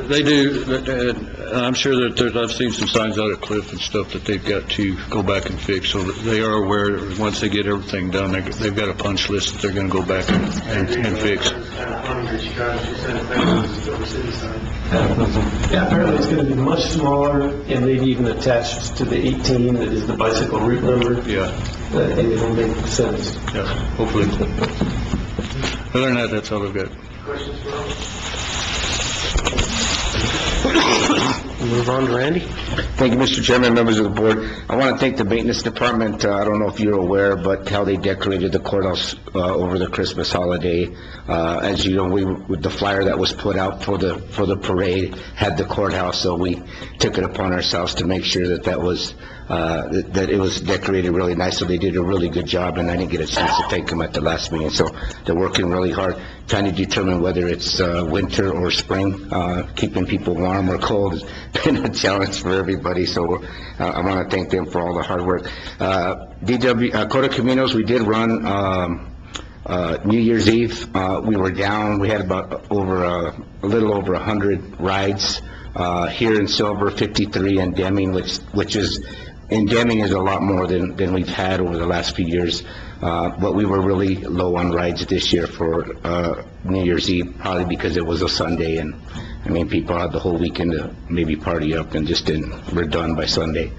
they do, and I'm sure that I've seen some signs out at Cliff and stuff that they've got to go back and fix, so that they are aware that once they get everything done, they've got a punch list that they're going to go back and fix. Yeah, apparently it's going to be much smaller and maybe even attached to the 18 that is the bicycle route number. Yeah. And it'll make sense. Yeah, hopefully. Other than that, that's all I've got. Move on to Randy. Thank you, Mr. Chairman, members of the board. I want to thank the maintenance department. I don't know if you're aware, but how they decorated the courthouse over the Christmas holiday. As you know, with the flyer that was put out for the parade had the courthouse, so we took it upon ourselves to make sure that it was decorated really nice. So they did a really good job, and I didn't get a chance to thank them at the last meeting. So they're working really hard, trying to determine whether it's winter or spring. Keeping people warm or cold has been a challenge for everybody. So I want to thank them for all the hard work. Coda Caminos, we did run New Year's Eve. We were down. We had about a little over 100 rides here in Silver, 53 in Deming, which is in Deming is a lot more than we've had over the last few years. But we were really low on rides this year for New Year's Eve, probably because it was a Sunday, and I mean, people had the whole weekend to maybe party up and just were done by Sunday.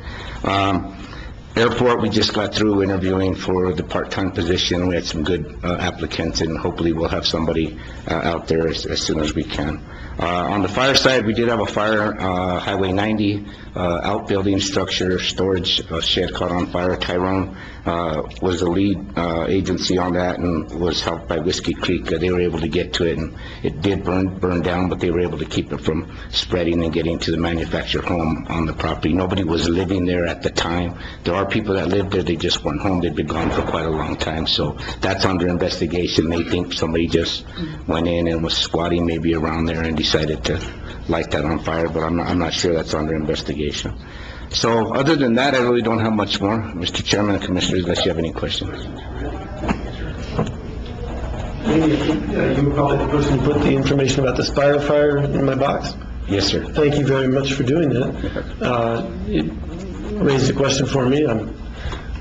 Airport, we just got through interviewing for the part-time position. We had some good applicants, and hopefully we'll have somebody out there as soon as we can. On the fire side, we did have a fire, Highway 90, outbuilding structure, storage shed caught on fire. Tyrone was the lead agency on that and was helped by Whiskey Creek. They were able to get to it, and it did burn down, but they were able to keep it from spreading and getting to the manufactured home on the property. Nobody was living there at the time. There are people that lived there, they just weren't home. They'd been gone for quite a long time, so that's under investigation. They think somebody just went in and was squatting maybe around there and decided to light that on fire, but I'm not sure. That's under investigation. So other than that, I really don't have much more. Mr. Chairman and Commissioners, unless you have any questions. You were probably the person who put the information about the Spire fire in my box. Yes, sir. Thank you very much for doing that. It raised a question for me. I'm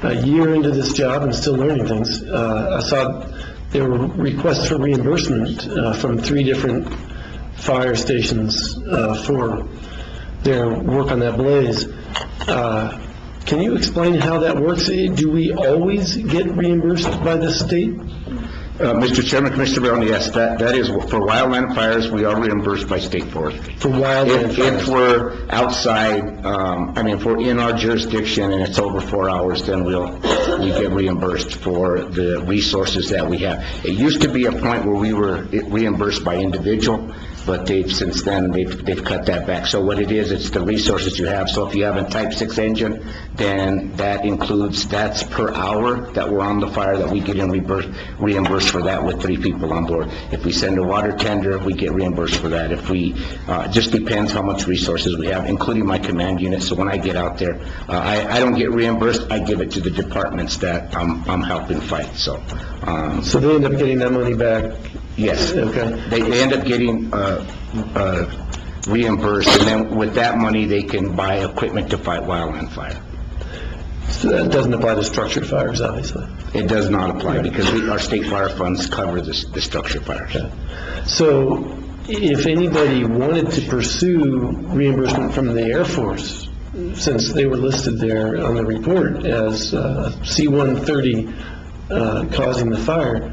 a year into this job and still learning things. I saw there were requests for reimbursement from 3 different fire stations for their work on that blaze. Can you explain how that works? Do we always get reimbursed by the state? Mr. Chairman, Commissioner Brown, yes, that is for wildland fires. We are reimbursed by state forestry. For wildland fires? If we're outside, if we're in our jurisdiction and it's over 4 hours, then we get reimbursed for the resources that we have. It used to be a point where we were reimbursed by individual, but since then they've cut that back. So what it is, it's the resources you have. So if you have a Type 6 engine, then that's per hour that we're on the fire that we get reimbursed for that with 3 people on board. If we send a water tender, we get reimbursed for that. If we, just depends how much resources we have, including my command unit. So when I get out there, I don't get reimbursed. I give it to the departments that I'm helping fight. So they end up getting that money back. Yes. Okay. They end up getting reimbursed, and then with that money, they can buy equipment to fight wildland fire. So that doesn't apply to structured fires, obviously. It does not apply because our state fire funds cover the structured fires. Okay. So if anybody wanted to pursue reimbursement from the Air Force, since they were listed there on the report as C-130 causing the fire,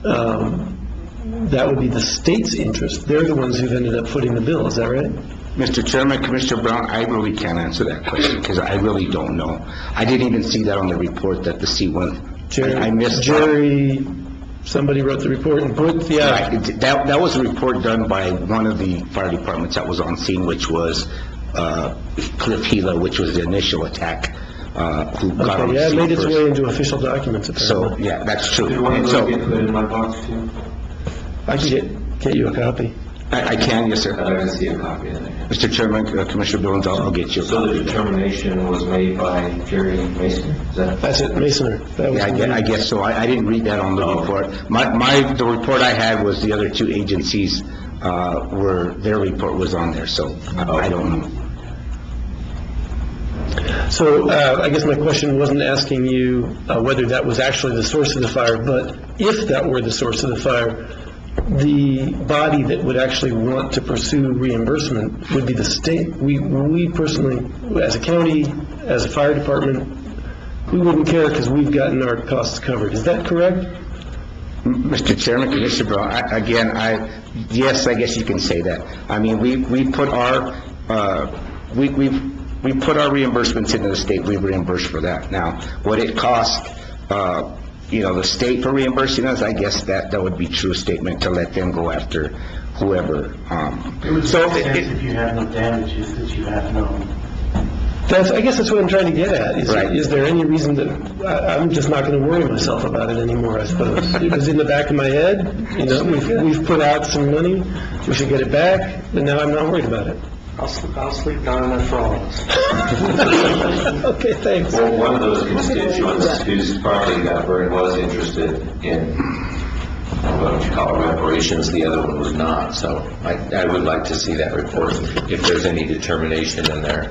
that would be the state's interest. They're the ones who've ended up footing the bill. Is that right? Mr. Chairman, Commissioner Brown, I really can't answer that question because I really don't know. I didn't even see that on the report that the C-1. I missed Jerry, somebody wrote the report and put, yeah. Right. That was a report done by one of the fire departments that was on scene, which was Cliff Gila, which was the initial attack. Who got on the it scene made its first. way into official documents, apparently. So, yeah, that's true. Did one of those get put in my box, too? I can get you a copy. I can, yes, sir. I'd like to see a copy of that. Mr. Chairman, Commissioner Billings, I'll get you. So the determination was made by Jerry Mason? Is that? That's it, Masoner. That was Yeah, I guess so. I didn't read that on the report. The report I had was the other two agencies, their report was on there, so I don't know. So, I guess my question wasn't asking you whether that was actually the source of the fire, but if that were the source of the fire, the body that would actually want to pursue reimbursement would be the state. We personally, as a county, as a fire department, we wouldn't care because we've gotten our costs covered. Is that correct? Mr. Chairman, Commissioner Brown, yes, I guess you can say that. I mean, we put our reimbursements into the state, we reimburse for that. Now, what it costs, the state for reimbursing us, I guess that would be true statement to let them go after whoever. It would make sense if you have no damages, that you have no... I guess that's what I'm trying to get at. Is there any reason that I'm just not going to worry myself about it anymore, I suppose? It was in the back of my head, we've put out some money, we should get it back, but now I'm not worried about it. I'll sleep down enough for all of us. Okay, thanks. Well, one of those constituents whose property got burned was interested in, what would you call it, reparations, the other one was not. So I would like to see that report, if there's any determination in there,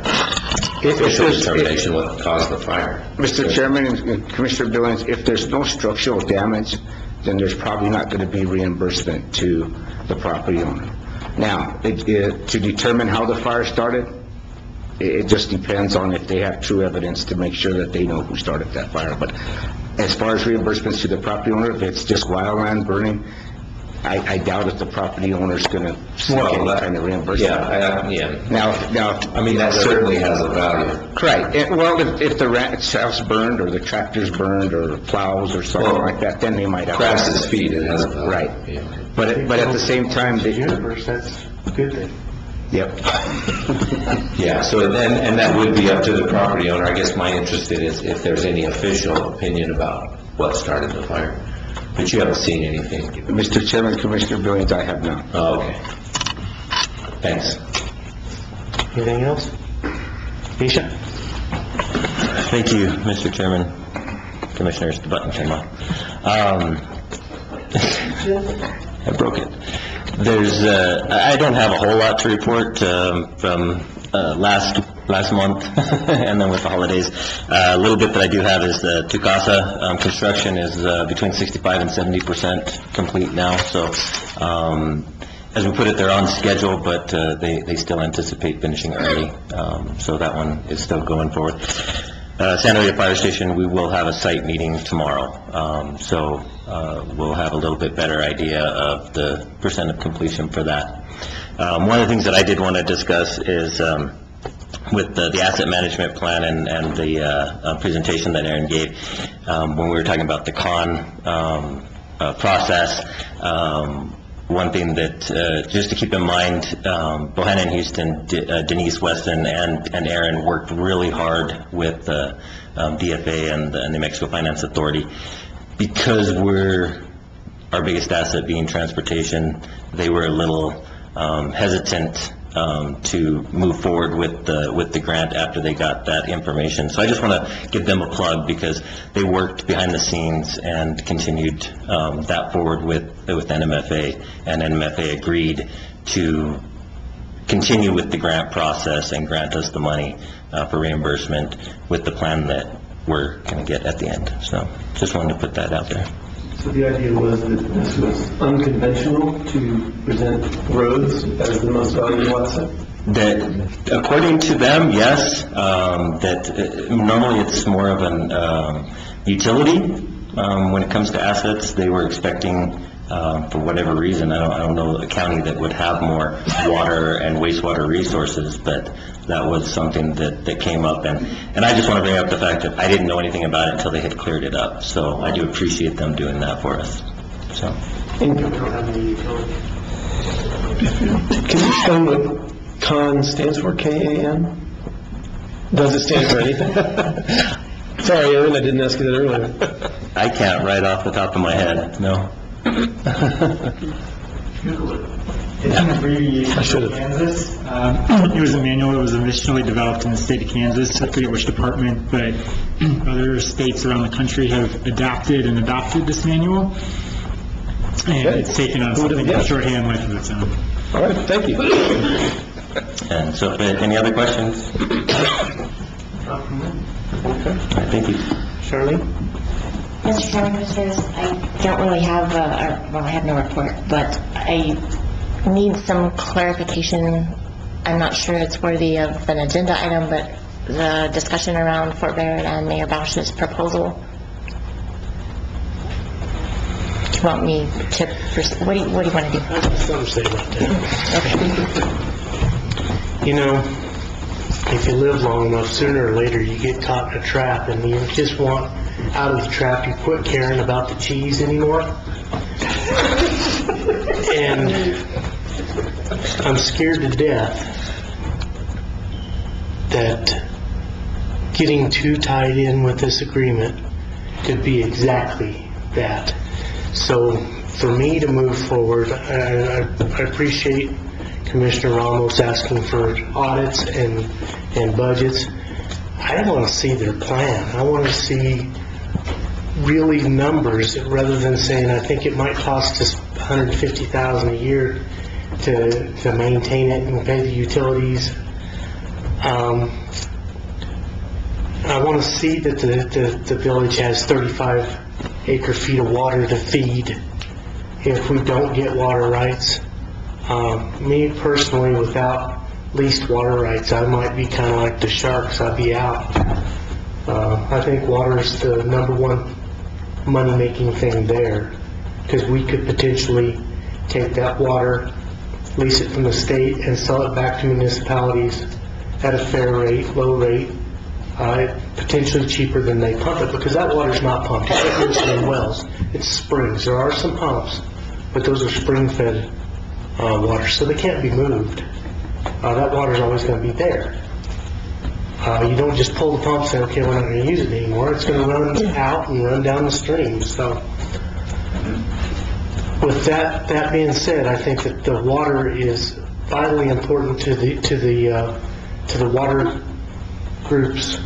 official determination what caused the fire. Mr. Chairman and Commissioner Billings, if there's no structural damage, then there's probably not going to be reimbursement to the property owner. Now, to determine how the fire started, it just depends on if they have true evidence to make sure that they know who started that fire. But as far as reimbursements to the property owner, if it's just wildland burning, I doubt if the property owner's going to seek any kind of reimbursement. Yeah. Now, I mean, that certainly has a value. Right. If the ranch house burned, or the tractor's burned, or plows, or something like that, then they might have... Cracks his feet, it has a value. Right. Yeah. But at the same time... The universe, that's a good thing. Yep. Yeah, so and that would be up to the property owner. I guess my interest is if there's any official opinion about what started the fire. But you haven't seen anything. Mr. Chairman, Commissioner Billings, I have not. Oh, okay. Thanks. Anything else? Misha? Thank you, Mr. Chairman, Commissioners. The button came on. I broke it. I don't have a whole lot to report from last month, and then with the holidays. A little bit that I do have is the Tucasa construction is between 65 and 70% complete now. So as we put it, they're on schedule, but they still anticipate finishing early. So that one is still going forward. Santa Maria Fire Station, we will have a site meeting tomorrow. So we'll have a little bit better idea of the percent of completion for that. One of the things that I did want to discuss is with the asset management plan and the presentation that Aaron gave, when we were talking about the process, one thing that just to keep in mind, Bohannon Houston, Denise Weston, and Aaron worked really hard with DFA and the New Mexico Finance Authority, because our biggest asset being transportation. They were a little hesitant to move forward with the grant after they got that information. So I just want to give them a plug, because they worked behind the scenes and continued that forward with NMFA, and NMFA agreed to continue with the grant process and grant us the money for reimbursement with the plan that we're going to get at the end. So just wanted to put that out there. So the idea was that this was unconventional to present roads as the most valuable asset? That, according to them, yes. That normally it's more of an utility when it comes to assets. They were expecting, for whatever reason, I don't know a county that would have more water and wastewater resources, but that was something that came up, and I just want to bring up the fact that I didn't know anything about it until they had cleared it up. So I do appreciate them doing that for us. So. Can you explain what CAN stands for? KAN? Does it stand for anything? Sorry, Aaron, I didn't ask you that earlier. I can't right off the top of my head, no. It's an abbreviation from Kansas. It was a manual that was initially developed in the state of Kansas. I forget which department, but other states around the country have adapted this manual. And it's taken on something of shorthand life of its own. All right, thank you. And so, any other questions? Okay. Thank you. Charlene? Mr. Chairman, Commissioners, I don't really have, I have no report, but I need some clarification. I'm not sure it's worthy of an agenda item, but the discussion around Fort Barrett and Mayor Bausch's proposal. Do you want me to, what do you want to do? I have something to say about that. Okay. You know, if you live long enough, sooner or later you get caught in a trap and you just want out of the trap. You quit caring about the cheese anymore. And I'm scared to death that getting too tied in with this agreement could be exactly that. So for me to move forward, I appreciate Commissioner Ramos asking for audits and budgets. I want to see their plan. I want to see really numbers rather than saying I think it might cost us $150,000 a year to maintain it and pay the utilities. I want to see that the village has 35 acre feet of water to feed if we don't get water rights. Me personally, without leased water rights, I might be kind of like the sharks. I'd be out. I think water is the number one money-making thing there, because we could potentially take that water, lease it from the state, and sell it back to municipalities at a fair rate, low rate, potentially cheaper than they pump it, because that water's not pumped. You can't use it in wells. It's springs. There are some pumps, but those are spring-fed water, so they can't be moved. That water's always going to be there. You don't just pull the pump and say, okay, we're not going to use it anymore. It's going to run out and run down the stream. So with that being said, I think that the water is vitally important to the water group's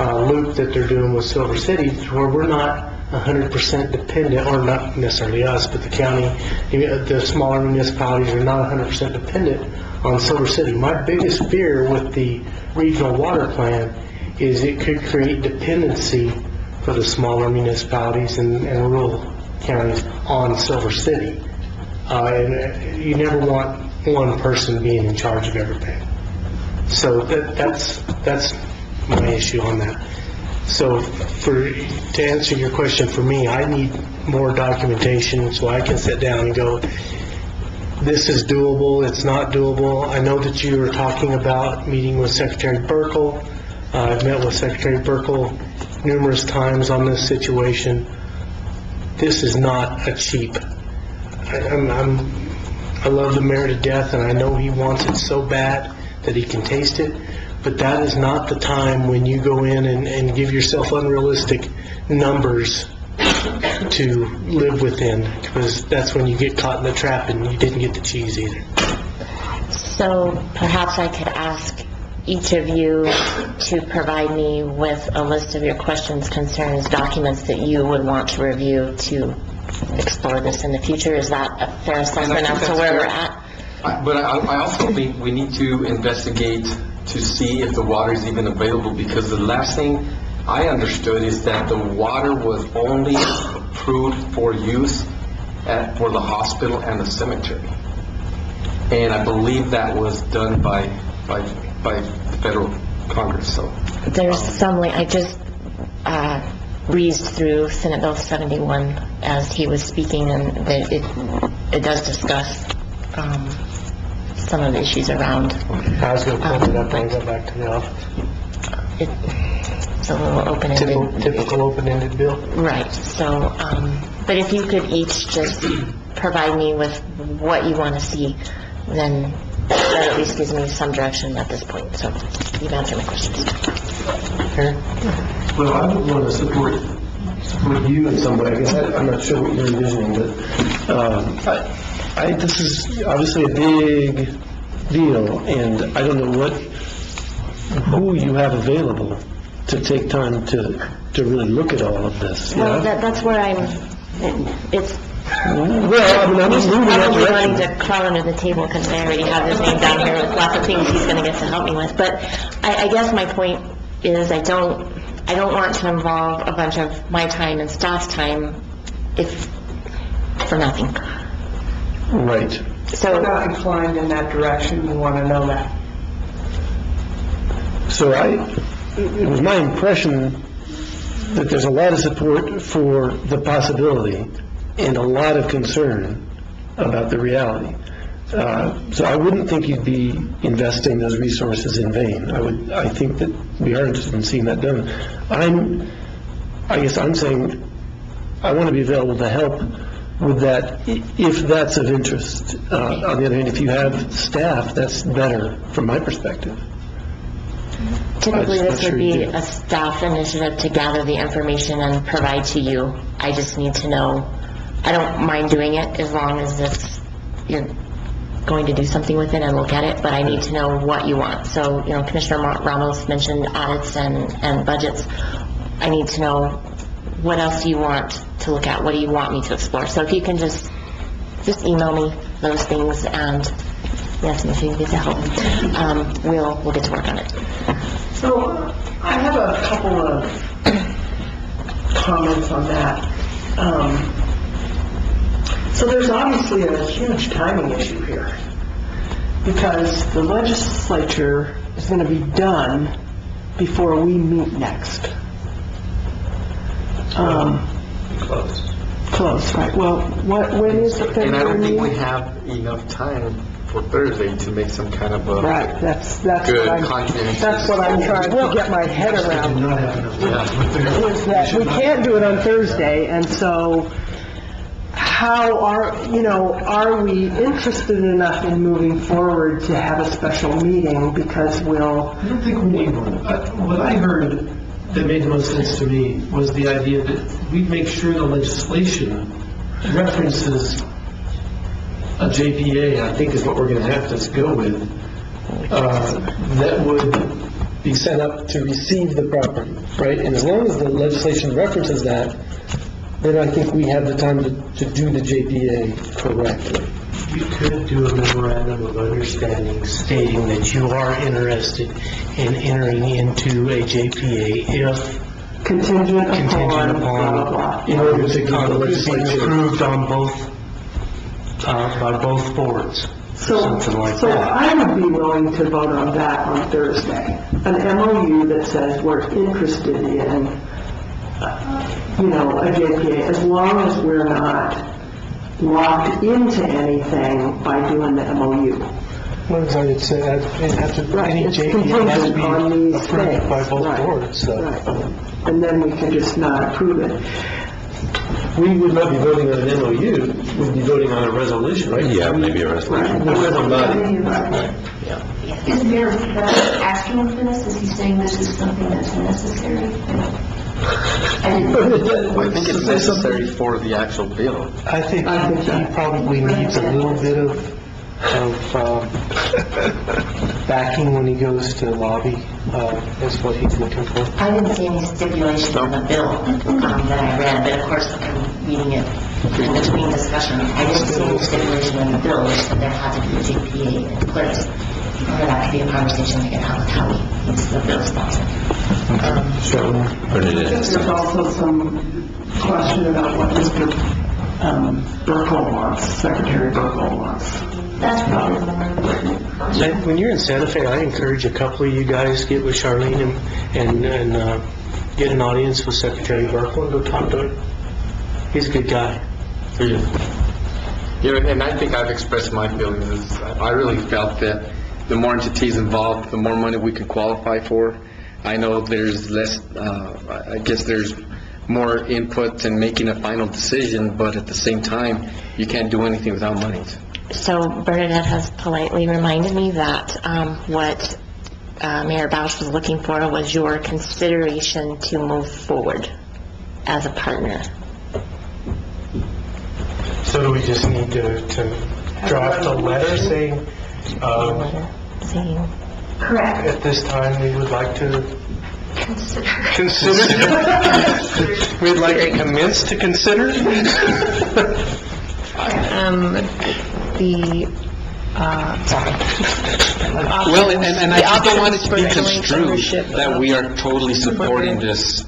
loop that they're doing with Silver City, where we're not 100% dependent, or not necessarily us, but the county, the smaller municipalities are not 100% dependent on Silver City. My biggest fear with the regional water plan is it could create dependency for the smaller municipalities and rural counties on Silver City. And you never want one person being in charge of everything. So that's my issue on that. So to answer your question, for me, I need more documentation so I can sit down and go, this is doable, it's not doable. I know that you were talking about meeting with Secretary Burkle. I've met with Secretary Burkle numerous times on this situation. This is not a cheap. I love the mayor to death, and I know he wants it so bad that he can taste it, but that is not the time when you go in and give yourself unrealistic numbers to live within, because that's when you get caught in the trap and you didn't get the cheese either. So perhaps I could ask each of you to provide me with a list of your questions, concerns, documents that you would want to review to explore this in the future. Is that a fair assessment as to where we're at? But I also think we need to investigate to see if the water is even available, because the last thing I understood is that the water was only approved for use for the hospital and the cemetery. And I believe that was done by federal Congress. So there's some, I just breezed through Senate Bill 71 as he was speaking, and it does discuss some of the issues around. I was going to pull it up when I go back to the office. It's a little open-ended. Typical open-ended bill. Right. So, but if you could each just provide me with what you want to see, then that at least gives me some direction at this point. So you've answered my questions. Well, I would want to support you in some way. I guess I'm not sure what you're envisioning, but This is obviously a big deal, and I don't know who you have available to take time to really look at all of this. Well, that's where it's Well, I mean, I'm just moving that probably direction. wanting to crawl under the table because I already have his name down here with lots of things he's going to get to help me with. But I guess my point is I don't want to involve a bunch of my time and staff's time for nothing. Right. So We're not inclined in that direction, you want to know that. So it was my impression that there's a lot of support for the possibility and a lot of concern about the reality. So I wouldn't think you'd be investing those resources in vain. I think that we are interested in seeing that done. I guess I'm saying I want to be available to help with that if that's of interest. On the other hand, if you have staff, that's better from my perspective. typically I'm this sure would you be do. a staff initiative to gather the information and provide to you. I just need to know, I don't mind doing it as long as you're going to do something with it and look at it, but I need to know what you want. So, Commissioner Ramos mentioned audits and budgets. I need to know what else do you want to look at, what do you want me to explore. So if you can just email me those things, and yes, if you can get to help, we'll get to work on it. So I have a couple of comments on that. So there's obviously a huge timing issue here, because the legislature is going to be done before we meet next. Close, right. Well, when is the February And I don't think we meeting? have enough time for Thursday to make some kind of a Right, that's good what content. that's what I'm trying to get my head around. Yeah. Is that we can't do it on Thursday, and so how are we interested enough in moving forward to have a special meeting, because I don't think we need one. What I heard that made the most sense to me was the idea that we make sure the legislation references a JPA, I think is what we're going to have to go with, that would be set up to receive the property, right? And as long as the legislation references that, then I think we have the time to do the JPA correctly. You could do a memorandum of understanding stating that you are interested in entering into a JPA if contingent upon blah, blah, upon blah. In order to get the being legislature. approved on both, by both boards, something like So that. I would be willing to vote on that on Thursday. An MOU that says we're interested in, a JPA, as long as we're not locked into anything by doing the MOU. Well, as I said, it has to, Right, any it's JPA has to contingent on be these approved by things. both Right, boards, so. right. And then we can just not approve it. We would not be voting on an MOU, we'd be voting on a resolution, right? Yeah, maybe a resolution. We're not body. Is Mayor asking for this? Is he saying this is something that's necessary? I think it's necessary for the actual bill. I think he probably needs a little bit of backing when he goes to lobby, is what he's looking for. I didn't see any stipulation in the bill that I read, but of course, I'm reading it in between discussion. I didn't see any stipulation in the bill which said there had to be a JPA in place. Or that could be a conversation we could have with Howie, he's the bill sponsor. There's also some question about what Mr. Burkle wants, Secretary Burkle wants. That's probably the more important. When you're in Santa Fe, I encourage a couple of you guys get with Charlene and get an audience with Secretary Burkle and go talk to him. He's a good guy. Yeah, and I think I've expressed my feelings. I really felt that the more entities involved, the more money we can qualify for. I know there's less, I guess there's more input in making a final decision, but at the same time, you can't do anything without money. So Bernadette has politely reminded me that what Mayor Bausch was looking for was your consideration to move forward as a partner. So do we just need to draft a letter saying, Correct. at this time, we would like to consider, we'd like to commence to consider? Well, and I just don't want it to be construed that we are totally supporting this,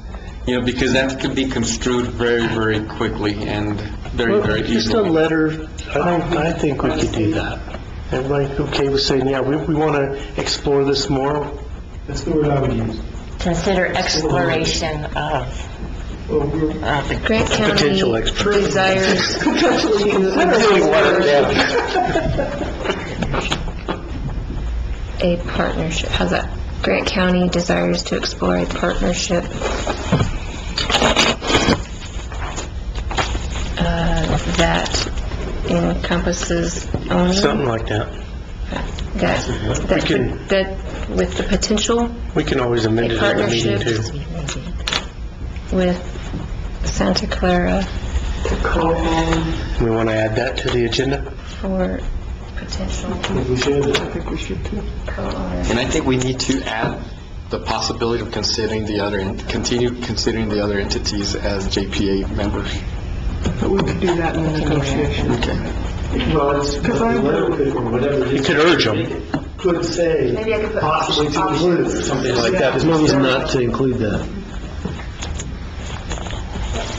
because that could be construed very, very quickly and very, very Just a easily. letter, I think we could do that. Everybody okay with saying, yeah, we want to explore this more? That's the word I would use. Consider exploration of. Grant County Potential expert. desires a partnership. How's that? Grant County desires to explore a partnership that encompasses only Something like that. that with the potential We can always amend it at the meeting too. with Santa Clara We want to add that to the agenda? for potential We should. I think we should too. co-owners. And I think we need to add the possibility of continue considering the other entities as JPA members. But we could do that in the negotiation. Okay. Well, it's, Because I- you could urge them. Could say Maybe I could put possibly to include or something like that. There's no reason not to include that.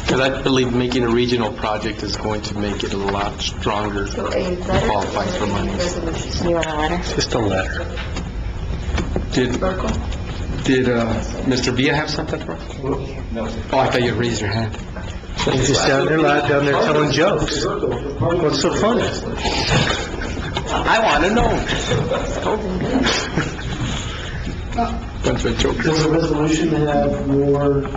Because I believe making a regional project is going to make it a lot stronger, So a letter. qualifies for money. Resolution. You want a letter? Just a letter. Did Mr. Villa have something for us? No. Oh, I thought you raised your hand. He's just down there telling jokes. What's so funny? I want to know. Bunch of jokers. Does the resolution have more,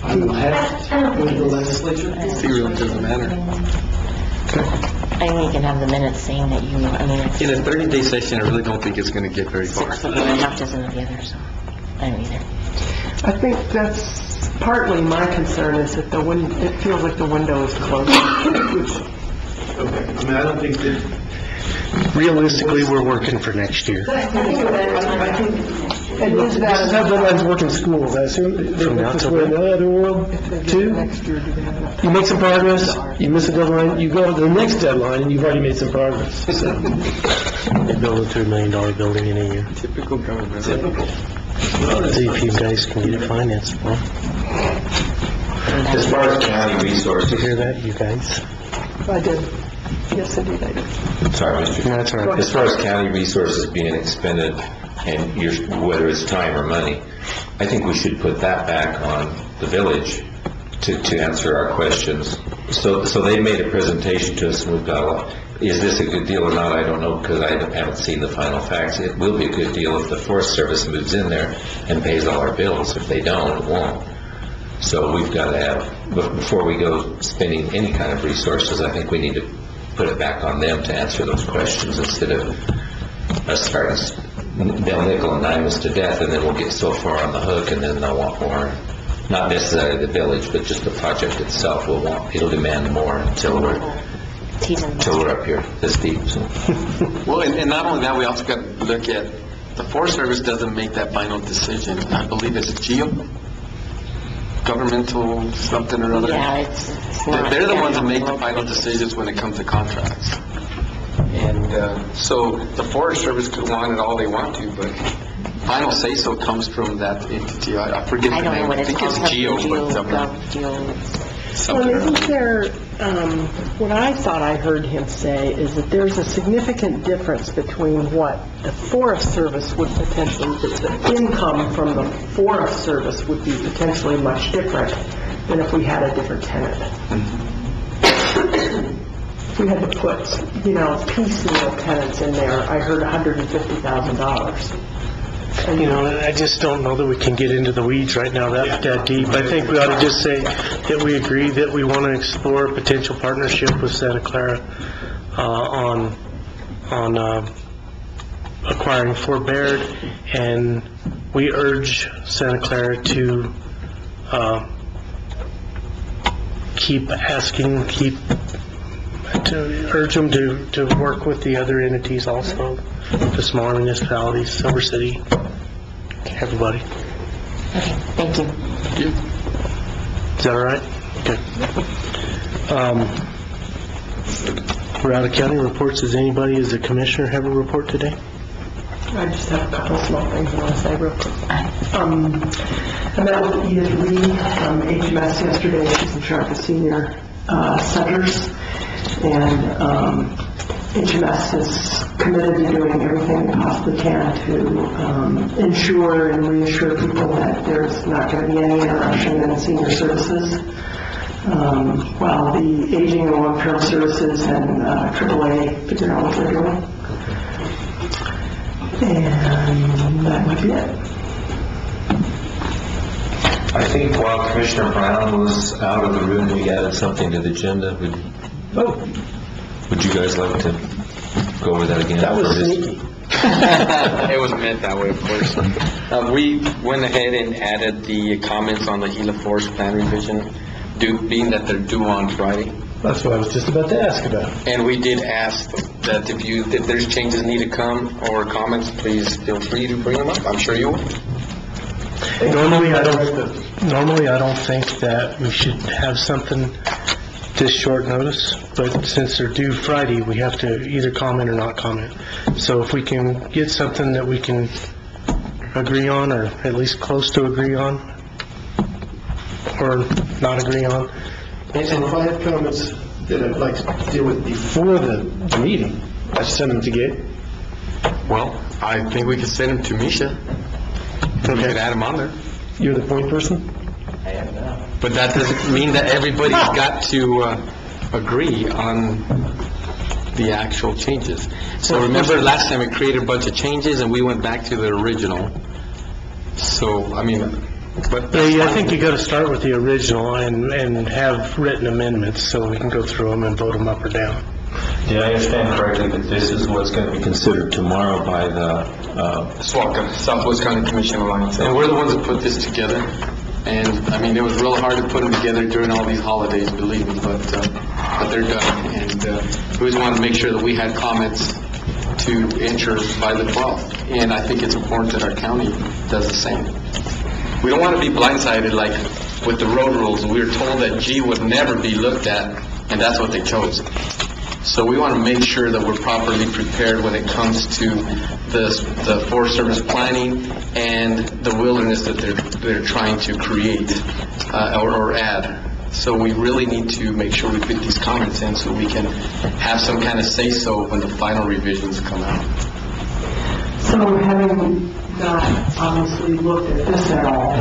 I don't know, heft with the legislature? It really doesn't matter. I think you can have the minutes saying that In a 30-day session, I really don't think it's going to get very far. one and a half dozen of the other, so I don't either. I think that's partly my concern is that it feels like the window is closed. Okay, I mean, I don't think that, Realistically, we're working for next year. I think a letter is I think, And is this is how deadlines work in schools, I assume they From work this now way till in the other world, too? next year, do they have enough? You make some progress, you miss a deadline, you go to the next deadline, and you've already made some progress, so. They build a $3 million building in a year. Typical government. See if you guys can get it financed. Well, As far as county did you resources, hear that, you guys? I did. Yes, indeed, I did. sorry, Mr. No, that's all right. As far as county resources being expended, and whether it's time or money, I think we should put that back on the village to answer our questions. So they made a presentation to us, and we've got a lot. Is this a good deal or not? I don't know, because I haven't seen the final facts. It will be a good deal if the Forest Service moves in there and pays all our bills. If they don't, it won't. So we've got to have, before we go spending any kind of resources, I think we need to put it back on them to answer those questions instead of us starting, they'll nickel and dime us to death, and then we'll get so far on the hook, and then they'll want more. Not necessarily the village, but just the project itself will want, it'll demand more until we're up here this deep, so. Well, and not only that, we also got to look at, the Forest Service doesn't make that final decision. I believe it's GEO, governmental something or other. Yeah, it's not. They're the ones that make the final decisions when it comes to contracts. And so the Forest Service could want it all they want to, but final say-so comes from that entity. I forget the I don't know name. what I it's think called. it's GEO, but Well, isn't there, what I thought I heard him say is that there's a significant difference between what the Forest Service would potentially, the income from the Forest Service would be potentially much different than if we had a different tenant. If we had to put, piecemeal tenants in there, I heard $150,000. I just don't know that we can get into the weeds right now that deep. I think we ought to just say that we agree that we want to explore a potential partnership with Santa Clara on acquiring Fort Baird, and we urge Santa Clara to keep to urge them to work with the other entities also, the smaller municipalities, Silver City, everybody. Okay, thank you. Is that all right? Okay. We're out of county reports. Does anybody, as a commissioner, have a report today? I just have a couple of small things I want to say real quick. I met with Edith Lee from HMS yesterday. She's in charge of senior centers. And HMS is committed to doing everything they possibly can to ensure and reassure people that there's not going to be any interruption in senior services. While the aging and long-term services and AAA figure out what they're doing. And that might be it. I think while Commissioner Brown was out of the room, we added something to the agenda. Would you guys like to go over that again? That was sneaky. It was meant that way, of course. We went ahead and added the comments on the Gila Forest Plan revision, being that they're due on Friday. That's what I was just about to ask about. And we did ask that if there's changes need to come or comments, please feel free to bring them up. I'm sure you will. Normally, I don't think that we should have something this short notice, but since they're due Friday, we have to either comment or not comment. So if we can get something that we can agree on, or at least close to agree on, or not agree on. And if I have comments that I'd like to deal with before the meeting, I send them to Gabe. Well, I think we could send them to Misha. We could add them on there. You're the point person? I am now. But that doesn't mean that everybody's got to agree on the actual changes. So remember last time we created a bunch of changes and we went back to the original. So, I mean, but I think you got to start with the original and have written amendments so we can go through them and vote them up or down. Did I understand correctly that this is what's going to be considered tomorrow by the SWACA, Southwest County Commission Alliance, and we're the ones that put this together. And I mean, it was real hard to put them together during all these holidays, believe me, but they're done. And we just wanted to make sure that we had comments to enter by the 12th. And I think it's important that our county does the same. We don't want to be blindsided like with the road rules. We were told that G would never be looked at, and that's what they chose. So we want to make sure that we're properly prepared when it comes to the Forest Service planning and the wilderness that they're trying to create or add. So we really need to make sure we fit these comments in so we can have some kind of say-so when the final revisions come out. So having not obviously looked at this at all,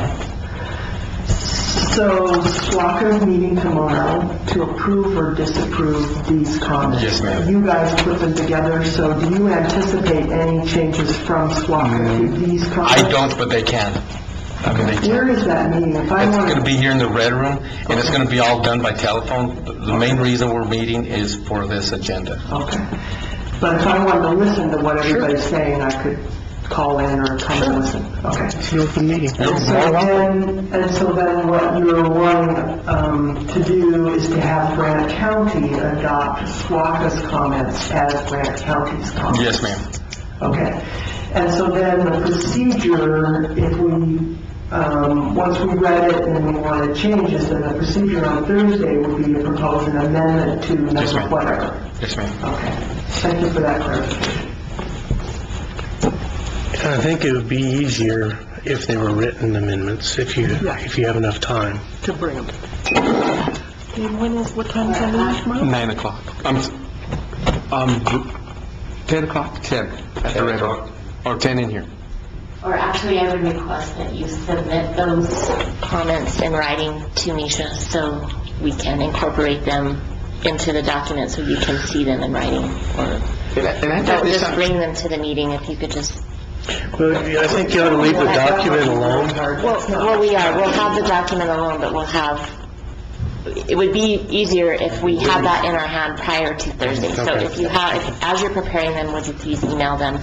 so SWACA is meeting tomorrow to approve or disapprove these comments. Yes, ma'am. You guys put them together, so do you anticipate any changes from SWACA to these comments? I don't, but they can. I mean, they can. Where is that meeting? If I It's want going to be here in the Red Room, and it's going to be all done by telephone. The main reason we're meeting is for this agenda. Okay. But if I wanted to listen to what everybody's saying, I could call in or come and listen. Okay. It's an open meeting. And so then what you're wanting to do is to have Grant County adopt SWACA's comments as Grant County's comments. Yes, ma'am. Okay. And so then the procedure, if we, once we read it and we wanted changes, then the procedure on Thursday would be to propose an amendment to Yes, number ma'am. whatever. Yes, ma'am. Okay. Thank you for that clarification. I think it would be easier if they were written amendments, if you have enough time. To bring them. What time is that tomorrow? 9 o'clock. 10 o'clock? 10 at the Red Room. Or 10 in here. Or actually, I would request that you submit those comments in writing to Misha so we can incorporate them into the document so you can see them in writing. Or don't just bring them to the meeting if you could just... Well, I think you ought to leave the document alone. Well, we are. We'll have the document alone, but we'll have... It would be easier if we had that in our hand prior to Thursday. So if you have, as you're preparing them, would you please email them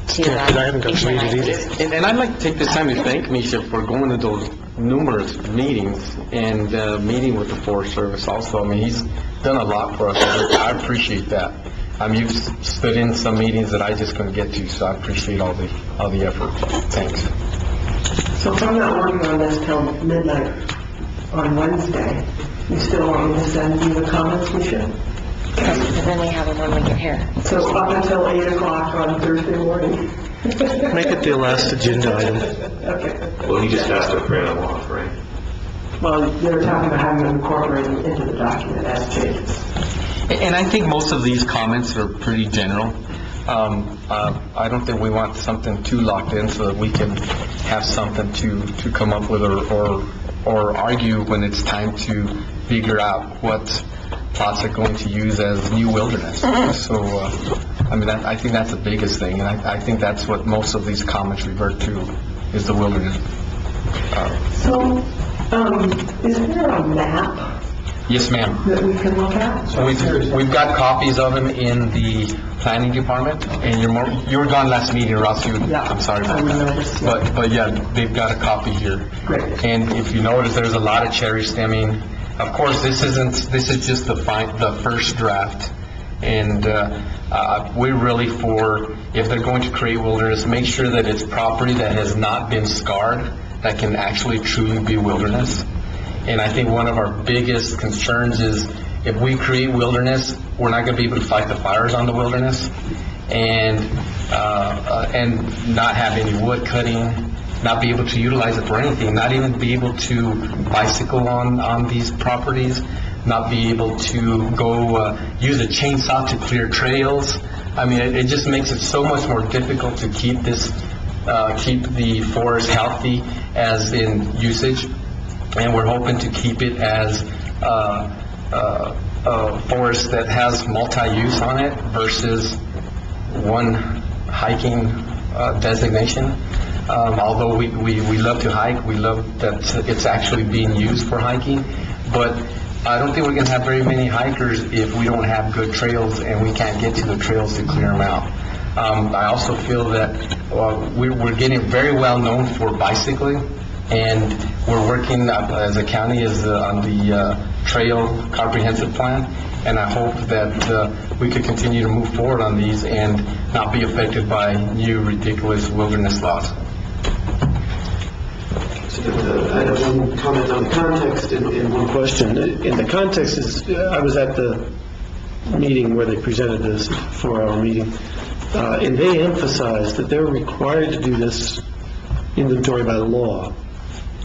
to I haven't got to read it either. And I'd like to take this time to thank Misha for going to those numerous meetings and meeting with the Forest Service also. I mean, he's done a lot for us. I appreciate that. You've stood in some meetings that I just couldn't get to, so I appreciate all the effort. Thanks. So if I'm not working on this till midnight on Wednesday, you still want me to send you the comments, Misha? Because then we have them when we get here. So up until 8 o'clock on Thursday morning? Make it the last agenda item. Okay. Well, he just has to print them off, right? Well, they're talking about having them incorporated into the document as changes. And I think most of these comments are pretty general. I don't think we want something too locked in so that we can have something to come up with or argue when it's time to figure out what plots are going to use as new wilderness. So, I think that's the biggest thing, and I think that's what most of these comments revert to, is the wilderness. Is there a map Yes, ma'am. that we can look at? So we've got copies of them in the planning department, and you were gone last meeting, or else I'm sorry about that. But yeah, they've got a copy here. Great. And if you notice, there's a lot of cherry stemming. Of course, this is just the first draft. And we're really for, if they're going to create wilderness, make sure that it's property that has not been scarred, that can actually truly be wilderness. And I think one of our biggest concerns is if we create wilderness, we're not going to be able to fight the fires on the wilderness, and not have any wood cutting, not be able to utilize it for anything, not even be able to bicycle on these properties, not be able to go use a chainsaw to clear trails. I mean, it just makes it so much more difficult to keep the forest healthy as in usage. And we're hoping to keep it as a forest that has multi-use on it versus one hiking designation. Although we love to hike, we love that it's actually being used for hiking, but I don't think we're going to have very many hikers if we don't have good trails and we can't get to the trails to clear them out. I also feel that we're getting very well known for bicycling, and we're working as a county on the trail comprehensive plan, and I hope that we could continue to move forward on these and not be affected by new ridiculous wilderness laws. I have one comment on the context and one question. And the context is, I was at the meeting where they presented this 4-hour meeting, and they emphasized that they're required to do this inventory by law,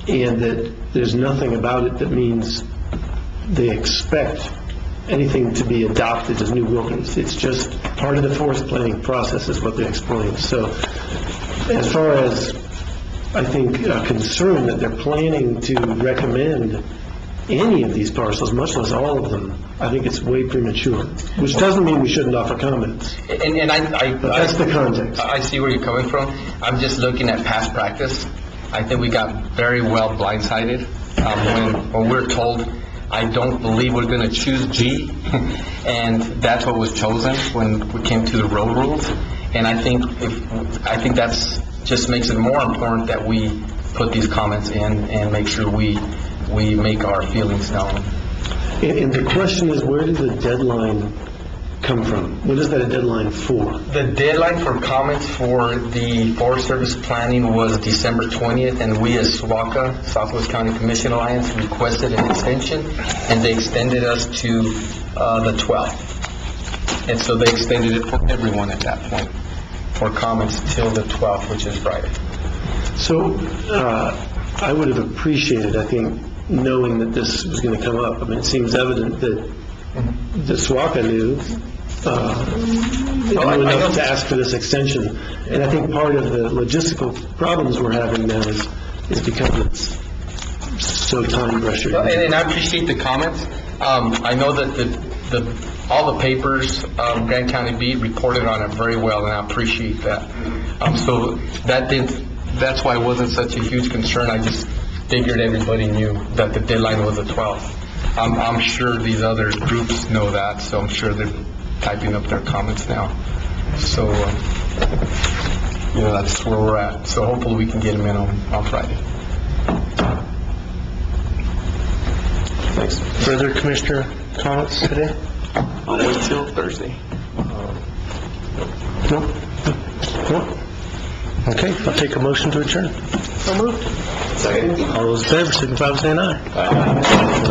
and that there's nothing about it that means they expect anything to be adopted as new wilderness. It's just part of the forest planning process, is what they explained. So as far as, I think, a concern that they're planning to recommend any of these parcels, much less all of them, I think it's way premature, which doesn't mean we shouldn't offer comments. And but that's the context. I see where you're coming from. I'm just looking at past practice. I think we got very well blindsided when we're told, I don't believe we're going to choose G, and that's what was chosen when we came to the road rules. And I think that's just makes it more important that we put these comments in and make sure we make our feelings known. And the question is, where did the deadline come from? What is that a deadline for? The deadline for comments for the Forest Service planning was December 20th, and we as SWACA, Southwest County Commission Alliance, requested an extension, and they extended us to the 12th. And so they extended it for everyone at that point, for comments till the 12th, which is Friday. So I would have appreciated, I think, knowing that this was going to come up. I mean, it seems evident that the SWACA knew enough to ask for this extension. And I think part of the logistical problems we're having now is because it's so time pressured. And I appreciate the comments. I know that all the papers, Grand County Beat reported on it very well, and I appreciate that. So that's why it wasn't such a huge concern. I just figured everybody knew that the deadline was the 12th. I'm sure these other groups know that, so I'm sure they're typing up their comments now. So, that's where we're at. So hopefully we can get them in on Friday. Thanks. Further commissioner comments today? I'll wait till Thursday. No? No? Okay, I'll take a motion to adjourn. So moved. Second. All those in favor, signify by saying aye.